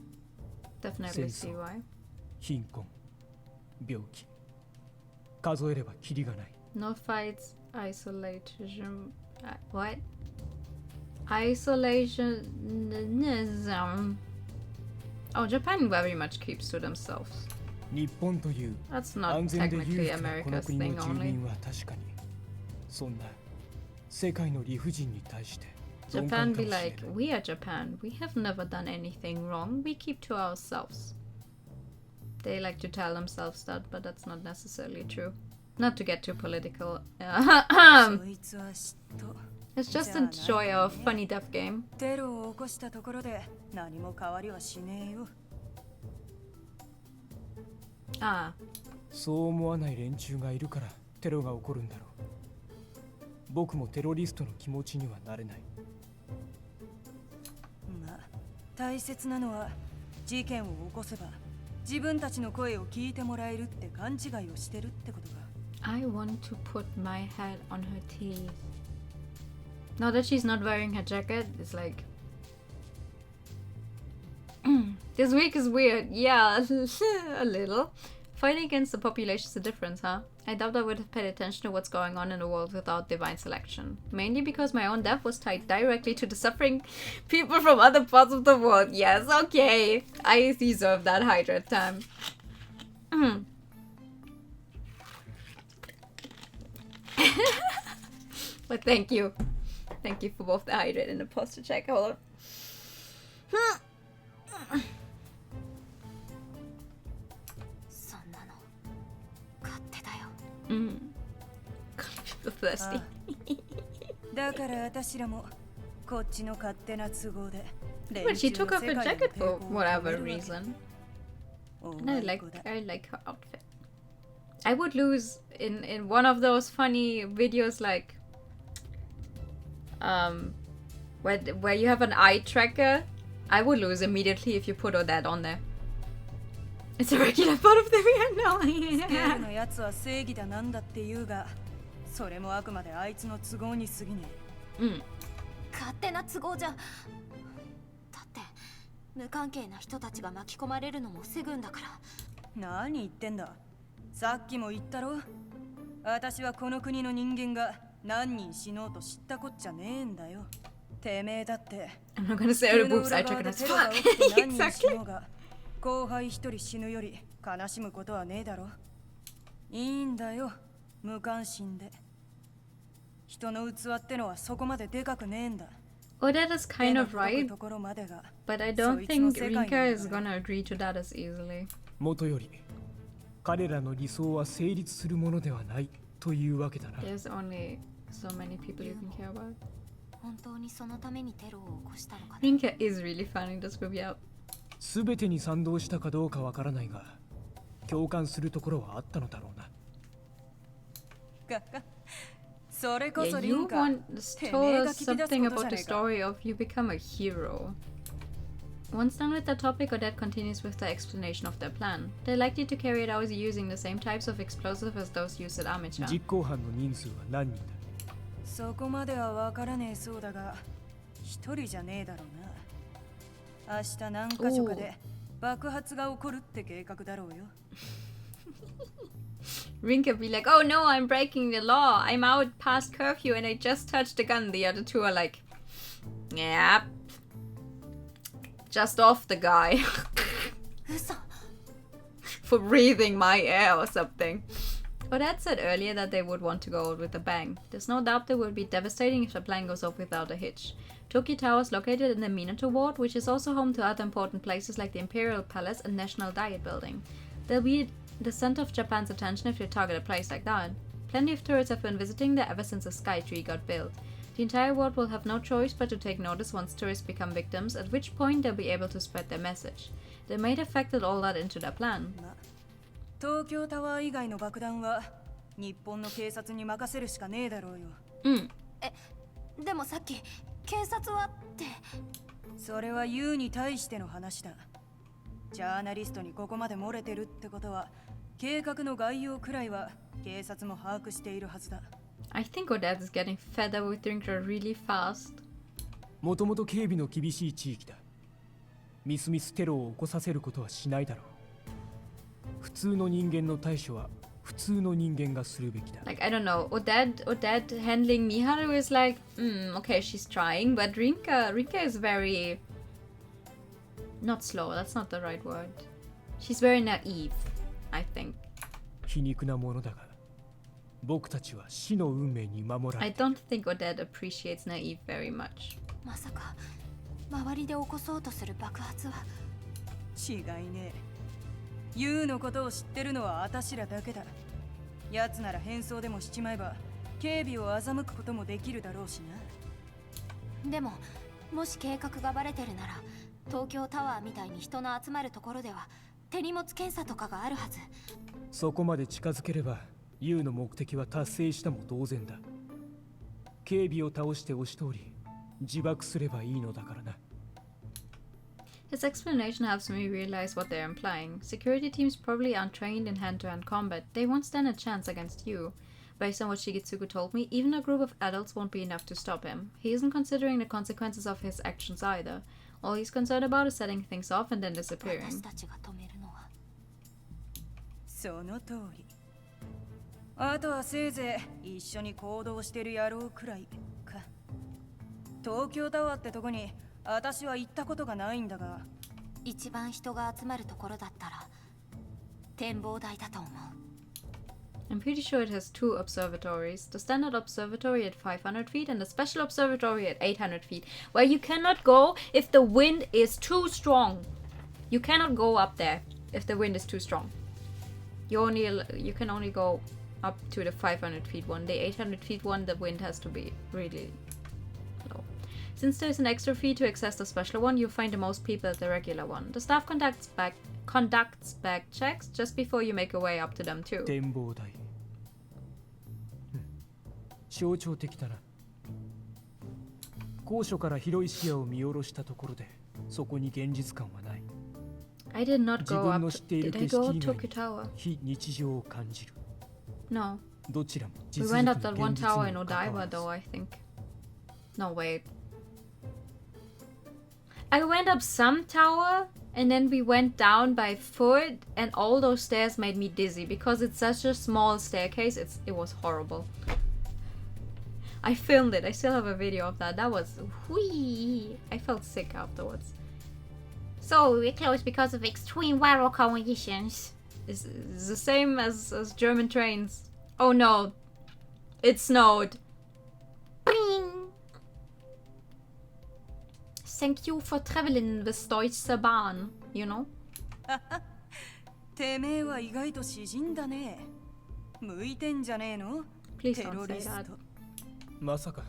[SPEAKER 1] definitely see why.
[SPEAKER 10] 貧困、病気、数えればキリがない。
[SPEAKER 1] No fights, isolation. What? Isolationism. Oh, Japan very much keeps to themselves.
[SPEAKER 10] 日本という
[SPEAKER 1] That's not
[SPEAKER 10] 安全で
[SPEAKER 1] technically
[SPEAKER 10] 裕福なこの
[SPEAKER 1] America's
[SPEAKER 10] 国
[SPEAKER 1] thing
[SPEAKER 10] の住
[SPEAKER 1] only.
[SPEAKER 10] 民は確かにそんな世界の理不尽に対して
[SPEAKER 1] Japan be like, we are Japan. We have never done anything wrong. We keep to ourselves. They like to tell themselves that, but that's not necessarily true. Not to get too political. It's just a joy of funny death game.
[SPEAKER 3] テロを起こしたところで何も変わりはしねえよ。
[SPEAKER 1] Ah.
[SPEAKER 10] そう思わない連中がいるからテロが起こるんだろう。僕もテロリストの気持ちにはなれない。
[SPEAKER 3] まあ、大切なのは事件を起こせば自分たちの声を聞いてもらえるって勘違いをしてるってことか。
[SPEAKER 1] I want to put my head on her teeth. Now that she's not wearing her jacket, it's like... This week is weird. Yeah, a little. Fighting against the population is a difference, huh? I doubt I would have paid attention to what's going on in the world without divine selection. Mainly because my own death was tied directly to the suffering people from other parts of the world. Yes, okay. I deserve that hydrate time. But thank you. Thank you for both the hydrate and the posture check. Hold on. Thirsty.
[SPEAKER 3] だから私らもこっちの勝手な都合で。
[SPEAKER 1] But she took off her jacket for whatever reason. And I like her outfit. I would lose in one of those funny videos like where you have an eye tracker. I would lose immediately if you put all that on there. It's a regular part of the video.
[SPEAKER 3] のやつは正義だなんだって言うが、それもあくまであいつの都合に過ぎねえ。
[SPEAKER 9] 勝手な都合じゃ。だって無関係な人たちが巻き込まれるのも防ぐんだから。
[SPEAKER 3] 何言ってんだ。さっきも言ったろ。私はこの国の人間が何人死のうと知ったこっちゃねえんだよ。てめえだって。
[SPEAKER 1] I'm not gonna say the boobs I took as fuck. Exactly.
[SPEAKER 3] 後輩一人死ぬより悲しむことはねえだろ。いいんだよ、無関心で。人の器ってのはそこまででかくねえんだ。
[SPEAKER 1] Odette is kind of right, but I don't think Rinka is gonna agree to that as easily.
[SPEAKER 10] もとより彼らの理想は成立するものではないというわけだな。
[SPEAKER 1] There's only so many people you can care about.
[SPEAKER 9] 本当にそのためにテロを起こしたのかな。
[SPEAKER 1] Rinka is really fun in this movie out.
[SPEAKER 10] すべてに賛同したかどうかわからないが、共感するところはあったのだろうな。
[SPEAKER 1] Yeah, you told us something about the story of you become a hero. Once done with the topic, Odette continues with the explanation of their plan. They're likely to carry it out using the same types of explosives as those used at Amichan.
[SPEAKER 10] 実行犯の人数は何人だ？
[SPEAKER 3] そこまではわからねえそうだが、一人じゃねえだろうな。明日何か所かで爆発が起こるって計画だろうよ。
[SPEAKER 1] Rinka be like, oh no, I'm breaking the law. I'm out past curfew and I just touched the gun. The other two are like, yeah, just off the guy. For breathing my air or something. Odette said earlier that they would want to go out with a bang. There's no doubt it would be devastating if the plan goes off without a hitch. Tokyo Tower is located in the Minato Ward, which is also home to other important places like the Imperial Palace and National Diet Building. They'll be the center of Japan's attention if you target a place like that. Plenty of tourists have been visiting there ever since the Sky Tree got built. The entire world will have no choice but to take notice once tourists become victims, at which point they'll be able to spread their message. They might have factored all that into their plan.
[SPEAKER 3] 東京タワー以外の爆弾は日本の警察に任せるしかねえだろうよ。
[SPEAKER 9] でもさっき警察はって。
[SPEAKER 3] それはユウに対しての話だ。ジャーナリストにここまで漏れてるってことは、計画の概要くらいは警察も把握しているはずだ。
[SPEAKER 1] I think Odette is getting fed up with Rinka really fast.
[SPEAKER 10] もともと警備の厳しい地域だ。みすみすテロを起こさせることはしないだろう。普通の人間の対処は普通の人間がするべきだ。
[SPEAKER 1] Like, I don't know, Odette handling Miharu is like, okay, she's trying, but Rinka is very... Not slow, that's not the right word. She's very naive, I think.
[SPEAKER 10] 皮肉なものだが、僕たちは死の運命に守られて。
[SPEAKER 1] I don't think Odette appreciates naive very much.
[SPEAKER 9] まさか周りで起こそうとする爆発は。
[SPEAKER 3] 違いねえ。ユウのことを知ってるのは私らだけだ。奴なら変装でもしちまえば警備を欺くこともできるだろうしな。
[SPEAKER 9] でももし計画がバレてるなら、東京タワーみたいに人の集まるところでは手荷物検査とかがあるはず。
[SPEAKER 10] そこまで近づければユウの目的は達成したも同然だ。警備を倒して押し通り自爆すればいいのだからな。
[SPEAKER 1] His explanation helps me realize what they're implying. Security teams probably aren't trained in hand-to-hand combat. They won't stand a chance against you. Based on what Shigetsugu told me, even a group of adults won't be enough to stop him. He isn't considering the consequences of his actions either. All he's concerned about is setting things off and then disappearing.
[SPEAKER 9] 私たちが止めるのは。
[SPEAKER 3] その通り。あとはせいぜい一緒に行動してる野郎くらいか。東京タワーってとこに私は行ったことがないんだが、
[SPEAKER 9] 一番人が集まるところだったら展望台だと思う。
[SPEAKER 1] I'm pretty sure it has two observatories. The standard observatory at 500 feet and the special observatory at 800 feet, where you cannot go if the wind is too strong. You cannot go up there if the wind is too strong. You can only go up to the 500 feet one. The 800 feet one, the wind has to be really low. Since there's an extra fee to access the special one, you find the most people at the regular one. The staff contacts back
[SPEAKER 8] conducts bag checks just before you make your way up to them too.
[SPEAKER 10] 展望台。象徴的だな。高所から広い視野を見下ろしたところで、そこに現実感はない。
[SPEAKER 8] I did not
[SPEAKER 10] 自
[SPEAKER 8] go
[SPEAKER 10] 分
[SPEAKER 8] up.
[SPEAKER 10] の知っている
[SPEAKER 8] Did I
[SPEAKER 10] 景
[SPEAKER 8] go
[SPEAKER 10] 色以
[SPEAKER 8] up
[SPEAKER 10] 外
[SPEAKER 8] Tokyo
[SPEAKER 10] に
[SPEAKER 8] Tower?
[SPEAKER 10] 非日常を感じる。
[SPEAKER 8] No.
[SPEAKER 10] どちらも
[SPEAKER 8] We
[SPEAKER 10] 実
[SPEAKER 8] went
[SPEAKER 10] 力
[SPEAKER 8] up that
[SPEAKER 10] の
[SPEAKER 8] one
[SPEAKER 10] 現実
[SPEAKER 8] tower
[SPEAKER 10] に
[SPEAKER 8] in
[SPEAKER 10] もかかわ
[SPEAKER 8] Odaiba
[SPEAKER 10] らず
[SPEAKER 8] though, I think. No, wait. I went up some tower and then we went down by foot and all those stairs made me dizzy because it's such a small staircase. It was horrible. I filmed it. I still have a video of that. That was whee. I felt sick afterwards.
[SPEAKER 11] So we're closed because of extreme weather conditions.
[SPEAKER 8] It's the same as German trains. Oh no. It snowed.
[SPEAKER 11] Bing! Thank you for traveling with Deutsche Bahn, you know?
[SPEAKER 3] てめえは意外と詩人だね。向いてんじゃねえの？
[SPEAKER 8] Please
[SPEAKER 3] テ
[SPEAKER 8] don't
[SPEAKER 3] ロ
[SPEAKER 8] say
[SPEAKER 3] リス
[SPEAKER 8] that.
[SPEAKER 3] ト。
[SPEAKER 10] まさか。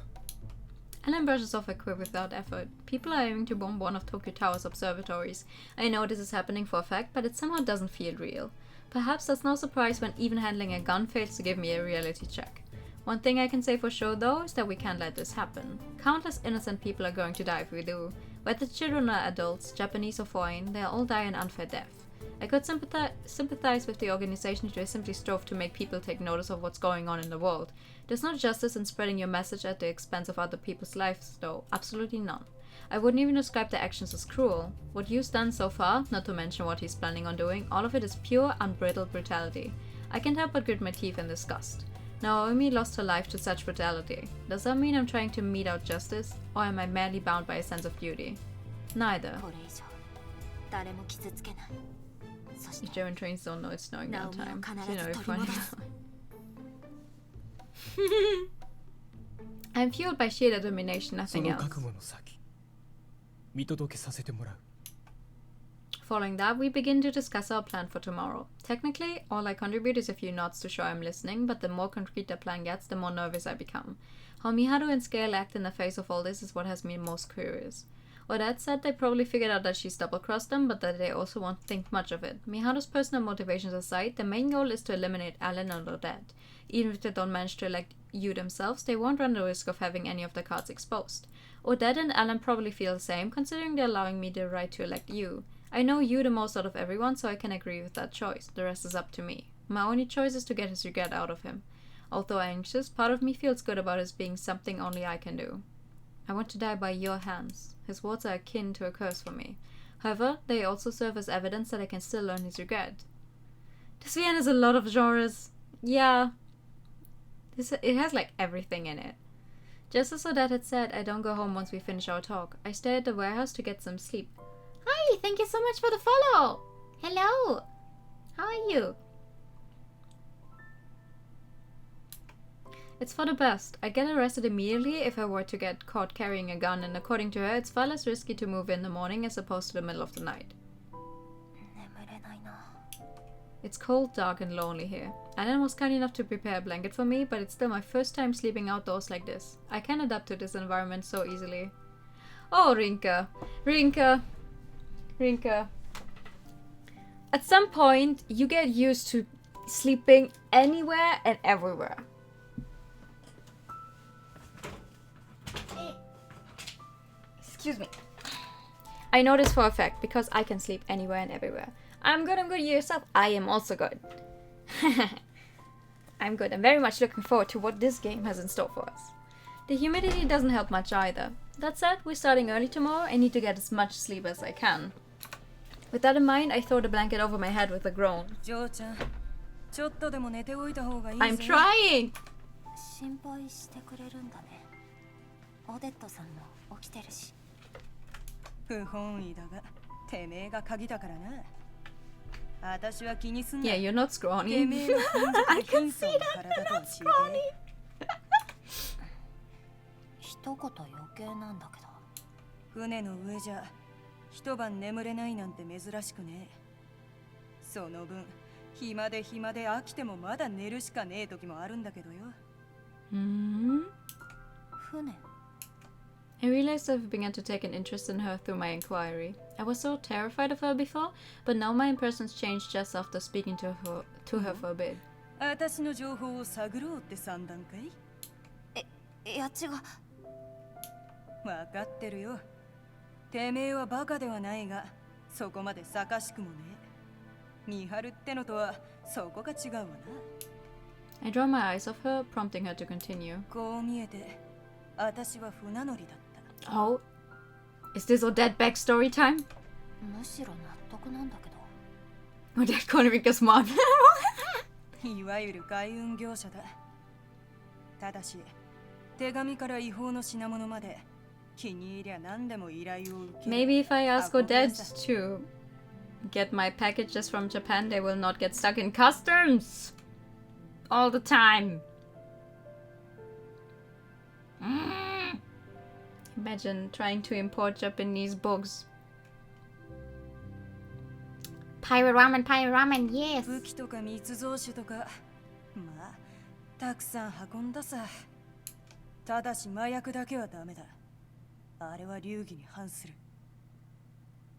[SPEAKER 8] Alan brushes off a quip without effort. People are aiming to bomb one of Tokyo Tower's observatories. I know this is happening for a fact, but it somehow doesn't feel real. Perhaps that's no surprise when even handling a gun fails to give me a reality check. One thing I can say for sure though is that we can't let this happen. Countless innocent people are going to die if we do. Whether children or adults, Japanese or foreign, they'll all die an unfair death. I could sympathize with the organization who simply strove to make people take notice of what's going on in the world. There's no justice in spreading your message at the expense of other people's lives, though. Absolutely none. I wouldn't even describe the actions as cruel. What Yu's done so far, not to mention what he's planning on doing, all of it is pure, unbridled brutality. I can't help but grit my teeth in disgust. Naomi lost her life to such brutality. Does that mean I'm trying to mete out justice, or am I merely bound by a sense of duty? Neither.
[SPEAKER 9] これ以上誰も傷つけない。そして
[SPEAKER 8] If German trains don't know it's snowing that time.
[SPEAKER 9] Naomi
[SPEAKER 8] You know, it's
[SPEAKER 9] を必ず
[SPEAKER 8] funny.
[SPEAKER 9] 取り戻す。
[SPEAKER 8] I'm fueled by sheer determination,
[SPEAKER 10] そ
[SPEAKER 8] nothing
[SPEAKER 10] の
[SPEAKER 8] else.
[SPEAKER 10] 覚悟の先、見届けさせてもらう。
[SPEAKER 8] Following that, we begin to discuss our plan for tomorrow. Technically, all I contribute is a few nods to show I'm listening, but the more concrete the plan gets, the more nervous I become. How Miharu and Scale act in the face of all this is what has me most curious. Odette said they probably figured out that she's double-crossed them, but that they also won't think much of it. Miharu's personal motivations aside, the main goal is to eliminate Alan and Odette. Even if they don't manage to elect you themselves, they won't run the risk of having any of the cards exposed. Odette and Alan probably feel the same, considering they're allowing me the right to elect you. I know you the most out of everyone, so I can agree with that choice. The rest is up to me. My only choice is to get his regret out of him. Although anxious, part of me feels good about his being something only I can do. I want to die by your hands. His words are akin to a curse for me. However, they also serve as evidence that I can still learn his regret. This VN has a lot of genres. Yeah. It has like everything in it. Just as Odette had said, I don't go home once we finish our talk. I stay at the warehouse to get some sleep.
[SPEAKER 11] Hi, thank you so much for the follow. Hello. How are you?
[SPEAKER 8] It's for the best. I get arrested immediately if I were to get caught carrying a gun, and according to her, it's far less risky to move in the morning as opposed to the middle of the night.
[SPEAKER 9] 眠れないな。
[SPEAKER 8] It's cold, dark, and lonely here. Alan was kind enough to prepare a blanket for me, but it's still my first time sleeping outdoors like this. I can't adapt to this environment so easily. Oh, Rinka. Rinka. Rinka. At some point, you get used to sleeping anywhere and everywhere. Excuse me. I know this for a fact because I can sleep anywhere and everywhere. I'm good, yourself. I am also good. I'm good. I'm very much looking forward to what this game has in store for us. The humidity doesn't help much either. That said, we're starting early tomorrow. I need to get as much sleep as I can. With that in mind, I throw the blanket over my head with a groan. I'm trying!
[SPEAKER 9] 心配してくれるんだね。オデットさんも起きてるし。
[SPEAKER 3] 不本意だが、てめえが鍵だからな。私は気にすんな。
[SPEAKER 8] Yeah, you're not scrawny.
[SPEAKER 3] I can see that you're not scrawny.
[SPEAKER 9] 一言余計なんだけど。
[SPEAKER 3] 船の上じゃ一晩眠れないなんて珍しくね。その分暇で飽きてもまだ寝るしかねえ時もあるんだけどよ。
[SPEAKER 9] 船
[SPEAKER 1] I realized I've begun to take an interest in her through my inquiry. I was so terrified of her before, but now my impressions changed just after speaking to her for a bit.
[SPEAKER 3] 私の情報を探ろうって算段かい？
[SPEAKER 9] いや違う。
[SPEAKER 3] わかってるよ。てめえはバカではないが、そこまで坂しくもね。見張るってのとはそこが違うわな。
[SPEAKER 1] I draw my eyes off her, prompting her to continue.
[SPEAKER 3] こう見えて、私は船乗りだった。
[SPEAKER 1] Oh, is this Odette backstory time?
[SPEAKER 9] むしろ納得なんだけど。
[SPEAKER 1] Odette Konamika's mom.
[SPEAKER 3] いわゆる海運業者だ。ただし、手紙から違法の品物まで気に入りゃ何でも依頼を受ける。
[SPEAKER 1] Maybe if I ask Odette to get my packages from Japan, they will not get stuck in customs all the time. Imagine trying to import Japanese books.
[SPEAKER 11] Pirate ramen, yes.
[SPEAKER 3] 武器とか密造酒とか、まあ、たくさん運んださ。ただし麻薬だけはダメだ。あれは流儀に反する。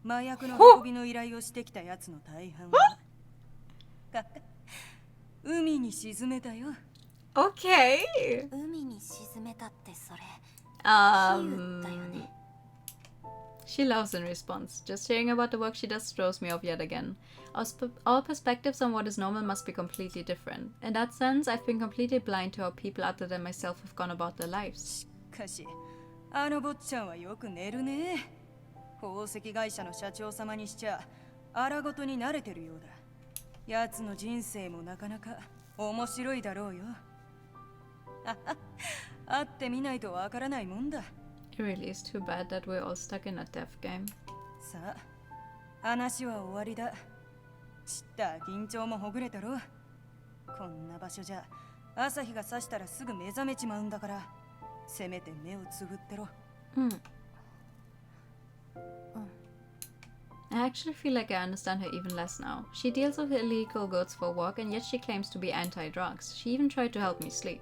[SPEAKER 3] 麻薬の運びの依頼をしてきたやつの大半は海に沈めたよ。
[SPEAKER 1] Okay.
[SPEAKER 9] 海に沈めたってそれ。
[SPEAKER 1] She laughs in response. Just hearing about the work she does throws me off yet again. Our perspectives on what is normal must be completely different. In that sense, I've been completely blind to how people other than myself have gone about their lives.
[SPEAKER 3] しかし、あの坊ちゃんはよく寝るね。宝石会社の社長様にしちゃ、荒ごとに慣れてるようだ。奴の人生もなかなか面白いだろうよ。会ってみないとわからないもんだ。
[SPEAKER 1] It really is too bad that we're all stuck in a death game.
[SPEAKER 3] さあ、話は終わりだ。ちった緊張もほぐれたろ。こんな場所じゃ朝日が差したらすぐ目覚めちまうんだから、せめて目をつぶってろ。
[SPEAKER 1] I actually feel like I understand her even less now. She deals with illegal goods for work and yet she claims to be anti-drugs. She even tried to help me sleep.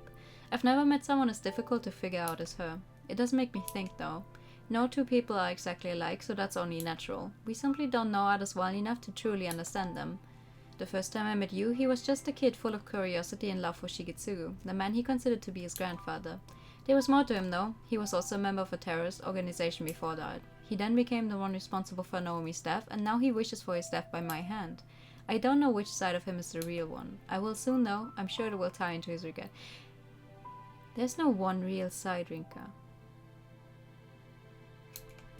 [SPEAKER 1] I've never met someone as difficult to figure out as her. It does make me think though. No two people are exactly alike, so that's only natural. We simply don't know others well enough to truly understand them. The first time I met you, he was just a kid full of curiosity and love for Shigetsugu, the man he considered to be his grandfather. There was more to him though. He was also a member of a terrorist organization before that. He then became the one responsible for Naomi's death, and now he wishes for his death by my hand. I don't know which side of him is the real one. I will soon know. I'm sure it will tie into his regret. There's no one real side, Rinka.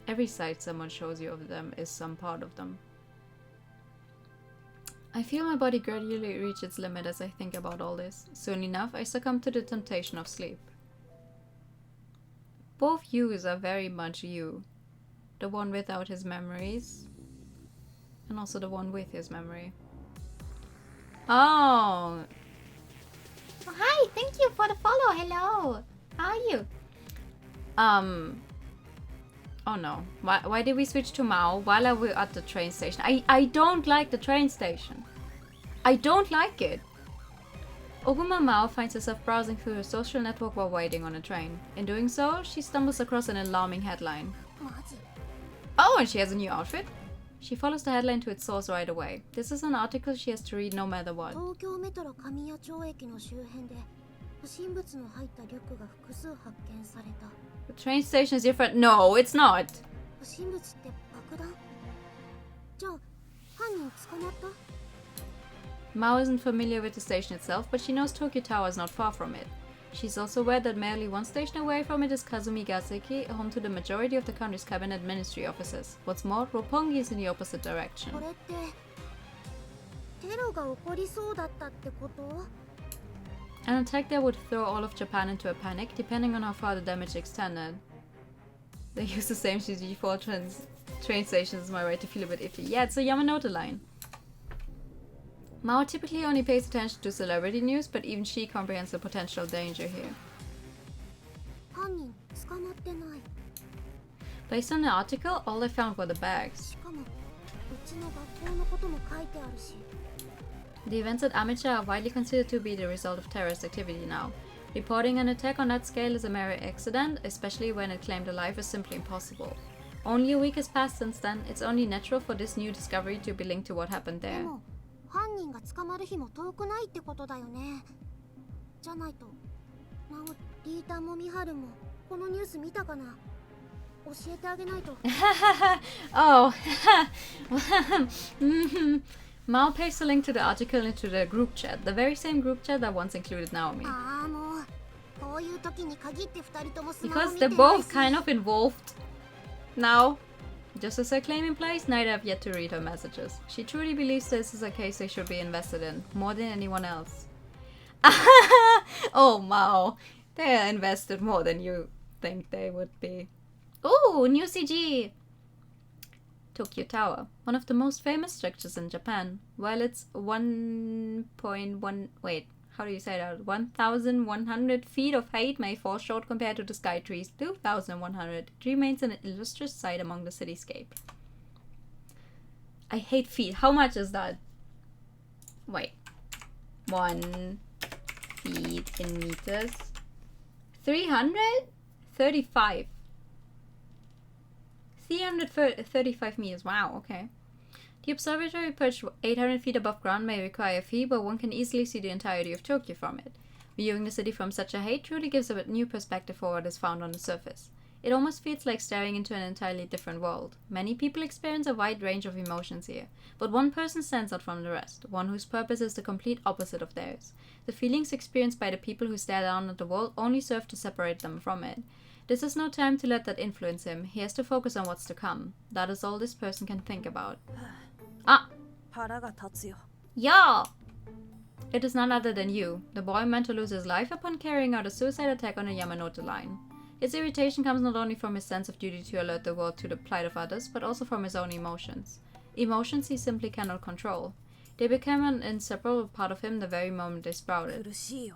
[SPEAKER 1] Every side someone shows you of them is some part of them. I feel my body gradually reach its limit as I think about all this. Soon enough, I succumb to the temptation of sleep. Both yous are very much you. The one without his memories, and also the one with his memory. Oh!
[SPEAKER 11] Oh, hi, thank you for the follow. Hello. How are you?
[SPEAKER 1] Oh no. Why did we switch to Mao while I was at the train station? I don't like the train station. I don't like it. Oguma Mao finds herself browsing through her social network while waiting on a train. In doing so, she stumbles across an alarming headline. Oh, and she has a new outfit? She follows the headline to its source right away. This is an article she has to read no matter what. The train station is different. No, it's not. Mao isn't familiar with the station itself, but she knows Tokyo Tower is not far from it. She's also aware that merely one station away from it is Kazumi-Gaseki, home to the majority of the country's cabinet ministry offices. What's more, Roppongi is in the opposite direction. An attack there would throw all of Japan into a panic, depending on how far the damage extended. They use the same CG4 train stations, am I right to feel a bit iffy? Yeah, it's a Yamanote line. Mao typically only pays attention to celebrity news, but even she comprehends the potential danger here. Based on the article, all I found were the bags. The events at Amicha are widely considered to be the result of terrorist activity now. Reporting an attack on that scale is a mere accident, especially when it claimed a life is simply impossible. Only a week has passed since then. It's only natural for this new discovery to be linked to what happened there.
[SPEAKER 6] でも犯人が捕まる日も遠くないってことだよね。じゃないと、なおリータもミハルもこのニュース見たかな。教えてあげないと。
[SPEAKER 1] Oh, Mao pastes a link to the article into the group chat, the very same group chat that once included Naomi.
[SPEAKER 6] ああもうこういう時に限って二人ともスマホ
[SPEAKER 1] Because
[SPEAKER 6] 見て
[SPEAKER 1] they're
[SPEAKER 6] ない
[SPEAKER 1] both
[SPEAKER 6] し。
[SPEAKER 1] kind of involved now. Just as her claim implies, neither have yet to read her messages. She truly believes this is a case they should be invested in, more than anyone else. Oh, Mao. They are invested more than you think they would be.
[SPEAKER 8] Ooh, new CG.
[SPEAKER 1] Tokyo Tower, one of the most famous structures in Japan. While it's 1.1... Wait, how do you say that? 1,100 feet of height may fall short compared to the sky trees. 2,100. It remains an illustrious sight among the cityscape. I hate feet. How much is that? Wait. 1 feet in meters. 335. 335 meters. Wow, okay. The observatory perched 800 feet above ground may require a fee, but one can easily see the entirety of Tokyo from it. Viewing the city from such a height truly gives a new perspective for what is found on the surface. It almost feels like staring into an entirely different world. Many people experience a wide range of emotions here, but one person stands out from the rest, one whose purpose is the complete opposite of theirs. The feelings experienced by the people who stare down at the world only serve to separate them from it. This is no time to let that influence him. He has to focus on what's to come. That is all this person can think about. Ah!
[SPEAKER 3] 腹が立つよ。
[SPEAKER 8] Yeah.
[SPEAKER 1] It is none other than you, the boy meant to lose his life upon carrying out a suicide attack on the Yamanote line. His irritation comes not only from his sense of duty to alert the world to the plight of others, but also from his own emotions. Emotions he simply cannot control. They became an inseparable part of him the very moment they sprouted.
[SPEAKER 3] 苦しいよ。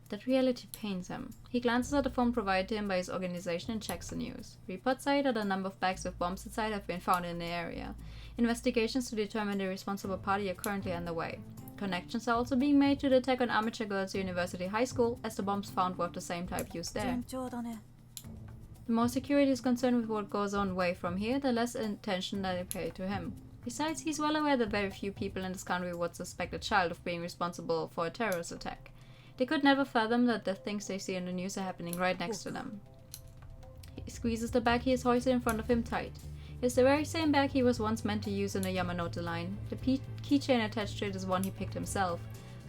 [SPEAKER 1] That reality pains him. He glances at the phone provided to him by his organization and checks the news. Reports say that a number of bags with bombs inside have been found in the area. Investigations to determine the responsible party are currently underway. Connections are also being made to the attack on Amateur Girls University High School, as the bombs found were of the same type used there.
[SPEAKER 3] 順調だね。
[SPEAKER 1] The more security is concerned with what goes on away from here, the less attention they pay to him. Besides, he's well aware that very few people in this country would suspect a child of being responsible for a terrorist attack. They could never fathom that the things they see in the news are happening right next to them. He squeezes the bag he has hoisted in front of him tight. It's the very same bag he was once meant to use in the Yamanote line. The keychain attached to it is one he picked himself.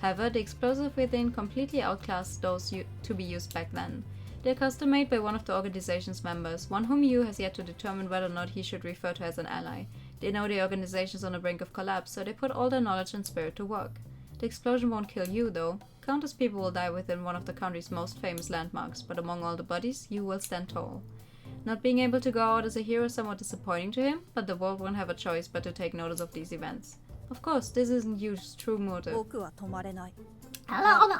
[SPEAKER 1] However, the explosive within completely outclassed those to be used back then. They are custom made by one of the organization's members, one whom Yu has yet to determine whether or not he should refer to as an ally. They know the organization is on the brink of collapse, so they put all their knowledge and spirit to work. The explosion won't kill you, though. Countless people will die within one of the country's most famous landmarks, but among all the bodies, you will stand tall. Not being able to go out as a hero is somewhat disappointing to him, but the world won't have a choice but to take notice of these events. Of course, this isn't Yu's true motive.
[SPEAKER 3] 僕は止まれない。
[SPEAKER 8] Hello.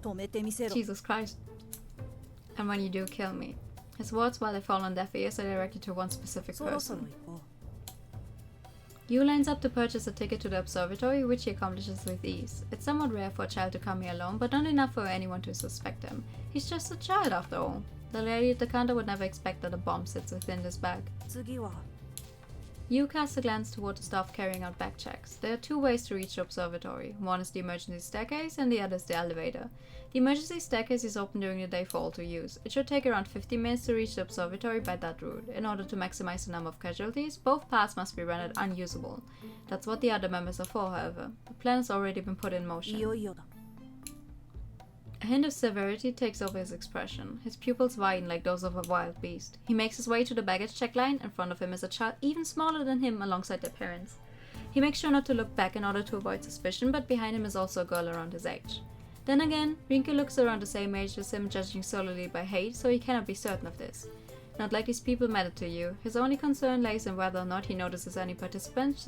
[SPEAKER 3] 止めてみせろ。
[SPEAKER 1] Jesus Christ. And when you do, kill me. His words, while they fall on deaf ears, are directed to one specific
[SPEAKER 3] そろそろ
[SPEAKER 1] person.
[SPEAKER 3] 行こう。
[SPEAKER 1] Yu lines up to purchase a ticket to the observatory, which he accomplishes with ease. It's somewhat rare for a child to come here alone, but not enough for anyone to suspect him. He's just a child after all. The lady at the counter would never expect that a bomb sits within this bag.
[SPEAKER 3] 次は
[SPEAKER 1] Yu casts a glance toward the staff carrying out back checks. There are two ways to reach the observatory. One is the emergency staircase and the other is the elevator. The emergency staircase is open during the day for all to use. It should take around 15 minutes to reach the observatory by that route. In order to maximize the number of casualties, both paths must be rendered unusable. That's what the other members are for, however. The plan has already been put in
[SPEAKER 3] い
[SPEAKER 1] motion.
[SPEAKER 3] よいよだ。
[SPEAKER 1] A hint of severity takes over his expression. His pupils widen like those of a wild beast. He makes his way to the baggage check line. In front of him is a child even smaller than him alongside their parents. He makes sure not to look back in order to avoid suspicion, but behind him is also a girl around his age. Then again, Rinko looks around the same age as him, judging solely by hate, so he cannot be certain of this. Not like these people matter to you. His only concern lies in whether or not he notices any participants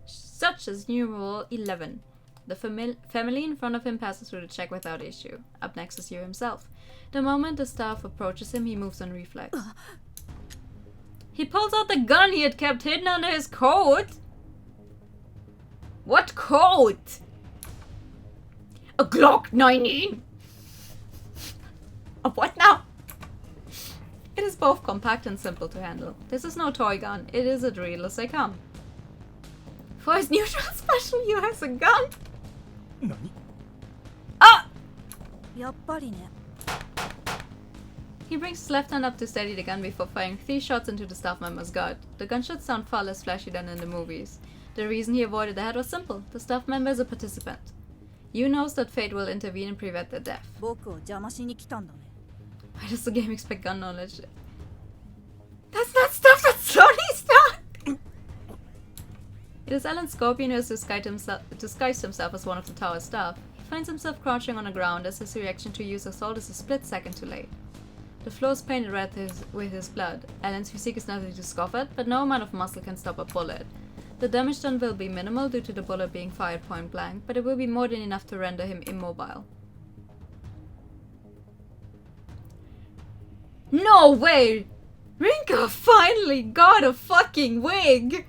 [SPEAKER 1] such as numeral 11. The family in front of him passes through the check without issue. Up next is Yu himself. The moment the staff approaches him, he moves on reflex. He pulls out the gun he had kept hidden under his coat! What coat?
[SPEAKER 8] A Glock 19! A what now?
[SPEAKER 1] It is both compact and simple to handle. This is no toy gun, it is as real as they come. For his neutral special, you has a gun?
[SPEAKER 10] 何
[SPEAKER 1] Ah!
[SPEAKER 3] やっぱりね。
[SPEAKER 1] He brings his left hand up to steady the gun before firing 3 shots into the staff member's gut. The gunshots sound far less flashy than in the movies. The reason he avoided the head was simple. The staff member is a participant. You knows that fate will intervene and prevent their death.
[SPEAKER 3] 僕を邪魔しに来たんだね。
[SPEAKER 1] Why does the game expect gun knowledge? That's not stuff that Sony stuff! It is Alan Scorpion who has disguised himself as one of the tower's staff. He finds himself crouching on the ground as his reaction to use assault is a split second too late. The floor is painted red with his blood. Alan's physique is nothing to scoff at, but no amount of muscle can stop a bullet. The damage done will be minimal due to the bullet being fired point blank, but it will be more than enough to render him immobile. No way! Rinka finally got a fucking wig!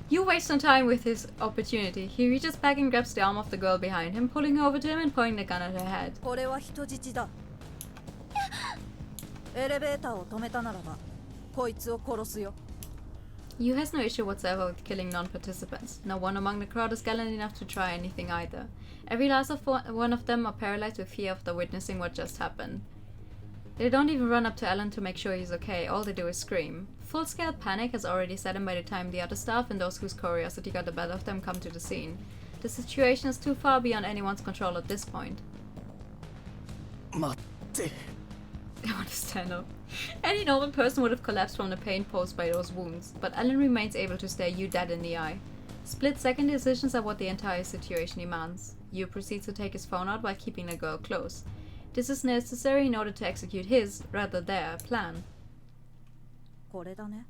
[SPEAKER 1] You waste some time with his opportunity. He reaches back and grabs the arm of the girl behind him, pulling her over to him and pointing the gun at her head.
[SPEAKER 3] これは人質だ。エレベーターを止めたならば、こいつを殺すよ。
[SPEAKER 1] Yu has no issue whatsoever with killing non-participants. No one among the crowd is gallant enough to try anything either. Every last one of them are paralyzed with fear after witnessing what just happened. They don't even run up to Alan to make sure he's okay, all they do is scream. Full-scale panic has already set in by the time the other staff and those whose curiosity got the better of them come to the scene. The situation is too far beyond anyone's control at this point.
[SPEAKER 10] 待って
[SPEAKER 1] I want to stand up. Any normal person would have collapsed from the pain posed by those wounds, but Alan remains able to stare you dead in the eye. Split-second decisions are what the entire situation demands. Yu proceeds to take his phone out while keeping the girl close. This is necessary in order to execute his, rather their, plan.
[SPEAKER 3] これだね。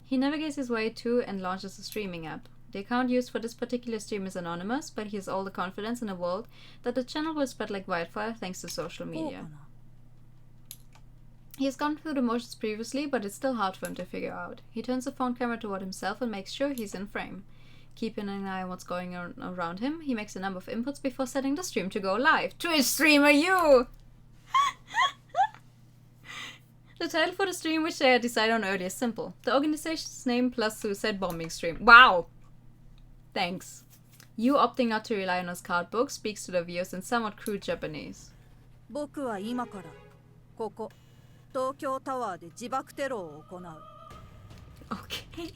[SPEAKER 1] He navigates his way to and launches a streaming app. The account used for this particular stream is anonymous, but he has all the confidence in the world that the channel will spread like wildfire thanks to social
[SPEAKER 3] こう
[SPEAKER 1] media.
[SPEAKER 3] かな。
[SPEAKER 1] He has gone through the motions previously, but it's still hard for him to figure out. He turns the phone camera toward himself and makes sure he's in frame. Keeping an eye on what's going on around him, he makes a number of inputs before setting the stream to go live. Twitch streamer you! The title for the stream, which they had decided on earlier, is simple. The organization's name plus suicide bombing stream. Wow! Thanks. You opting not to rely on his card book speaks to the viewers in somewhat crude Japanese.
[SPEAKER 3] 僕は今からここ東京タワーで自爆テロを行う。
[SPEAKER 1] Okay.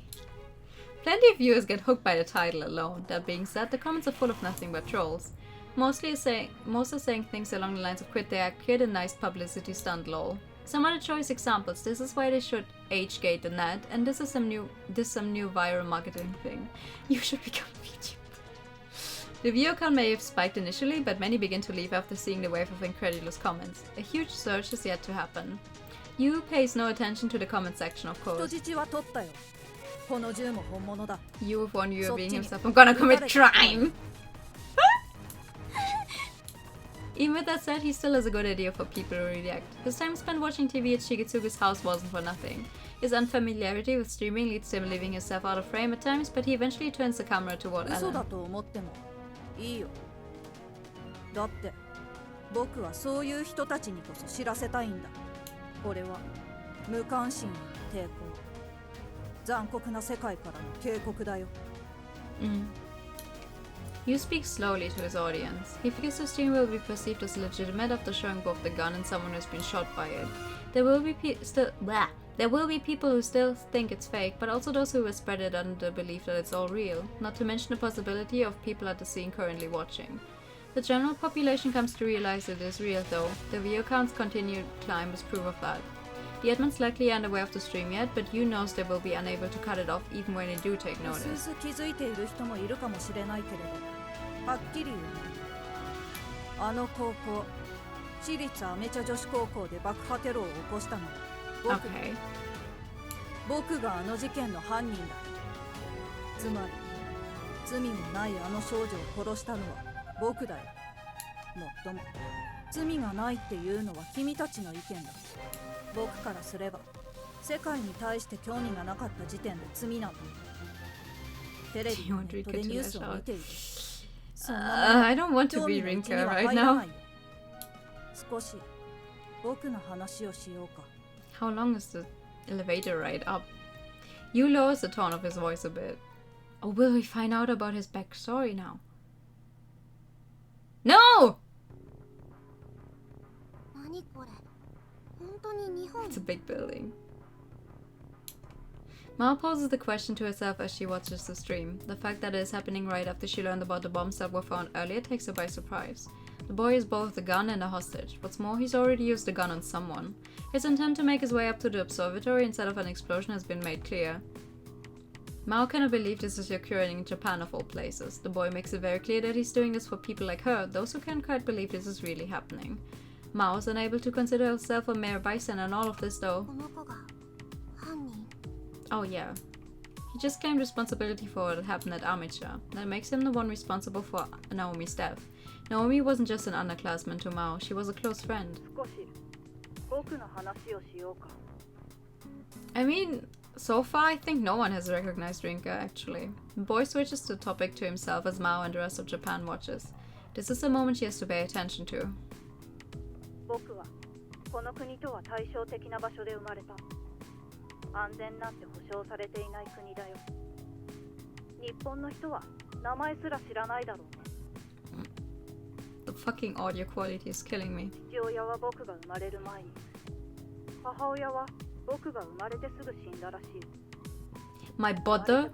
[SPEAKER 1] Plenty of viewers get hooked by the title alone. That being said, the comments are full of nothing but trolls. Most are saying things along the lines of quit the act, create a nice publicity stunt lol. Some other choice examples, this is why they should age-gate the net, and this is some new viral marketing thing. You should become a VTuber. The viewer count may have spiked initially, but many begin to leave after seeing the wave of incredulous comments. A huge surge is yet to happen. Yu pays no attention to the comment section, of
[SPEAKER 3] 人
[SPEAKER 1] course.
[SPEAKER 3] 質は取ったよ。この銃も本物だ。
[SPEAKER 1] You with one viewer being himself, I'm gonna commit crime! Even with that said, he still has a good idea for people to react. His time spent watching TV at Shigetsuga's house wasn't for nothing. His unfamiliarity with streaming leads to him leaving himself out of frame at times, but he eventually turns the camera toward
[SPEAKER 3] 嘘
[SPEAKER 1] Alan.
[SPEAKER 3] だと思ってもいいよ。だって僕はそういう人たちにこそ知らせたいんだ。これは無関心への抵抗。残酷な世界からの警告だよ。
[SPEAKER 1] You speak slowly to his audience. He figures the stream will be perceived as legitimate after showing both the gun and someone who's been shot by it. There will be people who still think it's fake, but also those who will spread it under the belief that it's all real, not to mention the possibility of people at the scene currently watching. The general population comes to realize it is real though. The view counts continue to climb as proof of that. The admins likely aren't aware of the stream yet, but Yu knows they will be unable to cut it off even when they do take
[SPEAKER 3] う
[SPEAKER 1] notice.
[SPEAKER 3] すうす気づいている人もいるかもしれないけれど、はっきり言う。あの高校、私立アメ茶女子高校で爆破テロを起こしたのは僕だ。
[SPEAKER 1] Okay.
[SPEAKER 3] 僕があの事件の犯人だ。つまり罪もないあの少女を殺したのは僕だよ。もっとも罪がないっていうのは君たちの意見だ。僕からすれば世界に対して興味がなかった時点で罪なんだ。テレビのネットでニュースを見ている。
[SPEAKER 1] I don't want to be Rinka right now.
[SPEAKER 3] 少し僕の話をしようか。
[SPEAKER 1] How long is the elevator ride up? You lowers the tone of his voice a bit. Or will we find out about his backstory now? No!
[SPEAKER 6] 何これ？本当に日本？
[SPEAKER 1] It's a big building. Mao poses the question to herself as she watches the stream. The fact that it is happening right after she learned about the bombs that were found earlier takes her by surprise. The boy is both a gun and a hostage. What's more, he's already used the gun on someone. His intent to make his way up to the observatory instead of an explosion has been made clear. Mao cannot believe this is occurring in Japan of all places. The boy makes it very clear that he's doing this for people like her, those who can't quite believe this is really happening. Mao is unable to consider herself a mere bystander in all of this though. Oh yeah. He just claimed responsibility for what had happened at Amicha. That makes him the one responsible for Naomi's death. Naomi wasn't just an underclassman to Mao, she was a close friend. I mean, so far I think no one has recognized Rinka actually. The boy switches the topic to himself as Mao and the rest of Japan watches. This is a moment she has to pay attention to.
[SPEAKER 12] 僕はこの国とは対照的な場所で生まれた。安全なんて保証されていない国だよ。日本の人は名前すら知らないだろうね。
[SPEAKER 1] The fucking audio quality is killing me.
[SPEAKER 12] 父親は僕が生まれる前に、母親は僕が生まれてすぐ死んだらしい。
[SPEAKER 1] My brother?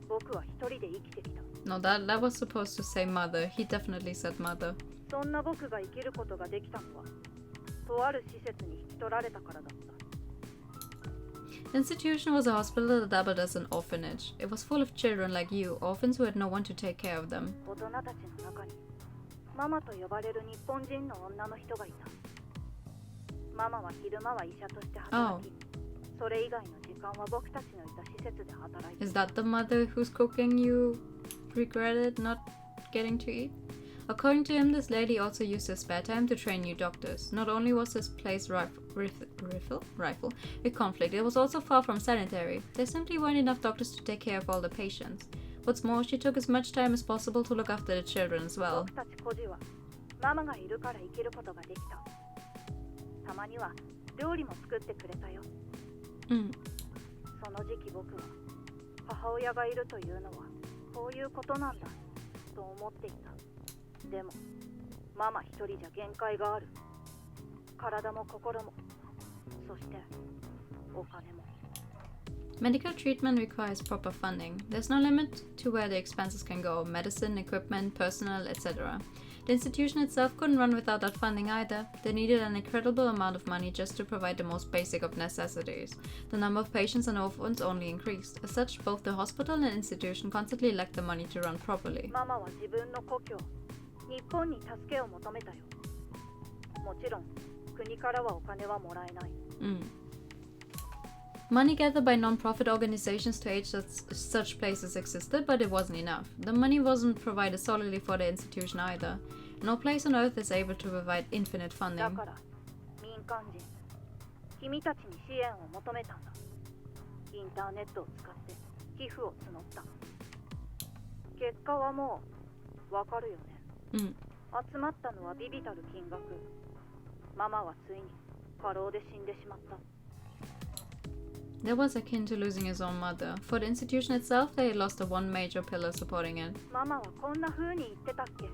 [SPEAKER 12] 僕は一人で生きてきた。
[SPEAKER 1] No, that was supposed to say mother. He definitely said mother.
[SPEAKER 12] そんな僕が生きることができたのは、とある施設に引き取られたからだった。
[SPEAKER 1] The institution was a hospital that doubled as an orphanage. It was full of children like you, orphans who had no one to take care of them.
[SPEAKER 12] 大人たちの中にママと呼ばれる日本人の女の人がいた。ママは昼間は医者として働き、それ以外の時間は僕たちのいた施設で働いていた。
[SPEAKER 1] Is that the mother whose cooking you regretted not getting to eat? According to him, this lady also used her spare time to train new doctors. Not only was this place rife with conflict, it was also far from sanitary. There simply weren't enough doctors to take care of all the patients. What's more, she took as much time as possible to look after the children as well.
[SPEAKER 12] 僕たち孤児はママがいるから生きることができた。たまには料理も作ってくれたよ。その時期僕は母親がいるというのはこういうことなんだと思っていた。でもママ一人じゃ限界がある。体も心も、そしてお金も。
[SPEAKER 1] Medical treatment requires proper funding. There's no limit to where the expenses can go: medicine, equipment, personnel, etc. The institution itself couldn't run without that funding either. They needed an incredible amount of money just to provide the most basic of necessities. The number of patients and orphans only increased. As such, both the hospital and institution constantly lacked the money to run properly.
[SPEAKER 12] ママは自分の故郷、日本に助けを求めたよ。もちろん、国からはお金はもらえない。
[SPEAKER 1] Money gathered by non-profit organizations to aid such places existed, but it wasn't enough. The money wasn't provided solely for the institution either. No place on earth is able to provide infinite funding.
[SPEAKER 12] だから、民間人、君たちに支援を求めたんだ。インターネットを使って寄付を募った。結果はもうわかるよね。集まったのはビビたる金額。ママはついに過労で死んでしまった。
[SPEAKER 1] That was akin to losing his own mother. For the institution itself, they had lost the one major pillar supporting it.
[SPEAKER 12] ママはこんな風に言ってたっけ？きっ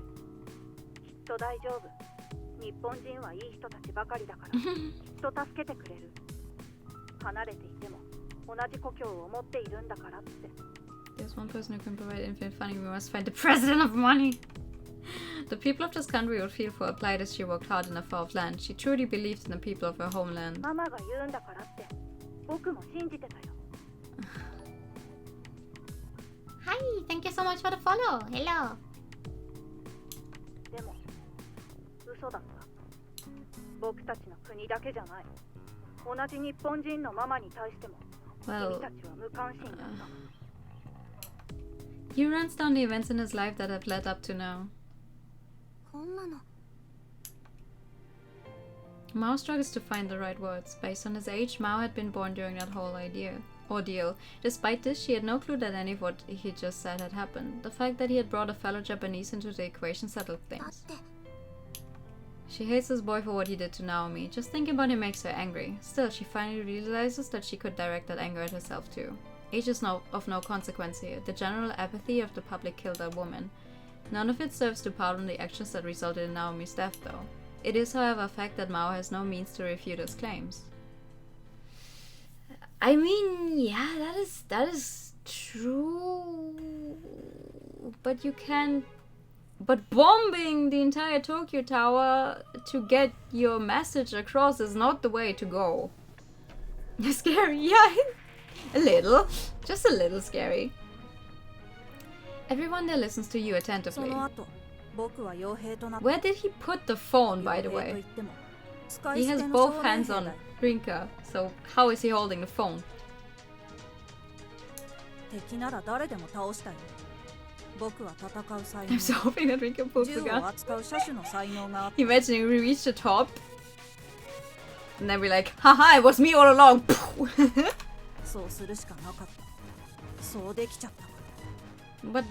[SPEAKER 12] と大丈夫。日本人はいい人たちばかりだから、きっと助けてくれる。離れていても同じ故郷を持っているんだからって。
[SPEAKER 1] There's one person who can provide infinite funding. We must find the president of money. The people of this country would feel for her plight as she worked hard in a far-off land. She truly believed in the people of her homeland.
[SPEAKER 12] ママが言うんだからって。僕も信じてたよ。
[SPEAKER 11] Hi, thank you so much for the follow. Hello.
[SPEAKER 12] でも、嘘だった。僕たちの国だけじゃない。同じ日本人のママに対しても、君たちは無関心だった。
[SPEAKER 1] He runs down the events in his life that have led up to now.
[SPEAKER 6] こんなの。
[SPEAKER 1] Mao struggles to find the right words. Based on his age, Mao had been born during that whole ordeal. Despite this, she had no clue that any of what he just said had happened. The fact that he had brought a fellow Japanese into the equation settled things. She hates this boy for what he did to Naomi. Just thinking about him makes her angry. Still, she finally realizes that she could direct that anger at herself too. Age is of no consequence here. The general apathy of the public killed that woman. None of it serves to pardon the actions that resulted in Naomi's death, though. It is, however, a fact that Mao has no means to refute his claims.
[SPEAKER 8] I mean, yeah, that is true.
[SPEAKER 1] But you can't. But bombing the entire Tokyo Tower to get your message across is not the way to go. Scary, yeah. A little. Just a little scary. Everyone there listens to you attentively. Where did he put the phone, by the way? He has both hands on Rinka, so how is he holding the phone? I'm so hoping that Rinka pulls the gun. Imagining we reach the top, and then we're like, haha, it was me all along! But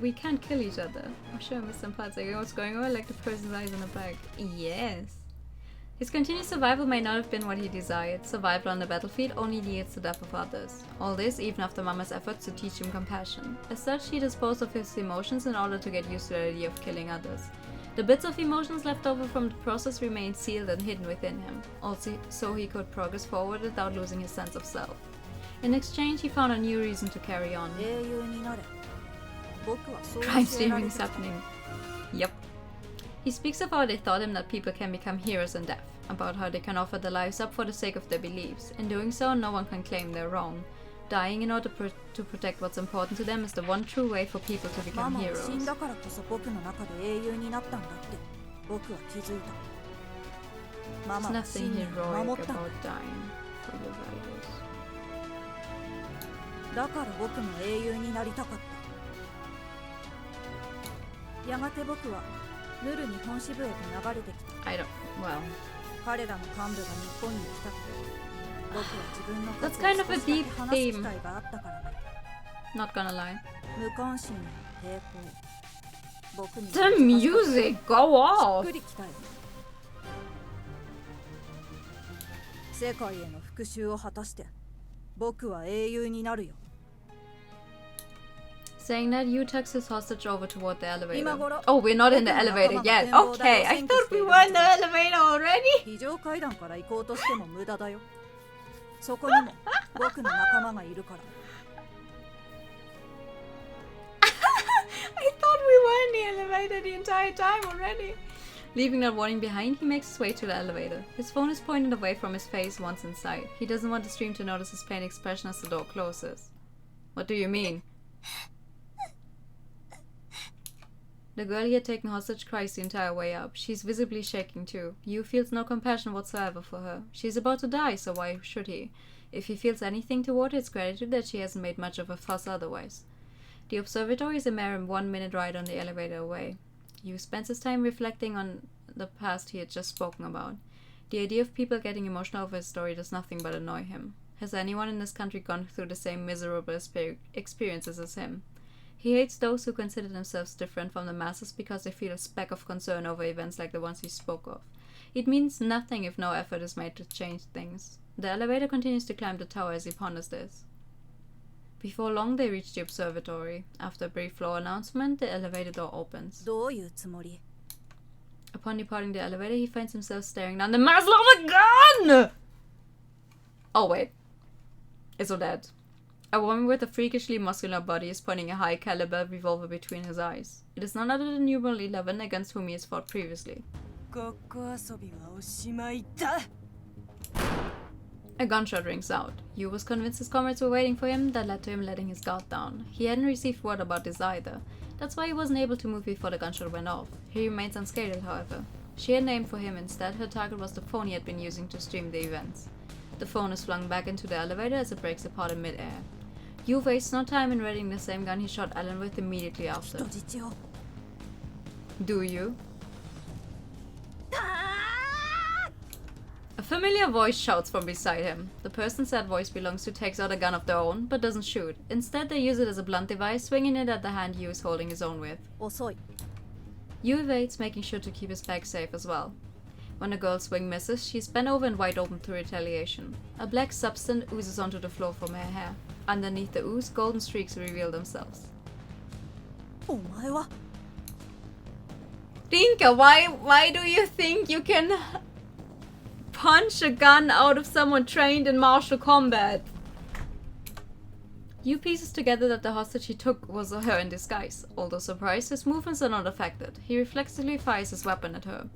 [SPEAKER 1] we can't kill each other. I'm sure I missed some parts. Like, what's going on? Like the person's eyes on the back. Yes. His continued survival may not have been what he desired. Survival on the battlefield only yields the death of others. All this even after Mama's efforts to teach him compassion. As such, he disposed of his emotions in order to get used to the idea of killing others. The bits of emotions left over from the process remained sealed and hidden within him, also so he could progress forward without losing his sense of self. In exchange, he found a new reason to carry on. Crime streaming is happening. Yep. He speaks of how they taught him that people can become heroes in death, about how they can offer their lives up for the sake of their beliefs. In doing so, no one can claim they're wrong. Dying in order to protect what's important to them is the one true way for people to become heroes. There's nothing heroic about dying for your values.
[SPEAKER 3] だから僕も英雄になりたかった。やがて僕はヌル日本支部へと流れてきた。
[SPEAKER 1] I don't. Well.
[SPEAKER 3] 彼らの幹部が日本に来たくて、僕は自分の
[SPEAKER 1] That's kind of a deep
[SPEAKER 3] 話す
[SPEAKER 1] theme.
[SPEAKER 3] 機会があったからね。
[SPEAKER 1] Not gonna lie.
[SPEAKER 3] 無関心や抵抗。僕に
[SPEAKER 1] The music, go off.
[SPEAKER 3] しっくりきたよ。世界への復讐を果たして、僕は英雄になるよ。
[SPEAKER 1] Saying that, Yu tucks his hostage over toward the elevator. Oh, we're not in the elevator yet. Okay, I thought we were in the elevator already.
[SPEAKER 3] 非常階段から行こうとしても無駄だよ。そこにも僕の仲間がいるから。
[SPEAKER 1] I thought we were in the elevator the entire time already. Leaving that warning behind, he makes his way to the elevator. His phone is pointed away from his face once inside. He doesn't want the stream to notice his pained expression as the door closes. What do you mean? The girl he had taken hostage cries the entire way up. She's visibly shaking too. Yu feels no compassion whatsoever for her. She's about to die, so why should he? If he feels anything toward her, it's gratitude that she hasn't made much of a fuss otherwise. The observatory is a mere 1 minute ride on the elevator away. Yu spends his time reflecting on the past he had just spoken about. The idea of people getting emotional over his story does nothing but annoy him. Has anyone in this country gone through the same miserable experiences as him? He hates those who consider themselves different from the masses because they feel a speck of concern over events like the ones he spoke of. It means nothing if no effort is made to change things. The elevator continues to climb the tower as he ponders this. Before long, they reach the observatory. After a brief floor announcement, the elevator door opens. Upon departing the elevator, he finds himself staring down the muzzle of a gun! Oh wait. It's Odette. A woman with a freakishly muscular body is pointing a high-caliber revolver between his eyes. It is none other than numeral 11 against whom he has fought previously. A gunshot rings out. Yu was convinced his comrades were waiting for him, that led to him letting his guard down. He hadn't received word about this either. That's why he wasn't able to move before the gunshot went off. He remains unscathed, however. She had aimed for him instead. Her target was the phone he had been using to stream the events. The phone is flung back into the elevator as it breaks apart in mid-air. Yu wastes no time in readying the same gun he shot Alan with immediately after. Do you? A familiar voice shouts from beside him. The person said voice belongs to takes out a gun of their own, but doesn't shoot. Instead, they use it as a blunt device, swinging it at the hand Yu is holding his own with. Yu evades, making sure to keep his bag safe as well. When the girl's swing misses, she's bent over and wide open to retaliation. A black substance oozes onto the floor from her hair. Underneath the ooze, golden streaks reveal themselves. Rinka, why do you think you can punch a gun out of someone trained in martial combat? Yu pieces together that the hostage he took was her in disguise. Although surprised, his movements are not affected. He reflexively fires his weapon at her.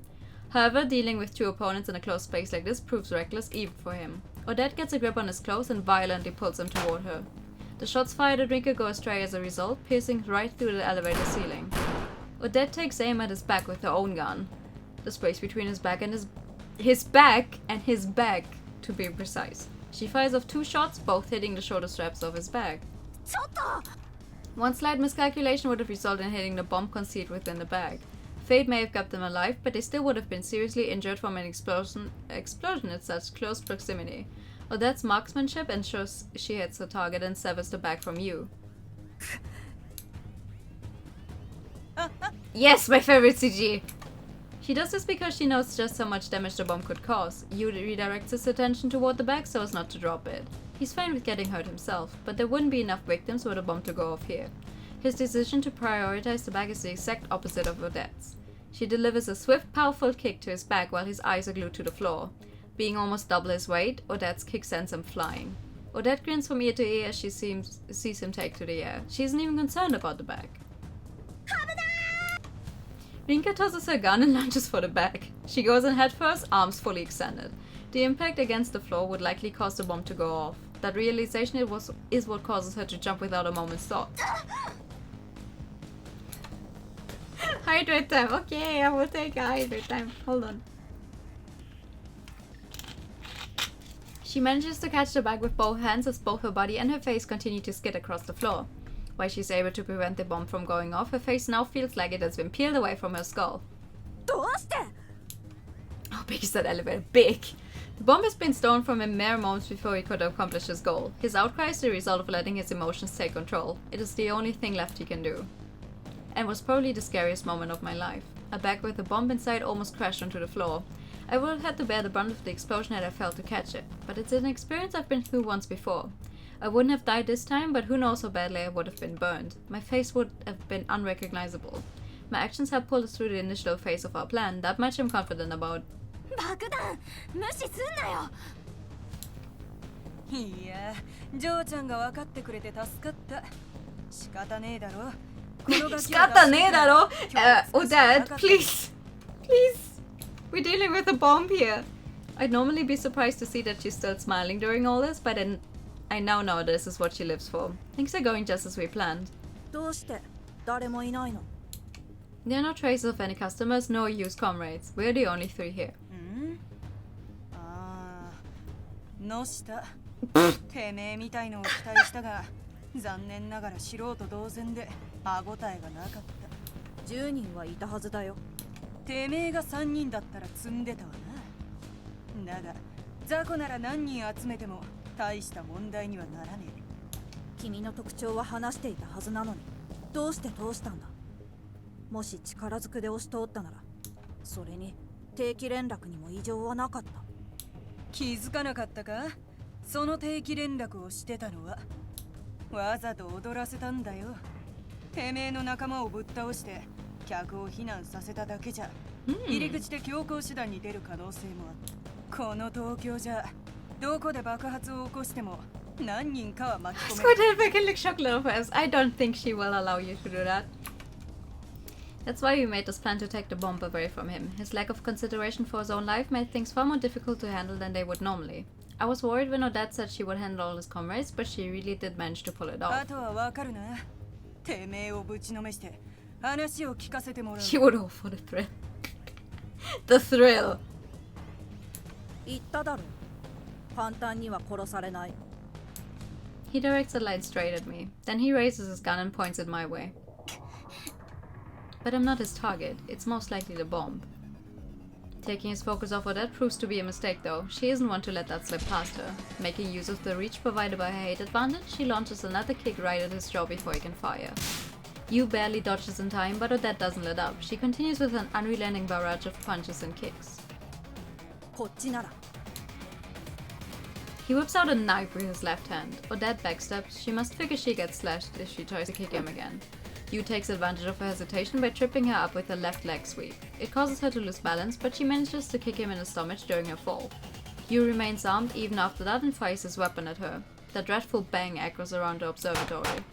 [SPEAKER 1] However, dealing with 2 opponents in a closed space like this proves reckless even for him. Odette gets a grip on his clothes and violently pulls him toward her. The shots fired at Rinka go astray as a result, piercing right through the elevator ceiling. Odette takes aim at his back with her own gun. The space between his back and his back, to be precise. She fires off 2 shots, both hitting the shoulder straps of his bag. One slight miscalculation would have resulted in hitting the bomb concealed within the bag. Fate may have kept them alive, but they still would have been seriously injured from an explosion at such close proximity. Odette's marksmanship ensures she hits the target and severs the bag from Yu. Yes, my favorite CG! She does this because she knows just how much damage the bomb could cause. Yu redirects his attention toward the bag so as not to drop it. He's fine with getting hurt himself, but there wouldn't be enough victims for the bomb to go off here. His decision to prioritize the bag is the exact opposite of Odette's. She delivers a swift, powerful kick to his back while his eyes are glued to the floor. Being almost double his weight, Odette's kick sends him flying. Odette grins from ear to ear as she sees him take to the air. She isn't even concerned about the bag. Rinka tosses her gun and lunges for the bag. She goes in head first, arms fully extended. The impact against the floor would likely cause the bomb to go off. That realization is what causes her to jump without a moment's thought. Hydrate time. Okay, I will take a hydrate time. Hold on. She manages to catch the bag with both hands as both her body and her face continue to skid across the floor. While she's able to prevent the bomb from going off, her face now feels like it has been peeled away from her skull. How big is that elevator? Big! The bomb has been stolen from him mere moments before he could accomplish his goal. His outcry is the result of letting his emotions take control. It is the only thing left he can do. And was probably the scariest moment of my life. A bag with a bomb inside almost crashed onto the floor. I would have had to bear the brunt of the explosion had I failed to catch it, but it's an experience I've been through once before. I wouldn't have died this time, but who knows how badly I would have been burned. My face would have been unrecognizable. My actions have pulled us through the initial phase of our plan, that much I'm confident about.
[SPEAKER 3] いや、ジョーちゃんが分かってくれて助かった。仕方ねえだろ。
[SPEAKER 1] 仕方ねえだろ。Odette, please. Please. We're dealing with a bomb here. I'd normally be surprised to see that she's still smiling during all this, but I now know this is what she lives for. Things are going just as we planned.
[SPEAKER 3] どうして誰もいないの?
[SPEAKER 1] There are no traces of any customers, nor used comrades. We're the only 3 here.
[SPEAKER 3] のしたてめえみたいのを期待したが残念ながら素人同然で歯応えがなかった10人はいたはずだよてめえが3人だったら積んでたわなだが雑魚なら何人集めても大した問題にはならねえ君の特徴は話していたはずなのにどうして通したんだもし力ずくで押し通ったならそれに定期連絡にも異常はなかった気づかなかったかその定期連絡をしてたのはわざと踊らせたんだよてめえの仲間をぶっ倒して客を避難させただけじゃ、入り口で強行手段に出る可能性もあったこの東京じゃどこで爆発を起こしても何人かは巻き込める
[SPEAKER 1] Squid can lick chocolate off us. I don't think she will allow you to do that. That's why we made this plan to take the bomb away from him. His lack of consideration for his own life made things far more difficult to handle than they would normally. I was worried when Odette said she would handle all his comrades, but she really did manage to pull it off. She would go for the thrill. The thrill. He directs a light straight at me. Then he raises his gun and points it my way. But I'm not his target. It's most likely the bomb. Taking his focus off Odette proves to be a mistake though. She isn't one to let that slip past her. Making use of the reach provided by her height advantage, she launches another kick right at his jaw before he can fire. Yu barely dodges in time, but Odette doesn't let up. She continues with an unrelenting barrage of punches and kicks. He whips out a knife with his left hand. Odette backsteps. She must figure she gets slashed if she tries to kick him again. Yu takes advantage of her hesitation by tripping her up with a left leg sweep. It causes her to lose balance, but she manages to kick him in the stomach during her fall. Yu remains armed even after that and fires his weapon at her. The dreadful bang echoes around the observatory.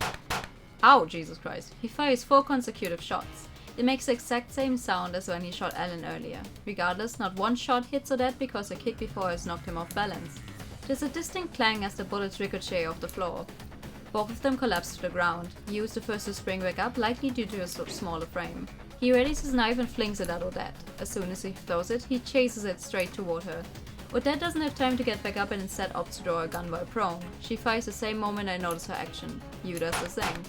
[SPEAKER 1] Ow, Jesus Christ. He fires 4 consecutive shots. It makes the exact same sound as when he shot Alan earlier. Regardless, not one shot hits Odette because a kick before has knocked him off balance. There's a distinct clang as the bullets ricochet off the floor. Both of them collapse to the ground. He is the first to spring back up, likely due to his smaller frame. He readies his knife and flings it at Odette. As soon as he throws it, he chases it straight toward her. Odette doesn't have time to get back up and instead opts to draw a gun while prone. She fires the same moment I notice her action. Yu does the same.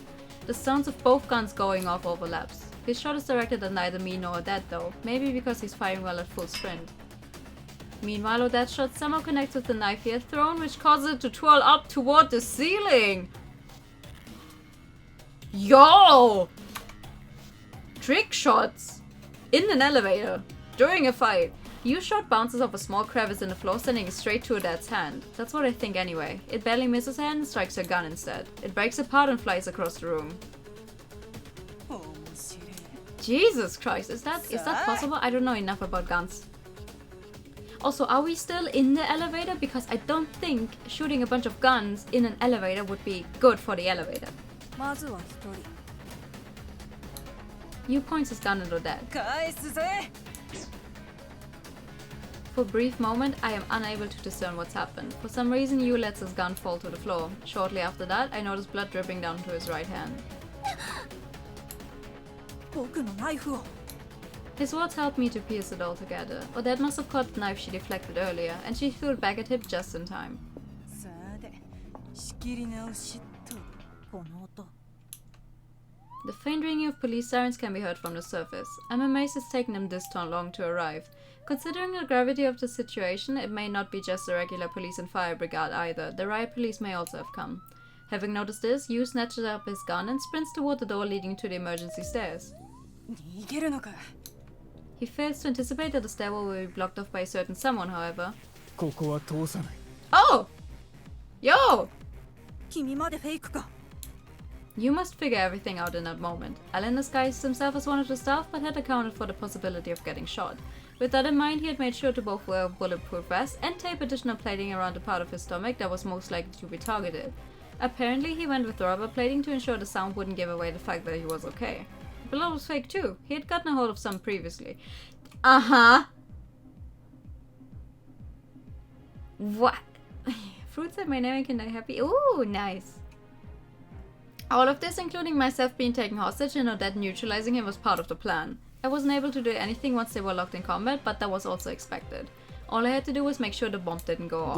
[SPEAKER 1] The sounds of both guns going off overlaps. His shot is directed at neither me nor Odette though, maybe because he's firing well at full sprint. Meanwhile, Odette's shot somehow connects with the knife he had thrown, which causes it to twirl up toward the ceiling. Yo! Trick shots! In an elevator. During a fight. Yu's shot bounces off a small crevice in the floor, sending it straight to Odette's hand. That's what I think anyway. It barely misses her hand and strikes her gun instead. It breaks apart and flies across the room. Jesus Christ, is that possible? I don't know enough about guns. Also, are we still in the elevator? Because I don't think shooting a bunch of guns in an elevator would be good for the elevator. Yu points his gun at Odette. For a brief moment, I am unable to discern what's happened. For some reason, Yu lets his gun fall to the floor. Shortly after that, I notice blood dripping down to his right hand. His words helped me to piece it all together. Odette must have caught the knife she deflected earlier, and she threw it back at him just in time. The faint ringing of police sirens can be heard from the surface. I'm amazed it's taken them this long to arrive. Considering the gravity of the situation, it may not be just the regular police and fire brigade either. The riot police may also have come. Having noticed this, Yu snatches up his gun and sprints toward the door leading to the emergency stairs. He fails to anticipate that the stairwell will be blocked off by a certain someone, however. Oh! Yo! You must figure everything out in that moment. Alan disguised himself as one of the staff, but had accounted for the possibility of getting shot. With that in mind, he had made sure to both wear a bulletproof vest and tape additional plating around the part of his stomach that was most likely to be targeted. Apparently, he went with the rubber plating to ensure the sound wouldn't give away the fact that he was okay. The blood was fake too. He had gotten a hold of some previously. What? Fruits that my name can die happy. Ooh, nice. All of this, including myself being taken hostage and Odette neutralizing him, was part of the plan. I wasn't able to do anything once they were locked in combat, but that was also expected. All I had to do was make sure the bomb didn't go off.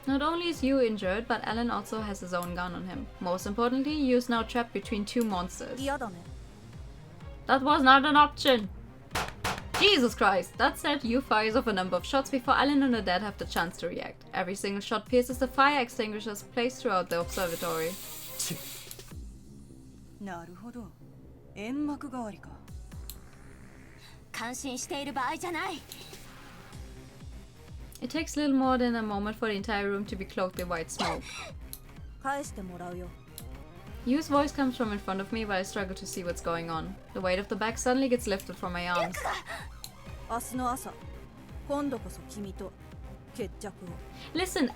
[SPEAKER 1] Not only is Yu injured, but Alan also has his own gun on him. Most importantly, Yu is now trapped between 2 monsters. That was not an option! Jesus Christ! That said, Yu fires off a number of shots before Alan and Odette have the chance to react. Every single shot pierces the fire extinguishers placed throughout the observatory. It takes little more than a moment for the entire room to be cloaked in white smoke. Yu's voice comes from in front of me, but I struggle to see what's going on. The weight of the bag suddenly gets lifted from my arms. Listen,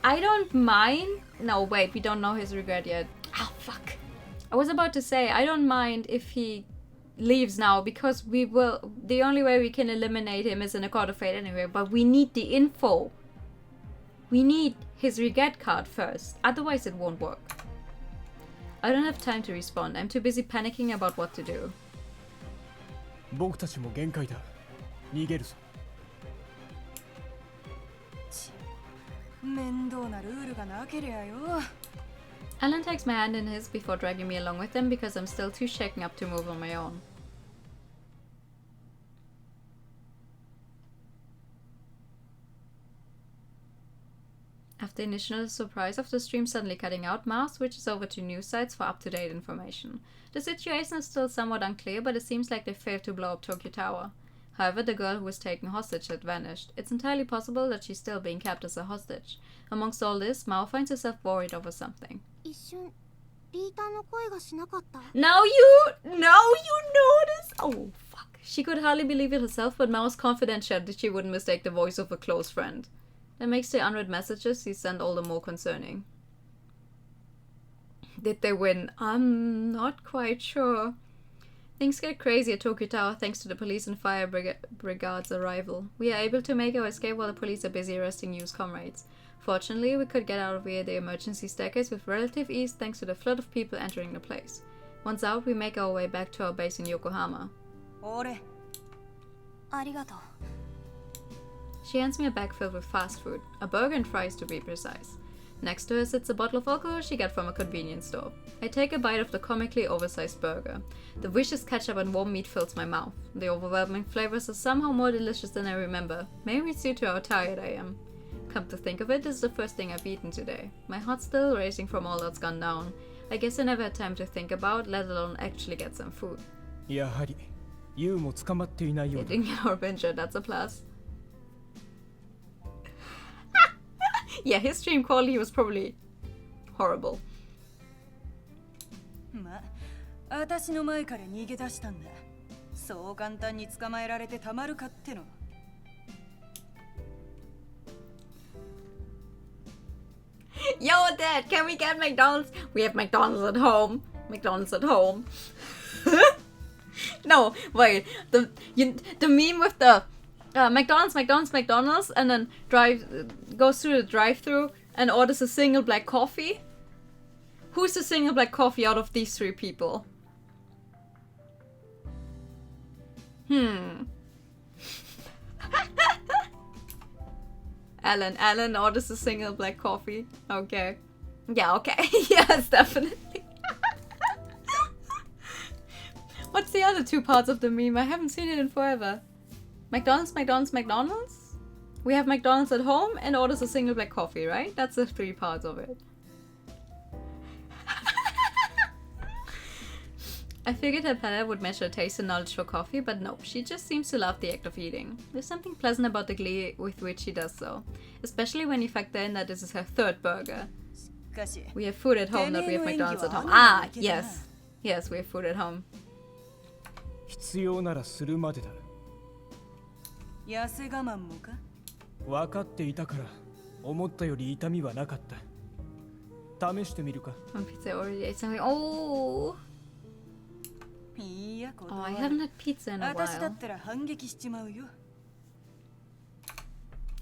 [SPEAKER 1] I don't mind. No, wait, we don't know his regret yet. Ah, fuck. I was about to say, I don't mind if he leaves now, because we will. The only way we can eliminate him is in a court of fate anyway, but we need the info. We need his regret card first, otherwise it won't work. I don't have time to respond. I'm too busy panicking about what to do. Alan takes my hand in his before dragging me along with him because I'm still too shaken up to move on my own. After the initial surprise of the stream suddenly cutting out, Mao switches over to news sites for up-to-date information. The situation is still somewhat unclear, but it seems like they failed to blow up Tokyo Tower. However, the girl who was taken hostage had vanished. It's entirely possible that she's still being kept as a hostage. Amongst all this, Mao finds herself worried over something. Now you notice? Oh, fuck. She could hardly believe it herself, but Mao's confident said that she wouldn't mistake the voice of a close friend. That makes the unread messages he sent all the more concerning. Did they win? I'm not quite sure. Things get crazy at Tokyo Tower thanks to the police and fire brigade's arrival. We are able to make our escape while the police are busy arresting news comrades. Fortunately, we could get out via the emergency staircase with relative ease thanks to the flood of people entering the place. Once out, we make our way back to our base in Yokohama. She hands me a bag filled with fast food, a burger and fries to be precise. Next to her sits a bottle of alcohol she got from a convenience store. I take a bite of the comically oversized burger. The vicious ketchup and warm meat fills my mouth. The overwhelming flavors are somehow more delicious than I remember. Maybe it's due to how tired I am. Come to think of it, this is the first thing I've eaten today. My heart's still racing from all that's gone down. I guess I never had time to think about, let alone actually get some food. Getting out injured, that's a plus. Yeah, his stream quality was probably horrible. Yo, Dad, can we get McDonald's? We have McDonald's at home. McDonald's at home. No, wait. The meme with the McDonald's, and then goes through the drive-thru and orders a single black coffee. Who's the single black coffee out of these three people? Alan orders a single black coffee. Okay. Yeah, okay. Yes, definitely. What's the other two parts of the meme? I haven't seen it in forever. McDonald's. We have McDonald's at home and orders a single black coffee, right? That's the three parts of it. I figured her palate would match her taste and knowledge for coffee, but nope, she just seems to love the act of eating. There's something pleasant about the glee with which she does so, especially when you factor in that this is her third burger. We have food at home, not we have McDonald's at home. Ah, yes. Yes, we have food at home. One pizza already ate something. Oh! Oh, I haven't had pizza in a while.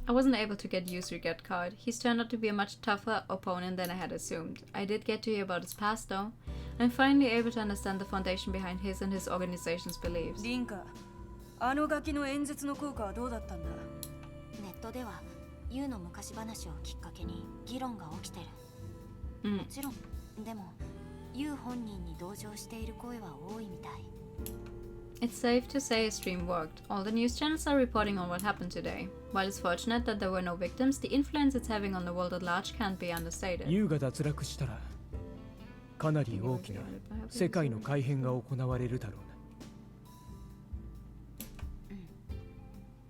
[SPEAKER 1] I wasn't able to get Yusri get card. He's turned out to be a much tougher opponent than I had assumed. I did get to hear about his past though. I'm finally able to understand the foundation behind his and his organization's beliefs.
[SPEAKER 3] リンカ、あのガキの演説の効果はどうだったんだ？
[SPEAKER 9] ネットではユウの昔話をきっかけに議論が起きてる。もちろん、でもユウ本人に同情している声は多いみたい。
[SPEAKER 1] It's safe to say his stream worked. All the news channels are reporting on what happened today. While it's fortunate that there were no victims, the influence it's having on the world at large can't be understated.
[SPEAKER 10] ユウが脱落したら、かなり大きな世界の改変が行われるだろうな。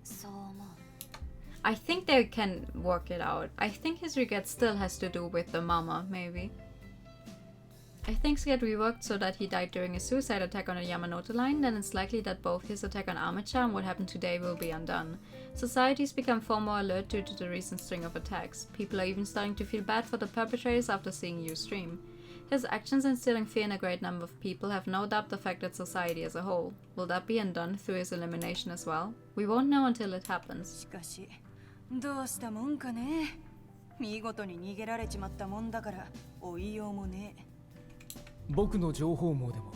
[SPEAKER 9] そう思う。
[SPEAKER 1] I think they can work it out. I think his regret still has to do with the mama, maybe. If things get reworked so that he died during a suicide attack on a Yamanote line, then it's likely that both his attack on Armature and what happened today will be undone. Society's become far more alert due to the recent string of attacks. People are even starting to feel bad for the perpetrators after seeing you stream. His actions instilling fear in a great number of people have no doubt affected society as a whole. Will that be undone through his elimination as well? We won't know until it happens.
[SPEAKER 3] しかし、どうしたもんかね。見事に逃げられちまったもんだから追いようもねえ。
[SPEAKER 10] 僕の情報網でも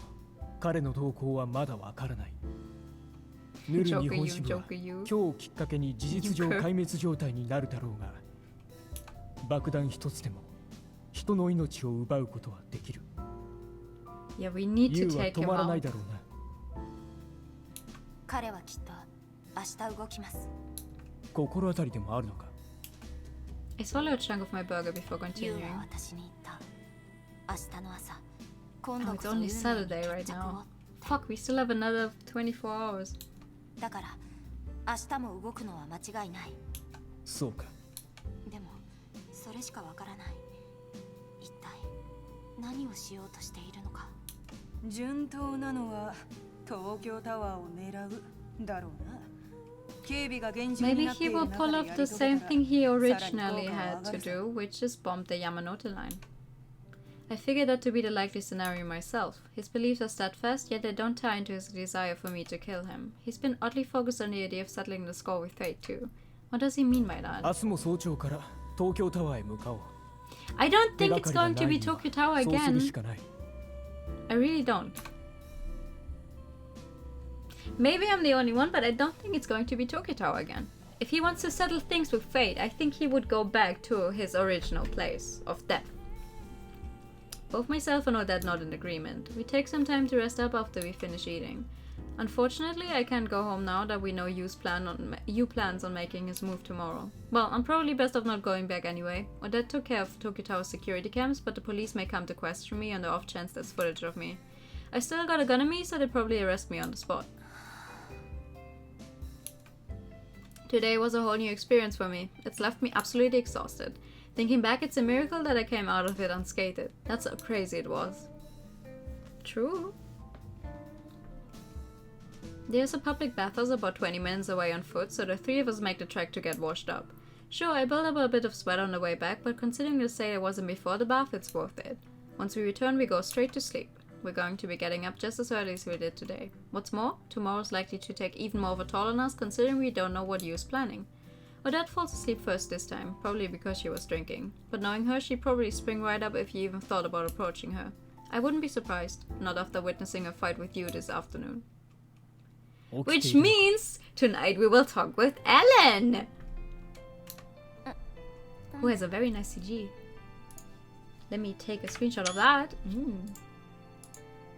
[SPEAKER 10] 彼の動向はまだわからない。ヌル日本支部は今日をきっかけに事実上壊滅状態になるだろうが、爆弾一つでも人の命を奪うことはできる。
[SPEAKER 1] Yeah, we need to take him out. ユウは止まらないだろうな。
[SPEAKER 9] 彼はきっと明日動きます。
[SPEAKER 10] 心当たりでもあるのか？
[SPEAKER 1] I swallow a chunk of my burger before
[SPEAKER 9] ユウ
[SPEAKER 1] continuing.
[SPEAKER 9] は私に言った。明日の朝、今
[SPEAKER 1] Oh,
[SPEAKER 9] 度
[SPEAKER 1] it's
[SPEAKER 9] こそ
[SPEAKER 1] only
[SPEAKER 9] 運命に
[SPEAKER 1] Saturday right
[SPEAKER 9] 決着
[SPEAKER 1] now.
[SPEAKER 9] を。
[SPEAKER 1] Fuck, we still have another 24 hours.
[SPEAKER 9] だから明日も動くのは間違いない。
[SPEAKER 10] そうか。
[SPEAKER 9] でもそれしかわからない。一体何をしようとしているのか。
[SPEAKER 3] 順当なのは東京タワーを狙うだろうな。警備が厳重に
[SPEAKER 1] Maybe
[SPEAKER 3] なって
[SPEAKER 1] he
[SPEAKER 3] いる
[SPEAKER 1] will
[SPEAKER 3] 中
[SPEAKER 1] pull
[SPEAKER 3] で
[SPEAKER 1] off
[SPEAKER 3] や
[SPEAKER 1] the
[SPEAKER 3] り遂げ
[SPEAKER 1] same
[SPEAKER 3] たら
[SPEAKER 1] thing he
[SPEAKER 3] さらに 効
[SPEAKER 1] originally
[SPEAKER 3] 果は
[SPEAKER 1] had
[SPEAKER 3] 上が
[SPEAKER 1] to
[SPEAKER 3] るさ。
[SPEAKER 1] do, which is bomb the Yamanote line. I figured that to be the likely scenario myself. His beliefs are steadfast, yet they don't tie into his desire for me to kill him. He's been oddly focused on the idea of settling the score with fate too. What does he mean by that?
[SPEAKER 10] 明日も早朝から東京タワーへ向かおう。
[SPEAKER 1] I don't think it's
[SPEAKER 10] 手がか
[SPEAKER 1] going
[SPEAKER 10] り
[SPEAKER 1] to
[SPEAKER 10] が
[SPEAKER 1] be
[SPEAKER 10] ないには
[SPEAKER 1] Tokyo Tower
[SPEAKER 10] そうする
[SPEAKER 1] again.
[SPEAKER 10] しかない。
[SPEAKER 1] I really don't. Maybe I'm the only one, but I don't think it's going to be Tokyo Tower again. If he wants to settle things with fate, I think he would go back to his original place of death. Both myself and Odette nod in agreement. We take some time to rest up after we finish eating. Unfortunately, I can't go home now that we know Yu's plans on making his move tomorrow. Well, I'm probably best off not going back anyway. Odette took care of Tokyo Tower security cams, but the police may come to question me on the off chance there's footage of me. I still got a gun on me, so they'd probably arrest me on the spot. Today was a whole new experience for me. It's left me absolutely exhausted. Thinking back, it's a miracle that I came out of it unscathed. That's how crazy it was. True. There's a public bathhouse about 20 minutes away on foot, so the three of us make the trek to get washed up. Sure, I built up a bit of sweat on the way back, but considering the state I was in before the bath, it's worth it. Once we return, we go straight to sleep. We're going to be getting up just as early as we did today. What's more, tomorrow's likely to take even more of a toll on us, considering we don't know what Yu's planning. Odette falls asleep first this time, probably because she was drinking. But knowing her, she'd probably spring right up if he even thought about approaching her. I wouldn't be surprised, not after witnessing a fight with Yu this afternoon. Which means tonight we will talk with Ellen! Who has a very nice CG. Let me take a screenshot of that.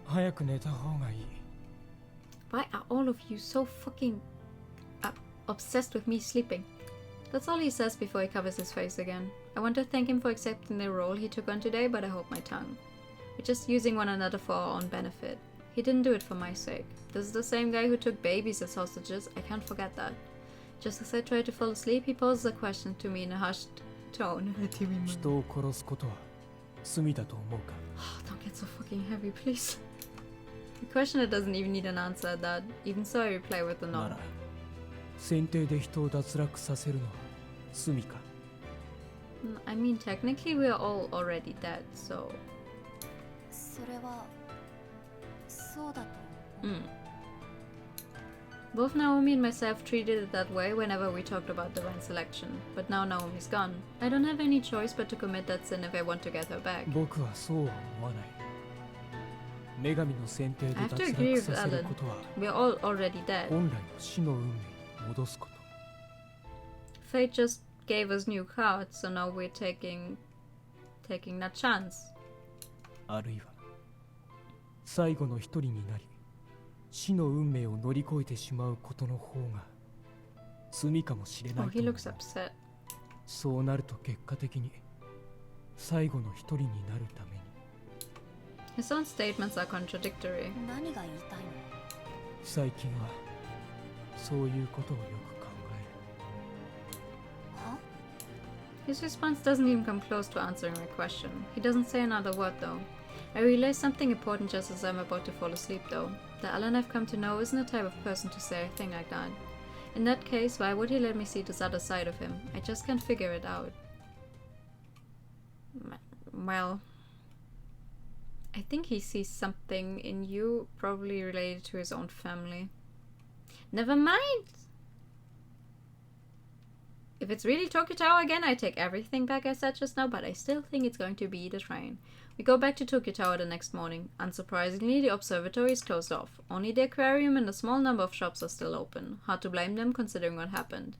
[SPEAKER 10] 早く寝た方がいい。
[SPEAKER 1] Why are all of you so fucking obsessed with me sleeping? That's all he says before he covers his face again. I want to thank him for accepting the role he took on today, but I hold my tongue. We're just using one another for our own benefit. He didn't do it for my sake. This is the same guy who took babies as hostages. I can't forget that. Just as I try to fall asleep, he poses a question to me in a hushed tone.
[SPEAKER 10] 人を殺すことは罪だと思うか？
[SPEAKER 1] Don't get so fucking heavy, please. A question that doesn't even need an answer at that. Even so, I reply with a
[SPEAKER 10] な
[SPEAKER 1] nod.
[SPEAKER 10] ら、選定で人を脱落させるのは罪か？
[SPEAKER 1] I mean, technically, we're all already dead, so.
[SPEAKER 9] それはそうだと思う。
[SPEAKER 1] Both Naomi and myself treated it that way whenever we talked about divine selection, but now Naomi's gone. I don't have any choice but to commit that sin if I want to get her back.
[SPEAKER 10] 僕はそうは思わない。女神の選定で
[SPEAKER 1] I have
[SPEAKER 10] 脱
[SPEAKER 1] to agree
[SPEAKER 10] 落
[SPEAKER 1] with
[SPEAKER 10] させる
[SPEAKER 1] Alan.
[SPEAKER 10] ことは
[SPEAKER 1] We're all already dead.
[SPEAKER 10] 本来の死の運命に戻すこと。
[SPEAKER 1] Fate just gave us new cards, so now we're taking that chance.
[SPEAKER 10] あるいは最後の一人になり死の運命を乗り越えてしまうことの方が罪かもしれな
[SPEAKER 1] Oh,
[SPEAKER 10] いと
[SPEAKER 1] he
[SPEAKER 10] 思う。
[SPEAKER 1] looks upset.
[SPEAKER 10] そうなると結果的に最後の一人になるために
[SPEAKER 1] His own statements are contradictory.
[SPEAKER 9] 何が言いたいの？
[SPEAKER 10] 最近はそういうことをよく考
[SPEAKER 9] は？
[SPEAKER 1] His response doesn't even come close to answering my question. He doesn't say another word though. I realize something important just as I'm about to fall asleep though. The Alan I've come to know isn't the type of person to say a thing like that. In that case, why would he let me see this other side of him? I just can't figure it out. Well, I think he sees something in you, probably related to his own family. Never mind! If it's really Tokyo Tower again, I take everything back I said just now, but I still think it's going to be the shrine. We go back to Tokyo Tower the next morning. Unsurprisingly, the observatory is closed off. Only the aquarium and a small number of shops are still open. Hard to blame them considering what happened.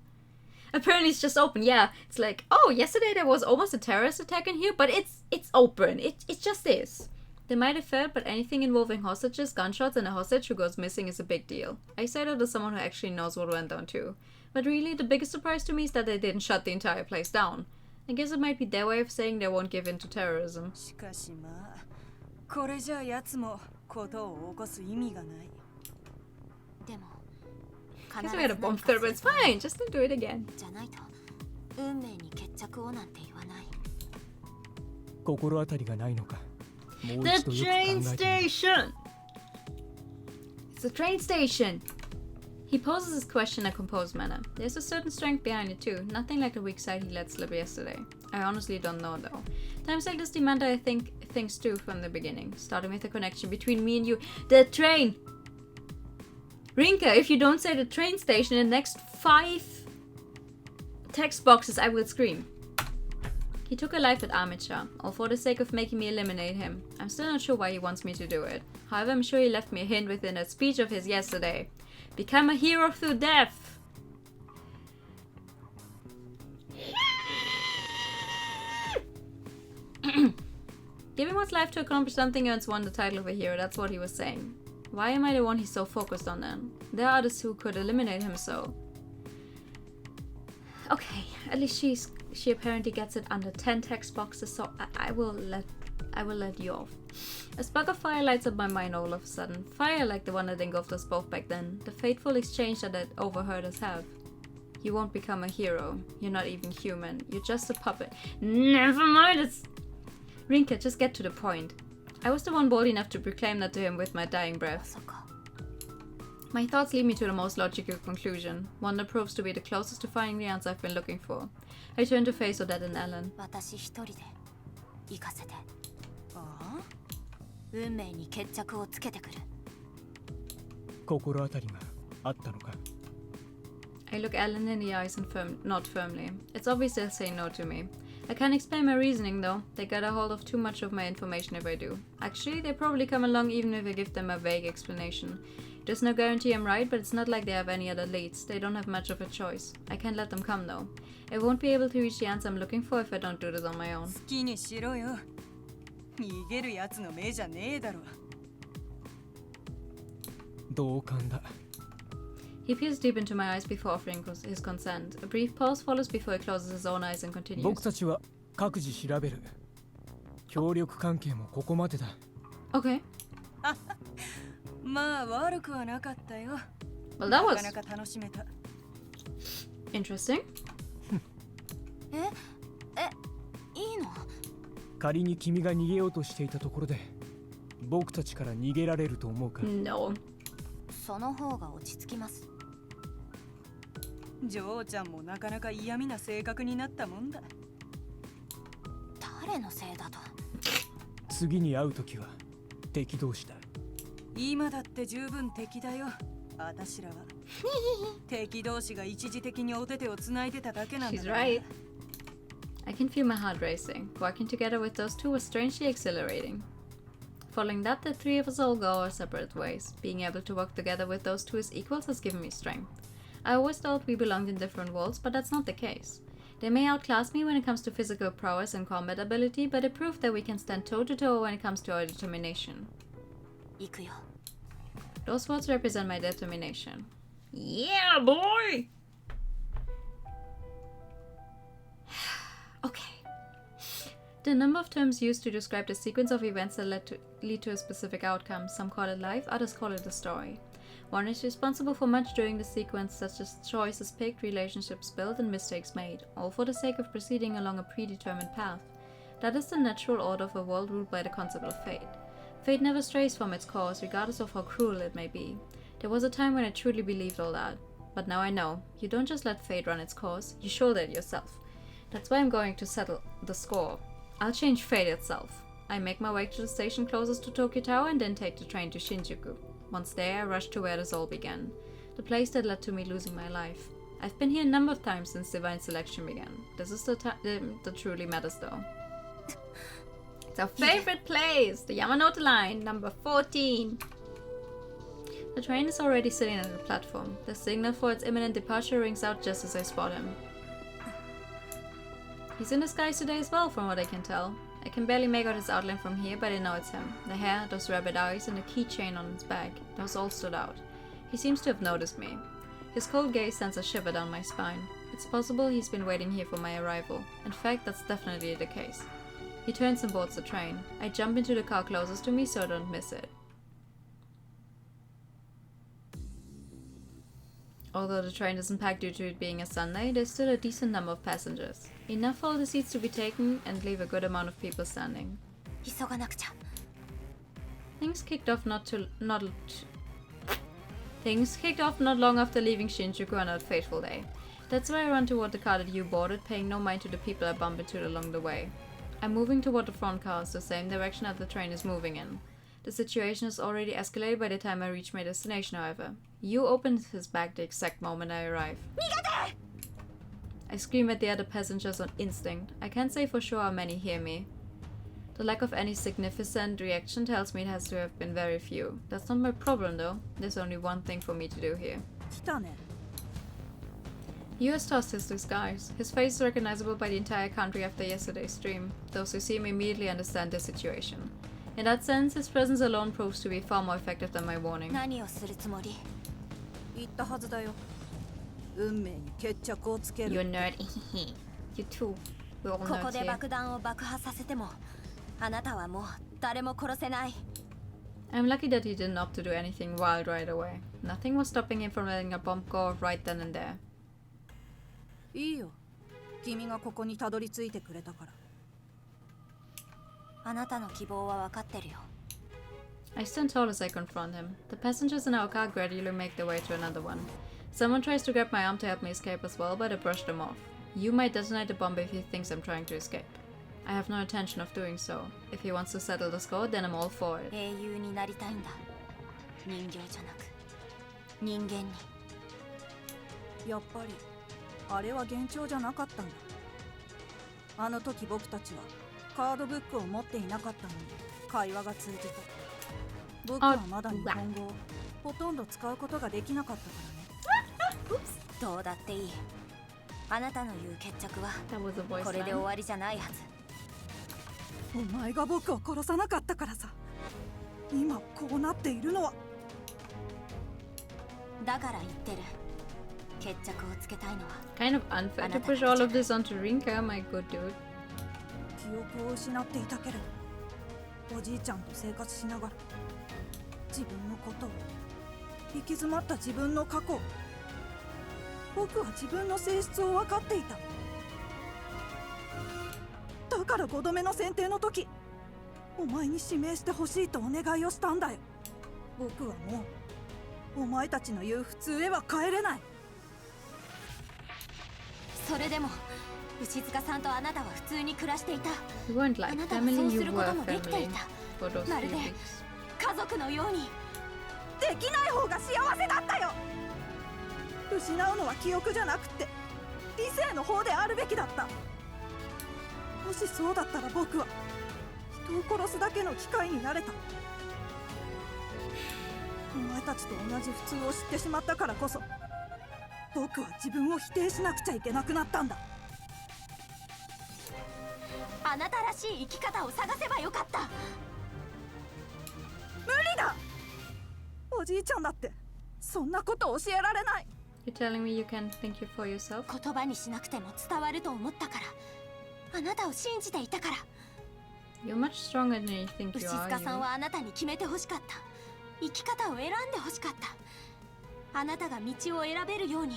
[SPEAKER 1] Apparently it's just open, yeah. It's like, oh, yesterday there was almost a terrorist attack in here, but it's open. It just is. They might have failed, but anything involving hostages, gunshots, and a hostage who goes missing is a big deal. I say that as someone who actually knows what went down too. But really, the biggest surprise to me is that they didn't shut the entire place down. I guess it might be their way of saying they won't give in to terrorism.
[SPEAKER 3] しかしまあ、これじゃ奴もことを起こす意味がない。
[SPEAKER 9] でも、
[SPEAKER 1] Guess we had a bomb threat, but it's fine. Just don't do it again.
[SPEAKER 9] じゃないと運命に決着をなんて言わない。
[SPEAKER 10] 心当たりがないのか。もう
[SPEAKER 1] The
[SPEAKER 10] 一度よく考えて
[SPEAKER 1] train
[SPEAKER 10] みる。
[SPEAKER 1] station! It's the train station! He poses his question in a composed manner. There's a certain strength behind it too, nothing like the weak side he let slip yesterday. I honestly don't know though. Times like this demand I think things too from the beginning, starting with the connection between me and you. The train! Rinka, if you don't say the train station in the next 5 text boxes, I will scream. He took a life at Amicha, all for the sake of making me eliminate him. I'm still not sure why he wants me to do it. However, I'm sure he left me a hint within that speech of his yesterday. Become a hero through death! Giving one's life to accomplish something earns one the title of a hero, that's what he was saying. Why am I the one he's so focused on then? There are others who could eliminate him, so... Okay, at least she apparently gets it under 10 text boxes, so I will let you off. A spark of fire lights up my mind all of a sudden. Fire like the one that engulfed us both back then. The fateful exchange that I'd overheard us have. You won't become a hero. You're not even human. You're just a puppet. Never mind, it's... Rinka, just get to the point. I was the one bold enough to proclaim that to him with my dying breath. My thoughts lead me to the most logical conclusion, one that proves to be the closest to finding the answer I've been looking for. I turn to face Odette and Ellen.
[SPEAKER 9] 私一人で行かせて。運命に決着をつけてくる。
[SPEAKER 10] 心当たりがあったのか。
[SPEAKER 1] I look Ellen in the eyes and nod firmly. It's obvious they'll say no to me. I can't explain my reasoning though. They get a hold of too much of my information if I do. Actually, they probably come along even if I give them a vague explanation. There's no guarantee I'm right, but it's not like they have any other leads. They don't have much of a choice. I can't let them come though. I won't be able to reach the answer I'm looking for if I don't do this on my own.
[SPEAKER 3] 好きにしろよ。逃げるやつの目じゃねえだろ。
[SPEAKER 10] 同感だ。
[SPEAKER 1] He peers deep into my eyes before offering his consent. A brief pause follows before he closes his own eyes and continues.
[SPEAKER 10] 僕たちは各自調べる。協力関係もここまでだ。
[SPEAKER 1] Okay.
[SPEAKER 3] まあ悪くはなかったよ。
[SPEAKER 1] Well, that was
[SPEAKER 3] なかなか楽しめた。
[SPEAKER 1] interesting.
[SPEAKER 9] いいの？
[SPEAKER 10] 仮に君が逃げようとしていたところで、僕たちから逃げられると思うか？
[SPEAKER 1] No.
[SPEAKER 9] その方が落ち着きます。
[SPEAKER 3] ジョーちゃんもなかなか嫌味な性格になったもんだ。
[SPEAKER 9] 誰のせいだと？
[SPEAKER 10] 次に会うときは敵同士だ。
[SPEAKER 3] 今だって十分敵だよ。私らは敵同士が一時的にお手手をつないでただけなんだ。
[SPEAKER 1] She's right. I can feel my heart racing. Working together with those two was strangely exhilarating. Following that, the three of us all go our separate ways. Being able to work together with those two as equals has given me strength. I always thought we belonged in different worlds, but that's not the case. They may outclass me when it comes to physical prowess and combat ability, but it proved that we can stand toe-to-toe when it comes to our determination.
[SPEAKER 9] 行くよ。
[SPEAKER 1] Those words represent my determination. Yeah, boy! Okay. The number of terms used to describe the sequence of events that lead to a specific outcome. Some call it life, others call it a story. One is responsible for much during the sequence, such as choices picked, relationships built, and mistakes made, all for the sake of proceeding along a predetermined path. That is the natural order of a world ruled by the concept of fate. Fate never strays from its course, regardless of how cruel it may be. There was a time when I truly believed all that. But now I know, you don't just let fate run its course, you shoulder it yourself. That's why I'm going to settle the score. I'll change fate itself. I make my way to the station closest to Tokyo Tower and then take the train to Shinjuku. Once there, I rush to where this all began. The place that led to me losing my life. I've been here a number of times since Divine Selection began. This is the that truly matters though. It's our favorite place! The Yamanote line, number 14. The train is already sitting on the platform. The signal for its imminent departure rings out just as I spot him. He's in disguise today as well, from what I can tell. I can barely make out his outline from here, but I know it's him. The hair, those rabbit eyes, and the keychain on his back. Those all stood out. He seems to have noticed me. His cold gaze sends a shiver down my spine. It's possible he's been waiting here for my arrival. In fact, that's definitely the case. He turns and boards the train. I jump into the car closest to me so I don't miss it. Although the train isn't packed due to it being a Sunday, there's still a decent number of passengers. Enough for all the seats to be taken and leave a good amount of people standing. Things kicked off not long after leaving Shinjuku on that fateful day. That's why I run toward the car that you boarded, paying no mind to the people I bump into along the way. I'm moving toward the front cars, the same direction that the train is moving in. The situation has already escalated by the time I reach my destination, however. Yu opens his bag the exact moment I arrive. I scream at the other passengers on instinct. I can't say for sure how many hear me. The lack of any significant reaction tells me it has to have been very few. That's not my problem though. There's only one thing for me to do here. Yu has tossed his disguise. His face is recognizable by the entire country after yesterday's stream. Those who see him immediately understand the situation. In that sense, his presence alone proves to be far more effective than my warning.
[SPEAKER 8] You're a nerd. You too. We're all nerds here.
[SPEAKER 1] I'm lucky that he didn't opt to do anything wild right away. Nothing was stopping him from letting a bomb go off right then and there. I stand tall as I confront him. The passengers in our car gradually make their way to another one. Someone tries to grab my arm to help me escape as well, but I brush them off. You might detonate the bomb if he thinks I'm trying to escape. I have no intention of doing so. If he wants to settle the score, then I'm all for it. That was a voice line.
[SPEAKER 3] お前が僕を殺さなかったからさ。今こうなっているのは。
[SPEAKER 9] だから言ってる。決着をつけたいのは。
[SPEAKER 1] Kind of unfair to push all of this onto Rinka, my good dude.
[SPEAKER 3] 記憶を失っていたけれど、おじいちゃんと生活しながら自分のことを、行き詰まった自分の過去を、僕は自分の性質を分かっていた。だから5度目の選定の時、お前に指名してほしいとお願いをしたんだよ。僕はもうお前たちの言う普通へは帰れない。
[SPEAKER 9] それでも牛塚さんとあなたは普通に暮らしていた。
[SPEAKER 1] You weren't like
[SPEAKER 9] あなたは
[SPEAKER 1] family,
[SPEAKER 9] そう
[SPEAKER 1] you
[SPEAKER 9] するこ
[SPEAKER 1] were
[SPEAKER 9] ともできてい
[SPEAKER 1] family
[SPEAKER 9] た。
[SPEAKER 1] for those
[SPEAKER 9] ま
[SPEAKER 1] few
[SPEAKER 9] るで
[SPEAKER 1] weeks.
[SPEAKER 9] 家族のように。
[SPEAKER 3] できない方が幸せだったよ。失うのは記憶じゃなくて理性の方であるべきだった。もしそうだったら僕は人を殺すだけの機械になれた。お前たちと同じ普通を知ってしまったからこそ、僕は自分を否定しなくちゃいけなくなったんだ。
[SPEAKER 9] あなたらしい生き方を探せばよかった。
[SPEAKER 3] 無理だ。おじいちゃんだってそんなこと教えられない。
[SPEAKER 1] You're telling me you can't think you for yourself?
[SPEAKER 9] 言葉にしなくても伝わると思ったから。あなたを信じていたから。
[SPEAKER 1] You're much stronger than you think
[SPEAKER 9] 牛
[SPEAKER 1] you are.
[SPEAKER 9] 塚さんはあなたに決めてほしかった。生き方を選んでほしかった。あなたが道を選べるように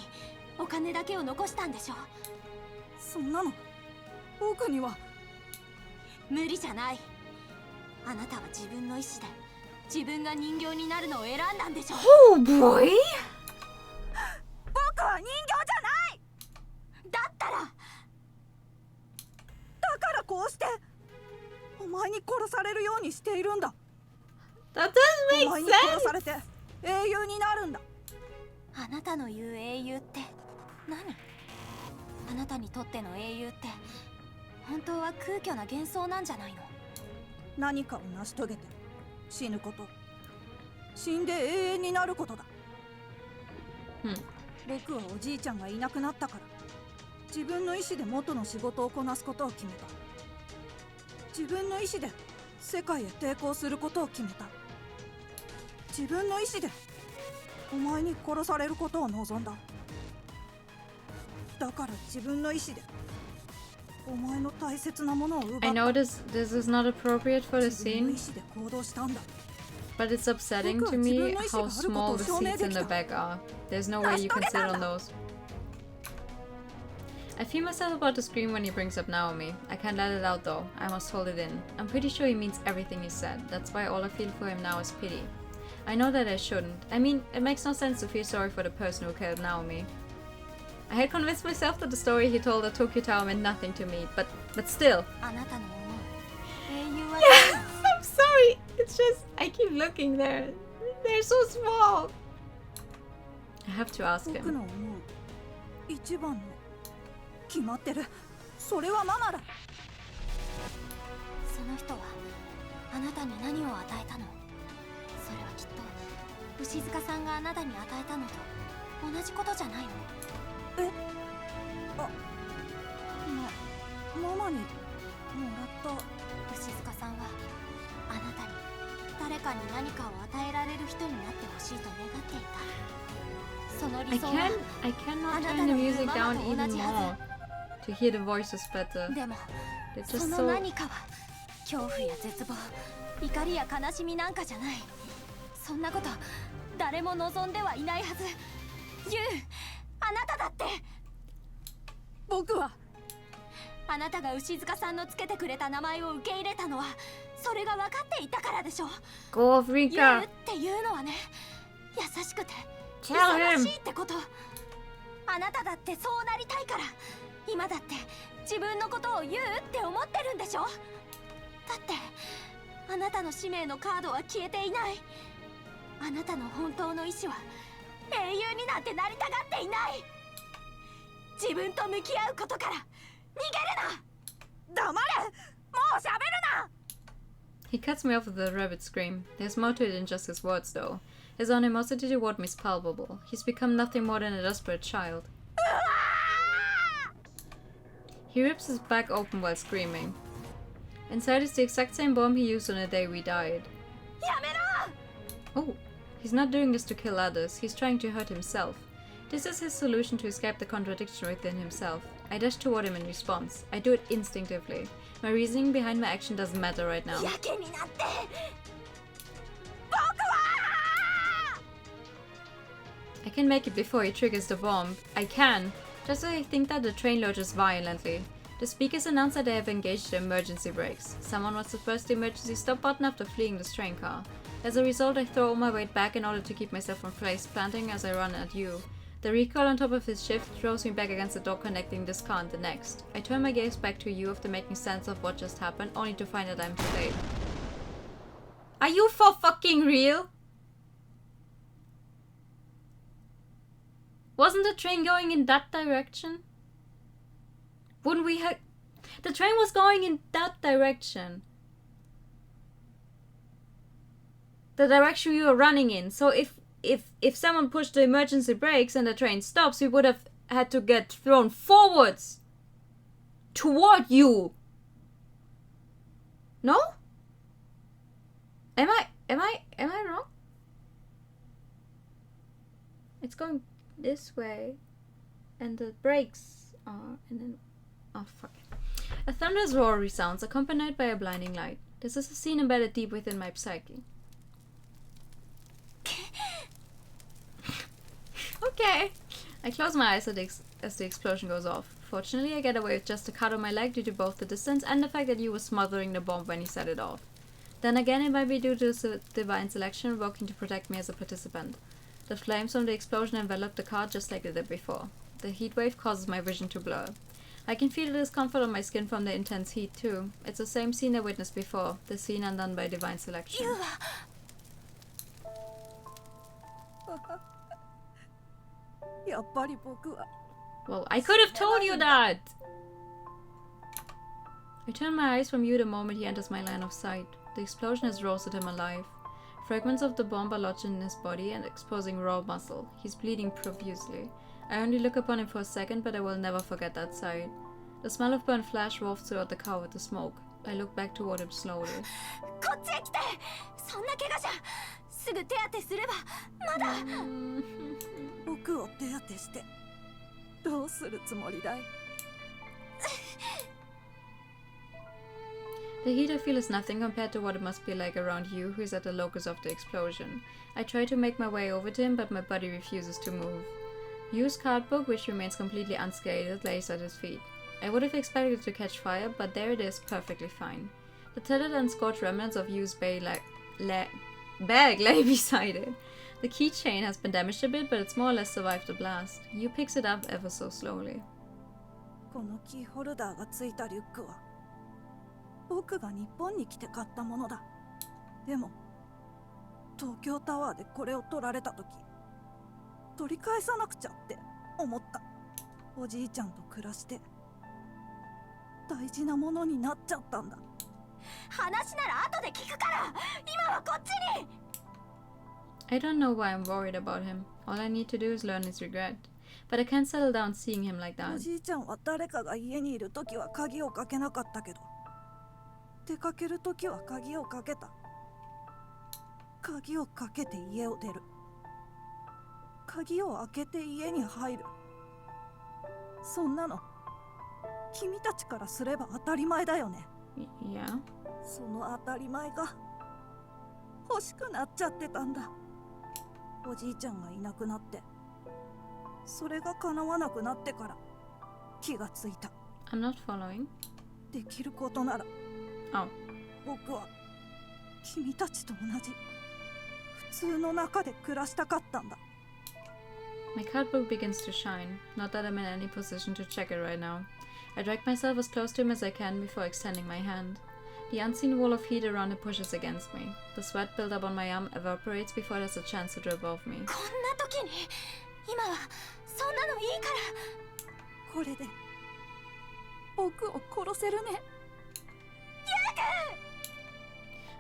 [SPEAKER 9] お金だけを残したんでしょう。
[SPEAKER 3] そんなの僕には
[SPEAKER 9] 無理じゃない。あなたは自分の意志で自分が人形になるのを選んだんでしょう。
[SPEAKER 8] Oh boy!
[SPEAKER 3] 僕は人形じゃない。
[SPEAKER 9] だったら
[SPEAKER 3] だからこうしてお前に殺されるようにしているんだ。
[SPEAKER 8] That does
[SPEAKER 3] お
[SPEAKER 8] make
[SPEAKER 3] 前に殺
[SPEAKER 8] sense!
[SPEAKER 3] されて英雄になるんだ。
[SPEAKER 9] あなたの言う英雄って何？あなたにとっての英雄って本当は空虚な幻想なんじゃないの？
[SPEAKER 3] 何かを成し遂げて死ぬこと、死んで永遠になることだ。僕はおじいちゃんがいなくなったから自分の意志で元の仕事をこなすことを決めた。自分の意志で世界へ抵抗することを決めた。自分の意志でお前に殺されることを望んだ。だから自分の意志でお前の大切なものを奪った。
[SPEAKER 1] I know this is not appropriate for the scene,
[SPEAKER 3] 自分の意志で行動したんだ。
[SPEAKER 1] but it's upsetting to me how small the seats in the back are. There's no way you can sit on those. I feel myself about to scream when he brings up Naomi. I can't let it out though. I must hold it in. I'm pretty sure he means everything he said. That's why all I feel for him now is pity. I know that I shouldn't. I mean, it makes no sense to feel sorry for the person who killed Naomi. I had convinced myself that the story he told at Tokyo Tower meant nothing to me, but still. Yes, I'm sorry. It's just, I keep looking there. They're so small. I have to ask him.
[SPEAKER 3] 決まってる。それはママだ。
[SPEAKER 7] その人はあなたに何を与えたの？それはきっと牛塚さんがあなたに与えたのと同じことじゃないの？
[SPEAKER 3] え？あ、ママにもらった。
[SPEAKER 7] 牛塚さんはあなたに誰かに何かを与えられる人になってほしいと願っていた。その理想は
[SPEAKER 1] I cannot turn the music down even more to hear the voices better.
[SPEAKER 7] でも
[SPEAKER 1] They're just
[SPEAKER 7] その
[SPEAKER 1] so...
[SPEAKER 7] 何かは恐怖や絶望、怒りや悲しみなんかじゃない。そんなこと誰も望んではいないはず。ユウ、あなただって。
[SPEAKER 3] 僕は
[SPEAKER 7] あなたが牛塚さんのつけてくれた名前を受け入れたのはそれが分かっていたからでしょ。
[SPEAKER 1] Go off,
[SPEAKER 7] ユウ
[SPEAKER 1] Rika.
[SPEAKER 7] っていうのはね、優しくて
[SPEAKER 1] Tell
[SPEAKER 7] 勇
[SPEAKER 1] him.
[SPEAKER 7] ましいってこと。あなただってそうなりたいから、今だって自分のことを言うって思ってるんでしょ。だってあなたの使命のカードは消えていない。あなたの本当の意志は英雄になんてなりたがっていない。自分と向き合うことから逃げるな。黙れ、もう喋るな。
[SPEAKER 1] He cuts me off with a rabbit scream. There's more to it than just his words, though. His animosity toward me is palpable. He's become nothing more than a desperate child. He rips his back open while screaming. Inside is the exact same bomb he used on the day we died. Oh, he's not doing this to kill others. He's trying to hurt himself. This is his solution to escape the contradiction within himself. I dash toward him in response. I do it instinctively. My reasoning behind my action doesn't matter right now. I can make it before he triggers the bomb. I can. Just as I think that the train lurches violently. The speakers announce that they have engaged the emergency brakes. Someone wants to press the emergency stop button after fleeing the train car. As a result, I throw all my weight back in order to keep myself from place planting as I run at you. The recoil on top of his shift throws me back against the door connecting this car and the next. I turn my gaze back to you after making sense of what just happened, only to find that I'm too late. Are you for fucking real? Wasn't the train going in that direction? Wouldn't we have... The train was going in that direction. The direction we were running in. So if someone pushed the emergency brakes and the train stops, we would have had to get thrown forwards. Toward you. No? Am I wrong? It's going this way, and the brakes are, and then, oh fuck. A thunderous roar resounds, accompanied by a blinding light. This is a scene embedded deep within my psyche. Okay. I close my eyes as the explosion goes off. Fortunately, I get away with just a cut on my leg due to both the distance and the fact that you were smothering the bomb when you set it off. Then again, it might be due to divine selection working to protect me as a participant. The flames from the explosion envelop the car just like they did before. The heat wave causes my vision to blur. I can feel the discomfort on my skin from the intense heat too. It's the same scene I witnessed before, the scene undone by divine selection. Well, I could have told you that! I turn my eyes from you the moment he enters my line of sight. The explosion has roasted him alive. Fragments of the bomb are lodged in his body and exposing raw muscle. He's bleeding profusely. I only look upon him for a second, but I will never forget that sight. The smell of burnt flesh wafts throughout the car with the smoke. I look back toward him slowly.
[SPEAKER 3] どうするつもりだい?
[SPEAKER 1] The heat I feel is nothing compared to what it must be like around you, who is at the locus of the explosion. I try to make my way over to him, but my body refuses to move. Yu's card book, which remains completely unscathed, lays at his feet. I would have expected it to catch fire, but there it is, perfectly fine. The tattered and scorched remnants of Yu's bag lay beside it. The keychain has been damaged a bit, but it's more or less survived the blast. Yu picks it up ever so slowly.
[SPEAKER 3] このキーホルダーがついたリュックは僕が日本に来て買ったものだ。でも東京タワーでこれを取られた時、取り返さなくちゃって思った。おじいちゃんと暮らして大事なものになっちゃったんだ。
[SPEAKER 7] 話なら後で聞くから、今はこっちに。
[SPEAKER 1] I don't know why I'm worried about him. All I need to do is learn his regret. But I can't settle down seeing him like that.
[SPEAKER 3] おじいちゃんは誰かが家にいる時は鍵をかけなかったけど、出かける時は鍵をかけた。鍵をかけて家を出る。鍵を開けて家に入る。そんなの君たちからすれば当たり前だよね。
[SPEAKER 1] Yeah.
[SPEAKER 3] その当たり前が欲しくなっちゃってたんだ。おじいちゃんがいなくなって、それが叶わなくなってから気がついた。
[SPEAKER 1] I'm not following.
[SPEAKER 3] できることなら、僕は君たちと同じ普通の中で暮らしたかったんだ。
[SPEAKER 1] My card book begins to shine. Not that I'm in any position to check it right now. I drag myself as close to him as I can before extending my hand. The unseen wall of heat around it pushes against me. The sweat built up on my arm evaporates before it has a chance to drip off me.
[SPEAKER 7] こんな時に、今はそんなのいいから。
[SPEAKER 3] これで僕を殺せるね。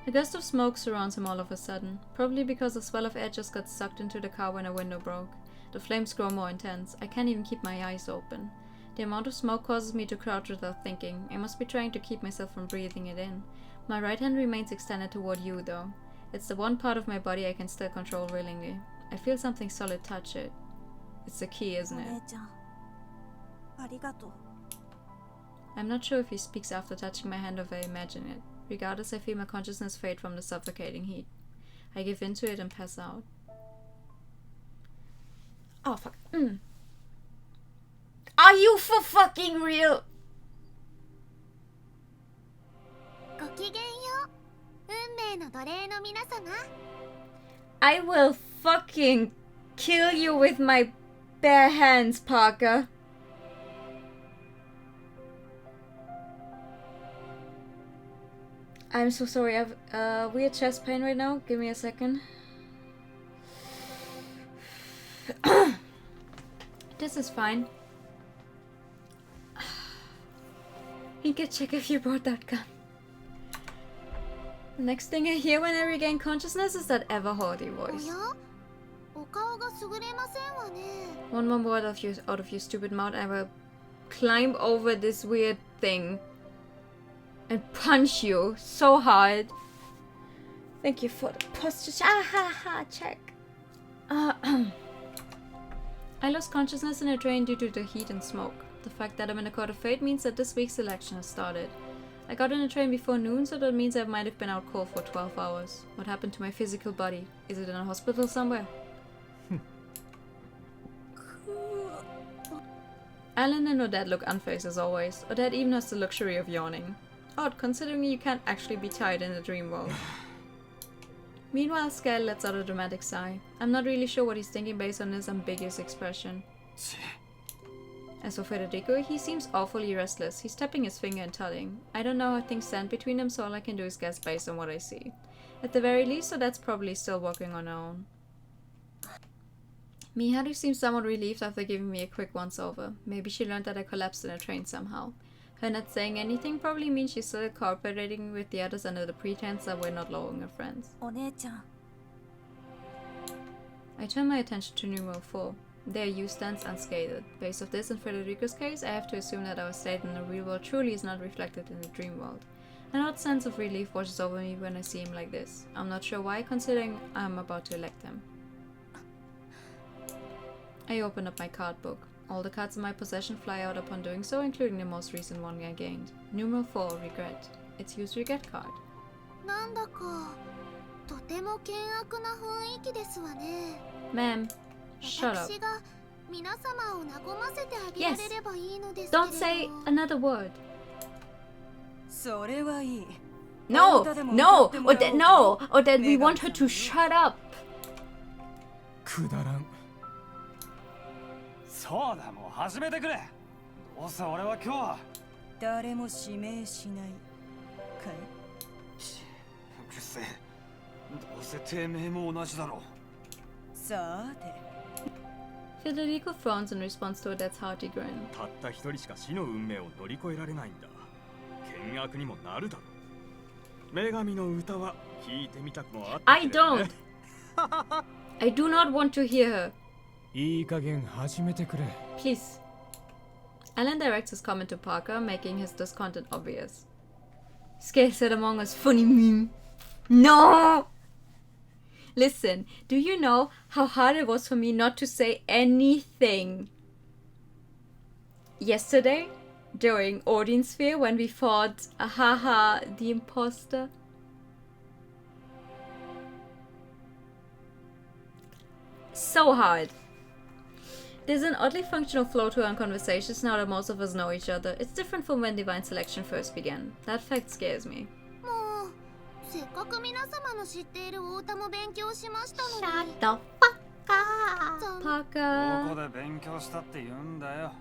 [SPEAKER 1] A gust of smoke surrounds him all of a sudden, probably because a swell of air just got sucked into the car when a window broke. The flames grow more intense. I can't even keep my eyes open. The amount of smoke causes me to crouch without thinking. I must be trying to keep myself from breathing it in. My right hand remains extended toward you, though. It's the one part of my body I can still control willingly. I feel something solid touch it. It's the key, isn't it?
[SPEAKER 3] お姉ちゃん、ありがとう。
[SPEAKER 1] I'm not sure if he speaks after touching my hand or if I imagine it. Regardless, I feel my consciousness fade from the suffocating heat. I give in to it and pass out. Oh, fuck.
[SPEAKER 8] Are you for fucking real?
[SPEAKER 6] ごきげんよう。運命の奴隷の皆様。
[SPEAKER 8] I will fucking kill you with my bare hands, Parker. I'm so sorry, I have weird chest pain right now. Give me a second.
[SPEAKER 1] This is fine. You can check if you brought that gun. The next thing I hear when I regain consciousness is that ever haughty voice.
[SPEAKER 6] お顔が優れませんわね。
[SPEAKER 1] One more word out of your stupid mouth, I will climb over this weird thing and punch you so hard.
[SPEAKER 8] Thank you for the posture. Ah ha ha, check.
[SPEAKER 1] I lost consciousness in a train due to the heat and smoke. The fact that I'm in a court of fate means that this week's election has started. I got on a train before noon, so that means I might have been out cold for 12 hours. What happened to my physical body? Is it in a hospital somewhere? Alan and Odette look unfazed as always. Odette even has the luxury of yawning. Odd, considering you can't actually be tired in the dream world. Meanwhile, Skell lets out a dramatic sigh. I'm not really sure what he's thinking based on his ambiguous expression. As for Federico, he seems awfully restless. He's tapping his finger and tutting. I don't know how things stand between them, so all I can do is guess based on what I see. At the very least, Odette's probably still walking on her own. Miharu seems somewhat relieved after giving me a quick once-over. Maybe she learned that I collapsed in a train somehow. Her not saying anything probably means she's still cooperating with the others under the pretense that we're not longer friends.
[SPEAKER 3] お姉ちゃん。
[SPEAKER 1] I turn my attention to numeral 4. There you stands unscathed. Based off this, in Federico's case, I have to assume that our state in the real world truly is not reflected in the dream world. An odd sense of relief washes over me when I see him like this. I'm not sure why, considering I'm about to elect him. I open up my card book. All the cards in my possession fly out upon doing so, including the most recent one I gained. Numeral 4, regret. It's used regret card.
[SPEAKER 6] なんだかとても険悪な雰囲気ですわね。
[SPEAKER 1] Ma'am, shut up.
[SPEAKER 6] 私が皆様を和ませてあげられればいいのですけれ
[SPEAKER 1] Don't
[SPEAKER 6] ど。
[SPEAKER 1] say another word.
[SPEAKER 3] それはいい。
[SPEAKER 1] No, no, no, or that we want her to shut up.
[SPEAKER 10] くだらん。
[SPEAKER 2] そうだ、もう始めてくれ。どうせ俺は今日は。
[SPEAKER 3] 誰も指名しないかい。
[SPEAKER 2] うるせえ。どうせてめえも同じだろ。
[SPEAKER 3] さて。
[SPEAKER 1] Federico frowns in response to Odette's hearty grin.
[SPEAKER 5] たった一人しか死の運命を乗り越えられないんだ。険悪にもなるだろう。女神の歌は聞いてみたくもあった
[SPEAKER 1] I don't. I do not want to hear her.
[SPEAKER 10] いい加減始めてくれ。
[SPEAKER 1] Please. Alan directs his comment to Parker, making his discontent obvious. Scale said Among Us funny meme. No! Listen, do you know how hard it was for me not to say anything? Yesterday, during Odin Sphere, when we fought Ahaha the imposter. So hard. There's an oddly functional flow to our conversations now that most of us know each other. It's different from when Divine Selection first began. That fact scares me.
[SPEAKER 6] もうせっかく皆様の知っているお歌も勉強しましたのに。
[SPEAKER 11] Shut the fuck up.
[SPEAKER 2] ど
[SPEAKER 1] Parker.
[SPEAKER 2] こで勉強したって言うんだよ。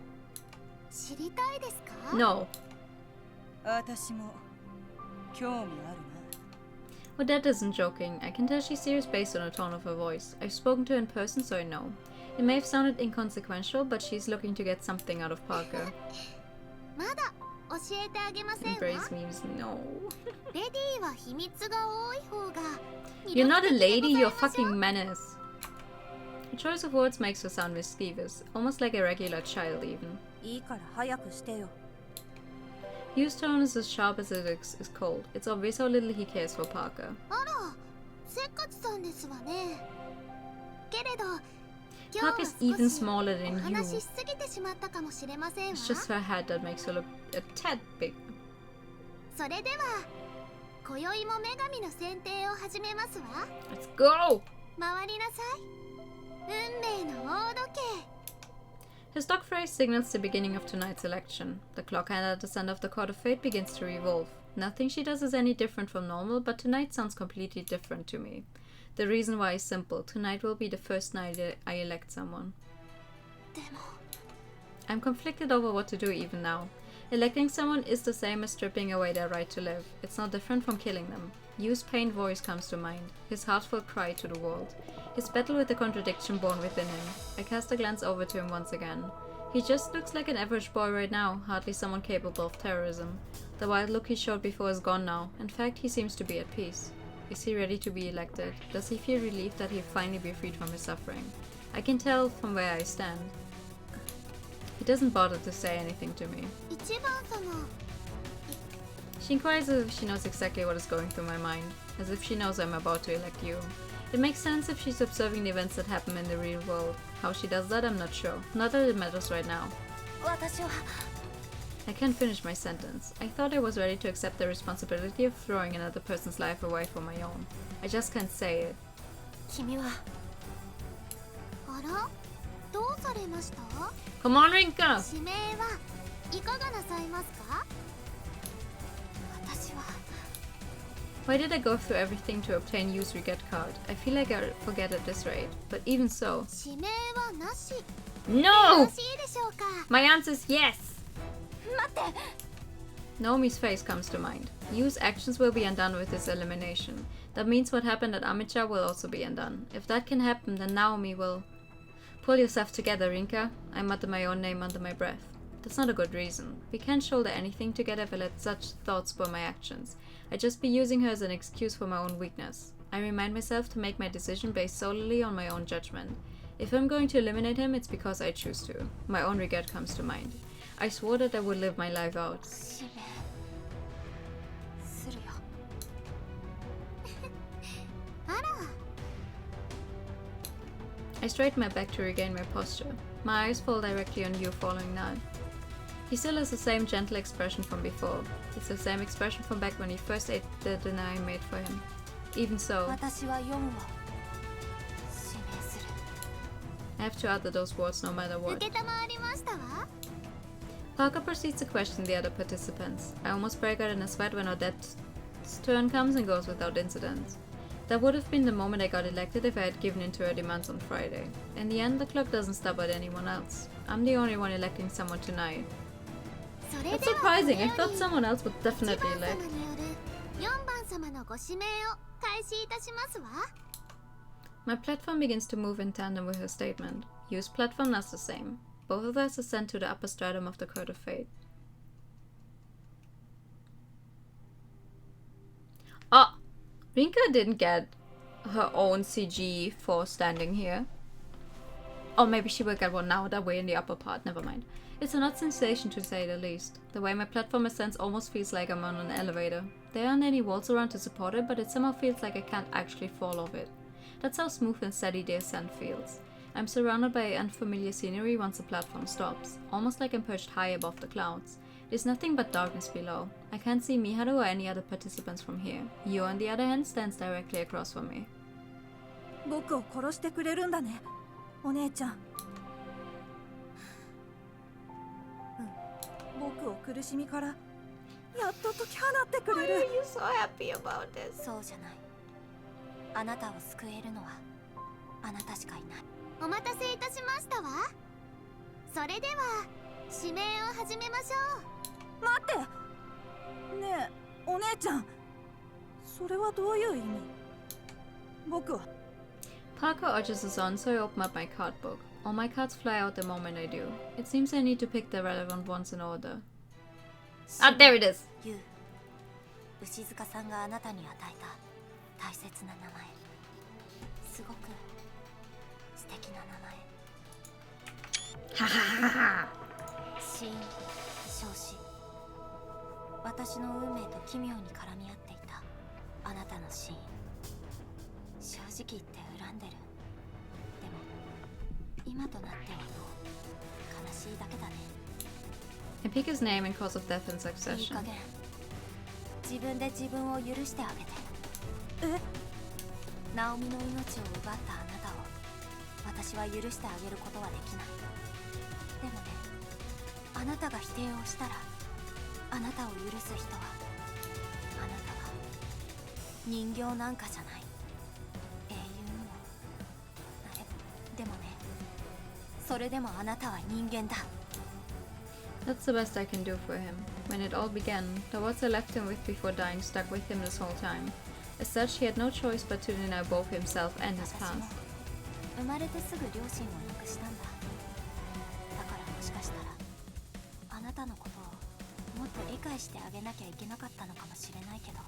[SPEAKER 6] 知りたいですか？
[SPEAKER 1] No.
[SPEAKER 3] 私も興味あるな。
[SPEAKER 1] Odette isn't joking. I can tell she's serious based on the tone of her voice. I've spoken to her in person, so I know. It may have sounded inconsequential, but she's looking to get something out of Parker.
[SPEAKER 6] まだ教えてあげませんわ。
[SPEAKER 1] Embrace memes, no.
[SPEAKER 6] レディーは秘密が多い方が。
[SPEAKER 1] You're not a lady, you're a fucking menace. The choice of words makes her sound mischievous, almost like a regular child even.
[SPEAKER 12] いいから早くしてよ。
[SPEAKER 1] Hugh's tone is as sharp as it is cold. It's obvious how little he cares for Parker.
[SPEAKER 6] あら、せっかちさんですわね。けれど、
[SPEAKER 1] Parker's even smaller than
[SPEAKER 6] お
[SPEAKER 1] you.
[SPEAKER 6] 話ししすぎてしまったかもしれませんわ。
[SPEAKER 1] It's just her head that makes her look a tad big.
[SPEAKER 6] それでは、今宵も女神の選定を始めますわ。
[SPEAKER 1] Let's go!
[SPEAKER 6] 回りなさい。運命の大時計。
[SPEAKER 1] His dog phrase signals the beginning of tonight's election. The clock hand at the center of the Court of Fate begins to revolve. Nothing she does is any different from normal, but tonight sounds completely different to me. The reason why is simple. Tonight will be the first night I elect someone.
[SPEAKER 6] でも、
[SPEAKER 1] I'm conflicted over what to do even now. Electing someone is the same as stripping away their right to live. It's not different from killing them. Yu's pained voice comes to mind, his heartfelt cry to the world, his battle with the contradiction born within him. I cast a glance over to him once again. He just looks like an average boy right now, hardly someone capable of terrorism. The wild look he showed before is gone now. In fact, he seems to be at peace. Is he ready to be elected? Does he feel relieved that he'll finally be freed from his suffering? I can tell from where I stand. He doesn't bother to say anything to me.
[SPEAKER 6] 一番様。
[SPEAKER 1] She inquires as if she knows exactly what is going through my mind, as if she knows I'm about to elect you. It makes sense if she's observing the events that happen in the real world. How she does that, I'm not sure. Not that it matters right now.
[SPEAKER 7] 私は
[SPEAKER 1] I can't finish my sentence. I thought I was ready to accept the responsibility of throwing another person's life away for my own. I just can't say it.
[SPEAKER 7] 君は
[SPEAKER 6] あら、どうされました？
[SPEAKER 1] Come on, Rinka!
[SPEAKER 6] 指名はいかがなさいますか？
[SPEAKER 7] 私は
[SPEAKER 1] Why did I go through everything to obtain Yu's regret card? I feel like I'll forget at this rate. But even so...
[SPEAKER 6] 指名はなし。よ
[SPEAKER 1] No!
[SPEAKER 6] ろしいでしょうか？
[SPEAKER 1] My answer is yes!
[SPEAKER 7] 待って。
[SPEAKER 1] Naomi's face comes to mind. Yu's actions will be undone with his elimination. That means what happened at Amicha will also be undone. If that can happen, then Naomi will... Pull yourself together, Rinka. I mutter my own name under my breath. That's not a good reason. We can't shoulder anything together if I let such thoughts spur my actions. I'd just be using her as an excuse for my own weakness. I remind myself to make my decision based solely on my own judgment. If I'm going to eliminate him, it's because I choose to. My own regret comes to mind. I swore that I would live my life out.
[SPEAKER 7] 指名するよ。
[SPEAKER 6] あら、
[SPEAKER 1] I straighten my back to regain my posture. My eyes fall directly on Yu following Nad. He still has the same gentle expression from before. It's the same expression from back when he first ate the dinner I made for him. Even so, I have to utter those words no matter what. Parker proceeds to question the other participants. I almost break out in a sweat when Odette's turn comes and goes without incident. That would have been the moment I got elected if I had given in to her demands on Friday. In the end, the clock doesn't stop at anyone else. I'm the only one electing someone tonight. That's surprising. I thought someone else would definitely elect. My platform begins to move in tandem with her statement. Yu's platform does the same. Both of us ascend to the upper stratum of the Court of Fate. Oh! Rinka didn't get her own CG for standing here. Or maybe she will get one now that we're in the upper part. Never mind. It's an odd sensation to say the least. The way my platform ascends almost feels like I'm on an elevator. There aren't any walls around to support it, but it somehow feels like I can't actually fall off it. That's how smooth and steady the ascent feels. I'm surrounded by unfamiliar scenery once the platform stops, almost like I'm perched high above the clouds. There's nothing but darkness below. I can't see Miharu or any other participants from here. Yu, on the other hand, stands directly across from me.
[SPEAKER 3] 僕を殺してくれるんだね、お姉ちゃん。僕を苦しみからやっと解き放ってくれる。
[SPEAKER 8] Why are you so happy about this?
[SPEAKER 9] そうじゃない。あなたを救えるのはあなたしかいない。
[SPEAKER 6] お待たせいたしましたわ。それでは指名を始めましょう。
[SPEAKER 3] 待ってねえ、お姉ちゃん、それはどういう意味？僕は
[SPEAKER 1] Parker urges us on, so I open up my card book. All my cards fly out the moment I do. It seems I need to pick the relevant ones in order. Ah, there it is!
[SPEAKER 9] ユウ、牛塚さんがあなたに与えた大切な名前。すごく素敵な名前。
[SPEAKER 8] Ha ha ha ha!
[SPEAKER 9] 死因、焼死。私の運命と奇妙に絡み合っていたあなたの死因。正直言って恨んでる。でも今となってはもう悲しいだけだね。
[SPEAKER 1] I pick his name and cause of death in
[SPEAKER 9] いい
[SPEAKER 1] succession.
[SPEAKER 9] 加減自分で自分を許してあげて。
[SPEAKER 3] え？
[SPEAKER 9] ナオミの命を奪ったあなたを私は許してあげることはできない。でもね、あなたが否定をしたらあなたを許す人はあなたは人形なんかじゃない。英雄にもあれ。でもね、それでもあなたは人間だ。
[SPEAKER 1] That's the best I can do for him. When it all began, the words I left him with before dying stuck with him this whole time. As such, he had no choice but to deny both himself and his
[SPEAKER 9] 私も
[SPEAKER 1] past.
[SPEAKER 9] 生まれてすぐ両親を亡くしたんだ。だからもしかしたらあなたのことをもっと理解してあげなきゃいけなかったのかもしれないけど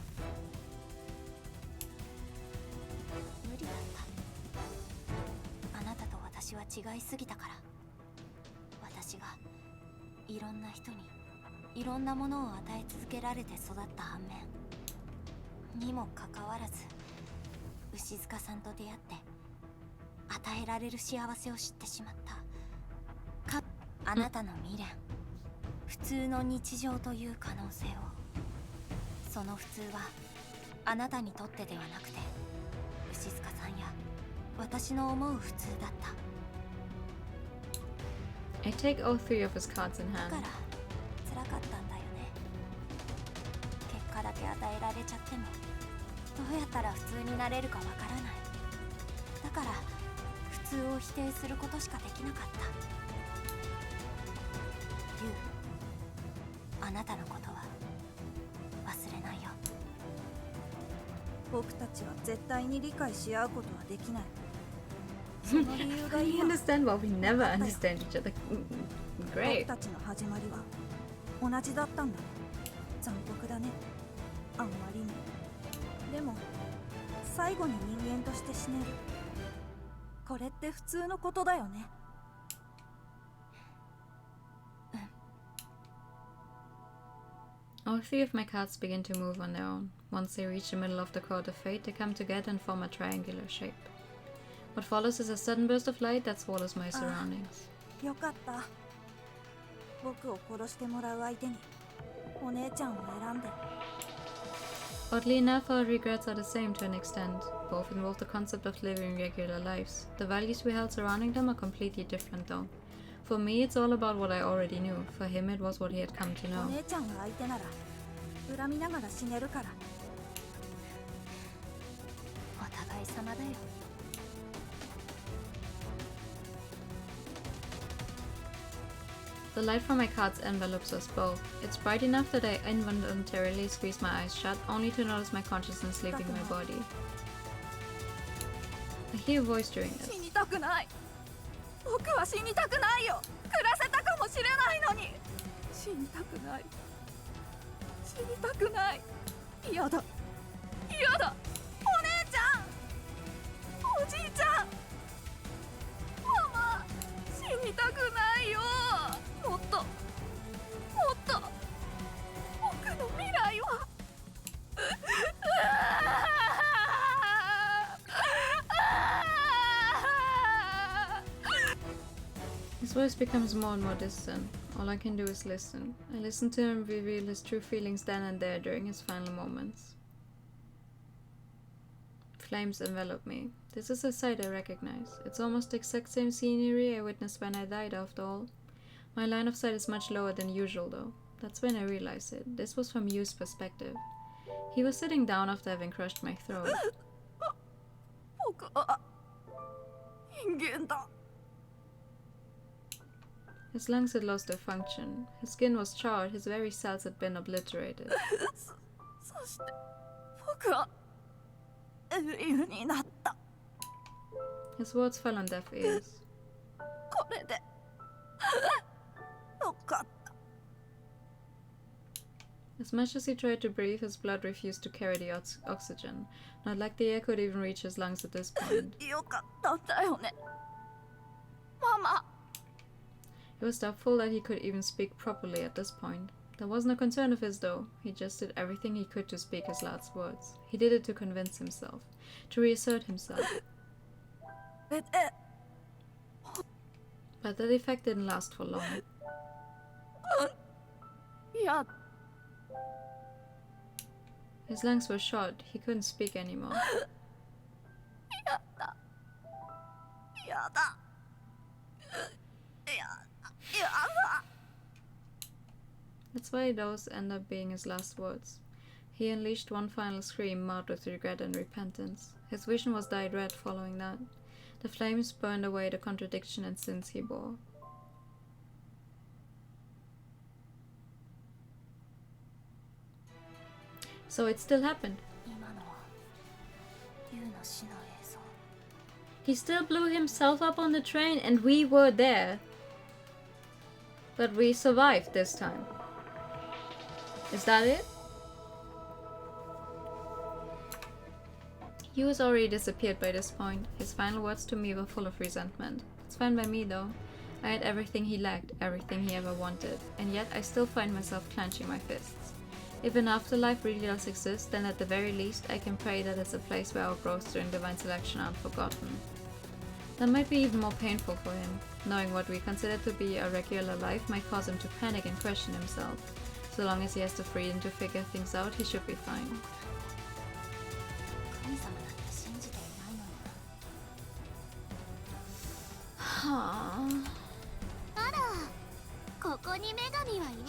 [SPEAKER 9] 無理だった。あなたと私は違いすぎたから。私がいろんな人にいろんなものを与え続けられて育った反面にもかかわらず牛塚さんと出会って与えられる幸せを知ってしまった。あなたの未練、普通の日常という可能性を。その普通はあなたにとってではなくて牛塚さんや私の思う普通だった。
[SPEAKER 1] I take all three of his cards in
[SPEAKER 9] だ
[SPEAKER 1] hand.
[SPEAKER 9] から辛かったんだよね。結果だけ与えられちゃってもどうやったら普通になれるかわからない。だから普通を否定することしかできなかった。ユウ、あなたのことは忘れないよ。
[SPEAKER 3] 僕たちは絶対に理解し合うことはできない。その理由が
[SPEAKER 1] I
[SPEAKER 3] 今
[SPEAKER 1] understand why we never understand each other.
[SPEAKER 3] 僕
[SPEAKER 1] Great.
[SPEAKER 3] たちの始まりは同じだったんだ。残酷だね、あんまりに。でも最後に人間として死ねる。これって普通のことだよね。
[SPEAKER 1] All three of my cards begin to move on their own. Once they reach the middle of the Court of Fate, they come together and form a triangular shape. What follows is a sudden burst of light that swallows my surroundings.
[SPEAKER 3] よかった。僕を殺してもらう相手にお姉ちゃんを選んで。
[SPEAKER 1] Oddly enough, our regrets are the same to an extent. Both involve the concept of living regular lives. The values we held surrounding them are completely different though. For me, it's all about what I already knew. For him, it was what he had come to know.
[SPEAKER 3] お姉ちゃんが相手なら恨みながら死ねるから。
[SPEAKER 7] お互い様だよ。
[SPEAKER 1] The light from my card's envelopes us both. It's bright enough that I involuntarily squeeze my eyes shut, only to notice my consciousness leaving my body. I hear a voice during this.
[SPEAKER 3] 死にたくない。僕は死にたくないよ。暮らせたかもしれないのに。死にたくない。死にたくない。嫌だ。嫌だ。お姉ちゃん。おじいちゃん。ママ。死にたくないよ。もっと。もっと。僕の未来は。
[SPEAKER 1] His voice becomes more and more distant. All I can do is listen. I listen to him reveal his true feelings then and there during his final moments. Flames envelop me. This is a sight I recognize. It's almost the exact same scenery I witnessed when I died after all. My line of sight is much lower than usual though. That's when I realized it. This was from Yu's perspective. He was sitting down after having crushed my throat.
[SPEAKER 3] 僕は人間だ。
[SPEAKER 1] His lungs had lost their function. His skin was charred, his very cells had been obliterated.
[SPEAKER 3] そして僕は竜になった。
[SPEAKER 1] His words fell on deaf ears.
[SPEAKER 3] これでよかった。
[SPEAKER 1] As much as he tried to breathe, his blood refused to carry the oxygen. Not like the air could even reach his lungs at this point.
[SPEAKER 3] よかったんだよね。ママ。
[SPEAKER 1] It was doubtful that he could even speak properly at this point. That wasn't a concern of his though. He just did everything he could to speak his last words. He did it to convince himself, to reassert himself. But that effect didn't last for long.
[SPEAKER 3] Yeah.
[SPEAKER 1] His lungs were shot. He couldn't speak anymore. That's why those end up being his last words. He unleashed one final scream marked with regret and repentance. His vision was dyed red following that. The flames burned away the contradiction and sins he bore. So it still happened. He still blew himself up on the train and we were there. But we survived this time. Is that it? Yu has already disappeared by this point. His final words to me were full of resentment. It's fine by me though. I had everything he lacked, everything he ever wanted, and yet I still find myself clenching my fists. If an afterlife really does exist, then at the very least I can pray that it's a place where our growths during divine selection aren't forgotten. That might be even more painful for him. Knowing what we consider to be a regular life might cause him to panic and question himself. So long as he has the freedom to figure things out, he should be fine.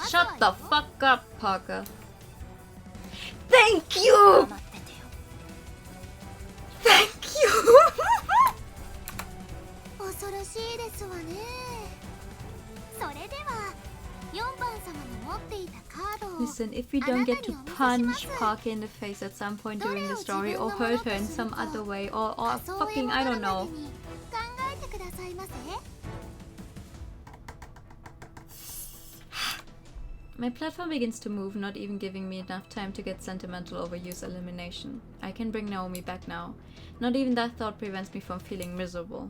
[SPEAKER 1] Shut the fuck up, Parker. Thank you! Thank you! Listen, if we don't get to punch Parker in the face at some point during the story or hurt her in some other way or fucking, I don't know. My platform begins to move, not even giving me enough time to get sentimental over Yu's elimination. I can bring Naomi back now. Not even that thought prevents me from feeling miserable.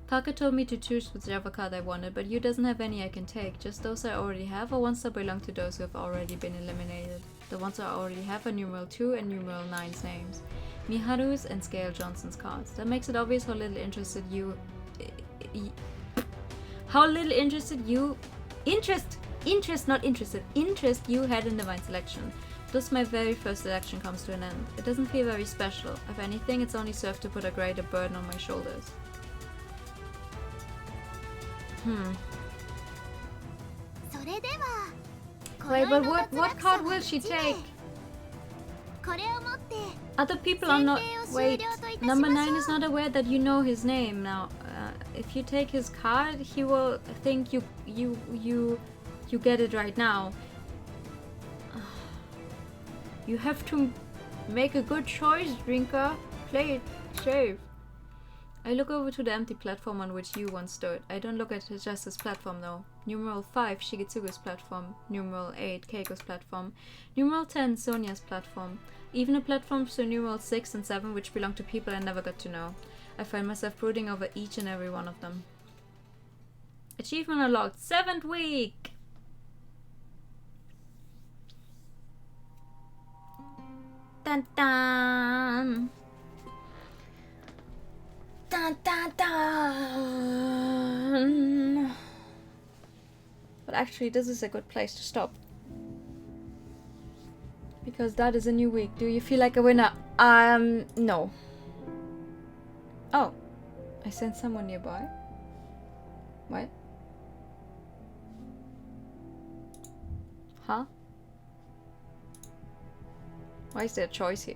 [SPEAKER 1] Parker told me to choose whichever card I wanted, but Yu doesn't have any I can take, just those I already have or ones that belong to those who have already been eliminated. The ones I already have are numeral 2 and numeral 9's names. Miharu's and Scale Johnson's cards. That makes it obvious how little interested you... interest you had in Divine Selection. Thus my very first selection comes to an end. It doesn't feel very special. If anything, it's only served to put a greater burden on my shoulders. Wait, but what card will she take? Other people are not... Wait, number 9 is not aware that you know his name. Now, if you take his card, he will think you get it right now. You have to make a good choice, Drinker. Play it safe. I look over to the empty platform on which you once stood. I don't look at just his platform though. Numeral 5, Shigetsugu's platform. Numeral 8, Keiko's platform. Numeral 10, Sonia's platform. Even a platform to numeral 6 and 7 which belong to people I never got to know. I find myself brooding over each and every one of them. Achievement unlocked. 7th week! Dun dun! Dun dun dun! But actually, this is a good place to stop. Because that is a new week. Do you feel like a winner? No. Oh. I sent someone nearby. What? Huh? Why is there a choice here?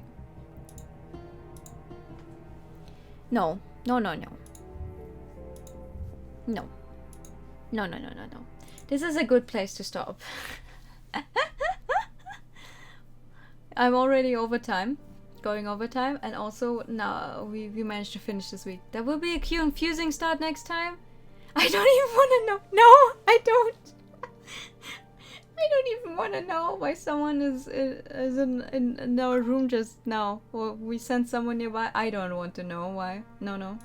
[SPEAKER 1] No. No, no, no. No. No, no, no, no, no. This is a good place to stop. I'm already over time. Going over time. And also, now we managed to finish this week. There will be a confusing start next time. I don't even want to know. No, I don't. I don't even want to know why someone is in our room just now. Or we sent someone nearby. I don't want to know why. No, no.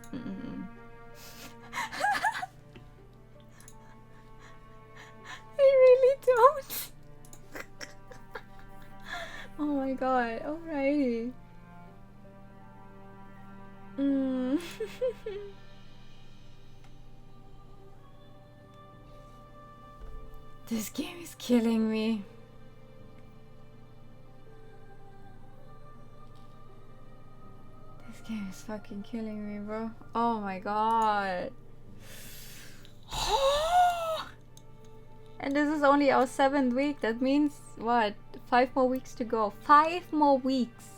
[SPEAKER 1] I really don't. Oh my god. Alrighty. This game is killing me. This game is fucking killing me, bro. Oh my god. And this is only our 7th week. That means, what? 5 more weeks to go. 5 more weeks.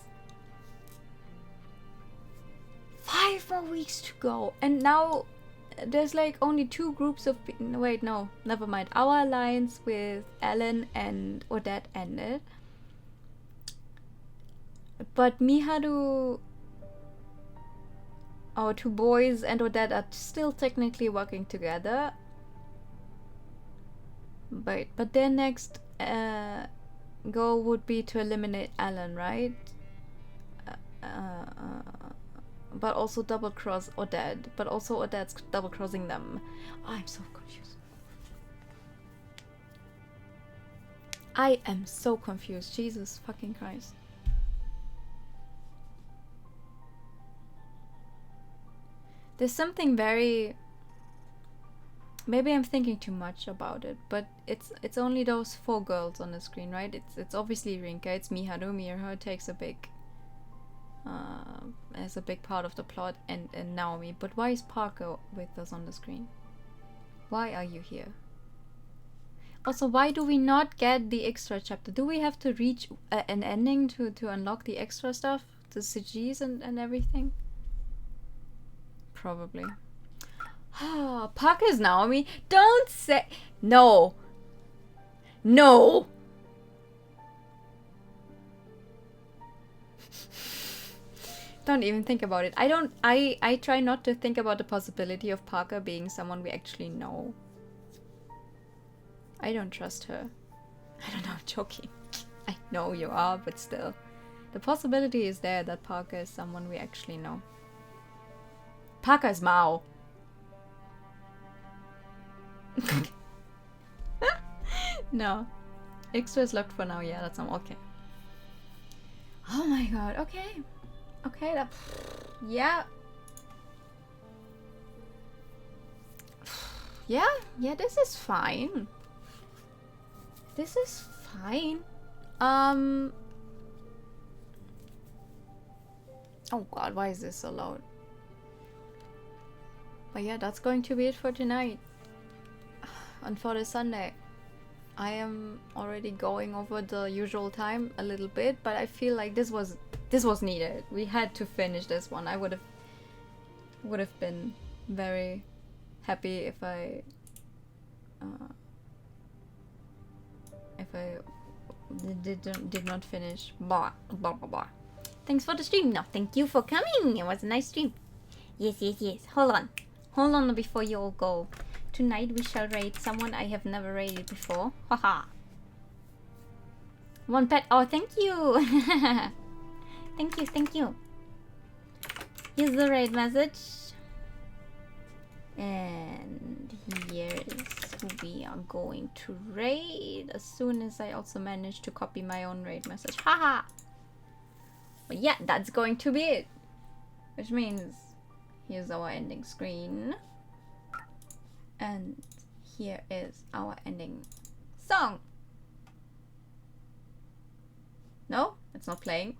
[SPEAKER 1] 5 more weeks to go. And now there's like only 2 groups of wait, no, never mind. Our alliance with Ellen and Odette ended. But Miharu, our 2 boys, and Odette are still technically working together. But their next goal would be to eliminate Ellen, right? But also double cross Odette. But also Odette's double crossing them. Oh, I'm so confused. I am so confused. Jesus fucking Christ. There's something very... Maybe I'm thinking too much about it, but it's only those 4 girls on the screen, right? It's obviously Rinka, it's Miharu. Miharu takes a big as a big part of the plot, and Naomi. But why is Parker with us on the screen? Why are you here? Also, why do we not get the extra chapter? Do we have to reach an ending to unlock the extra stuff? The CGs and everything? Probably. Parker's Naomi. Don't say... No. No. Don't even think about it. I try not to think about the possibility of Parker being someone we actually know. I don't trust her. I don't know, I'm joking. I know you are, but still. The possibility is there that Parker is someone we actually know. Parker is Mao. No. Extra is locked for now. Yeah, that's not okay. Oh my god, okay. Okay, that... Yeah. Yeah, this is fine. This is fine. Oh god, why is this so loud? But yeah, that's going to be it for tonight. And for this Sunday. I am already going over the usual time a little bit, but I feel like this was needed. We had to finish this one. I would have been very happy if I did not finish. Blah blah blah blah. Thanks for the stream. No, thank you for coming. It was a nice stream. Yes. Hold on before you all go. Tonight we shall raid someone I have never raided before. Haha. One pet. Oh, thank you. Thank you. Here's the raid message. And here is who we are going to raid. As soon as I also manage to copy my own raid message. Haha. But yeah, that's going to be it. Which means here's our ending screen. And here is our ending song. No, it's not playing.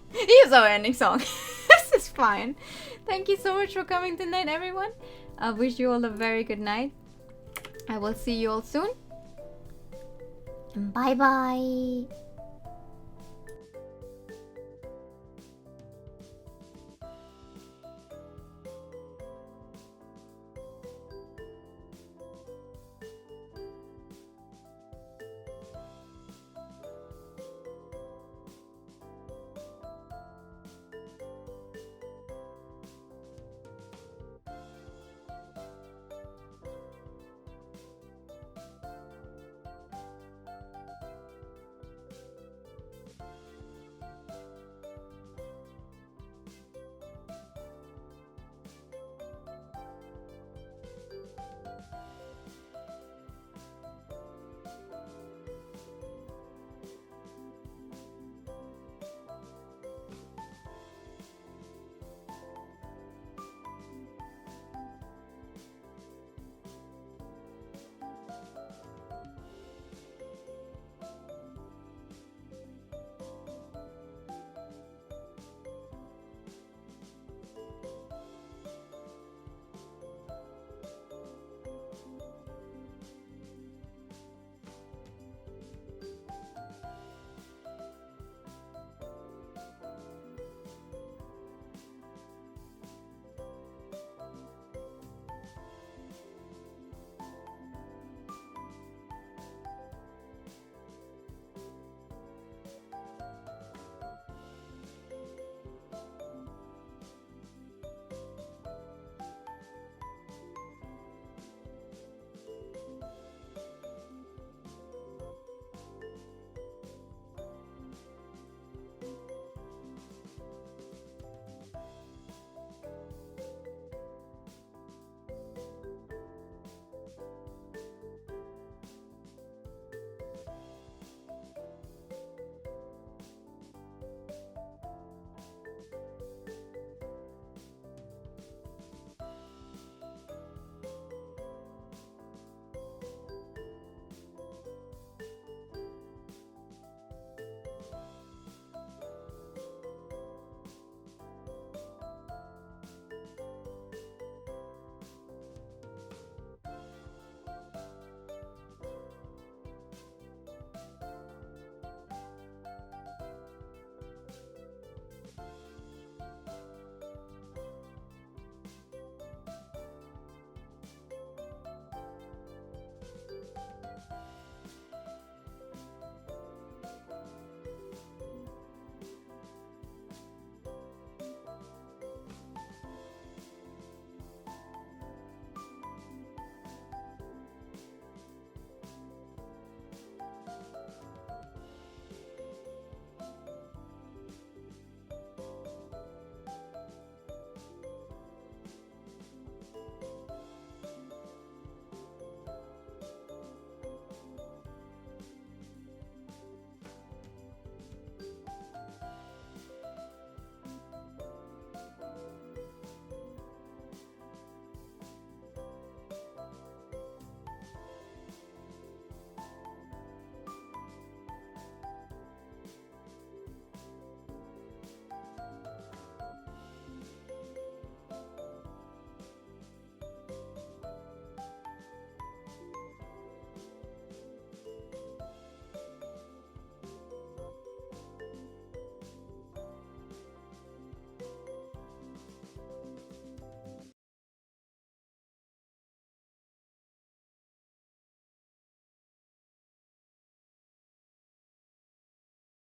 [SPEAKER 1] Here's our ending song. This is fine. Thank you so much for coming tonight, everyone. I wish you all a very good night. I will see you all soon.
[SPEAKER 8] Bye bye.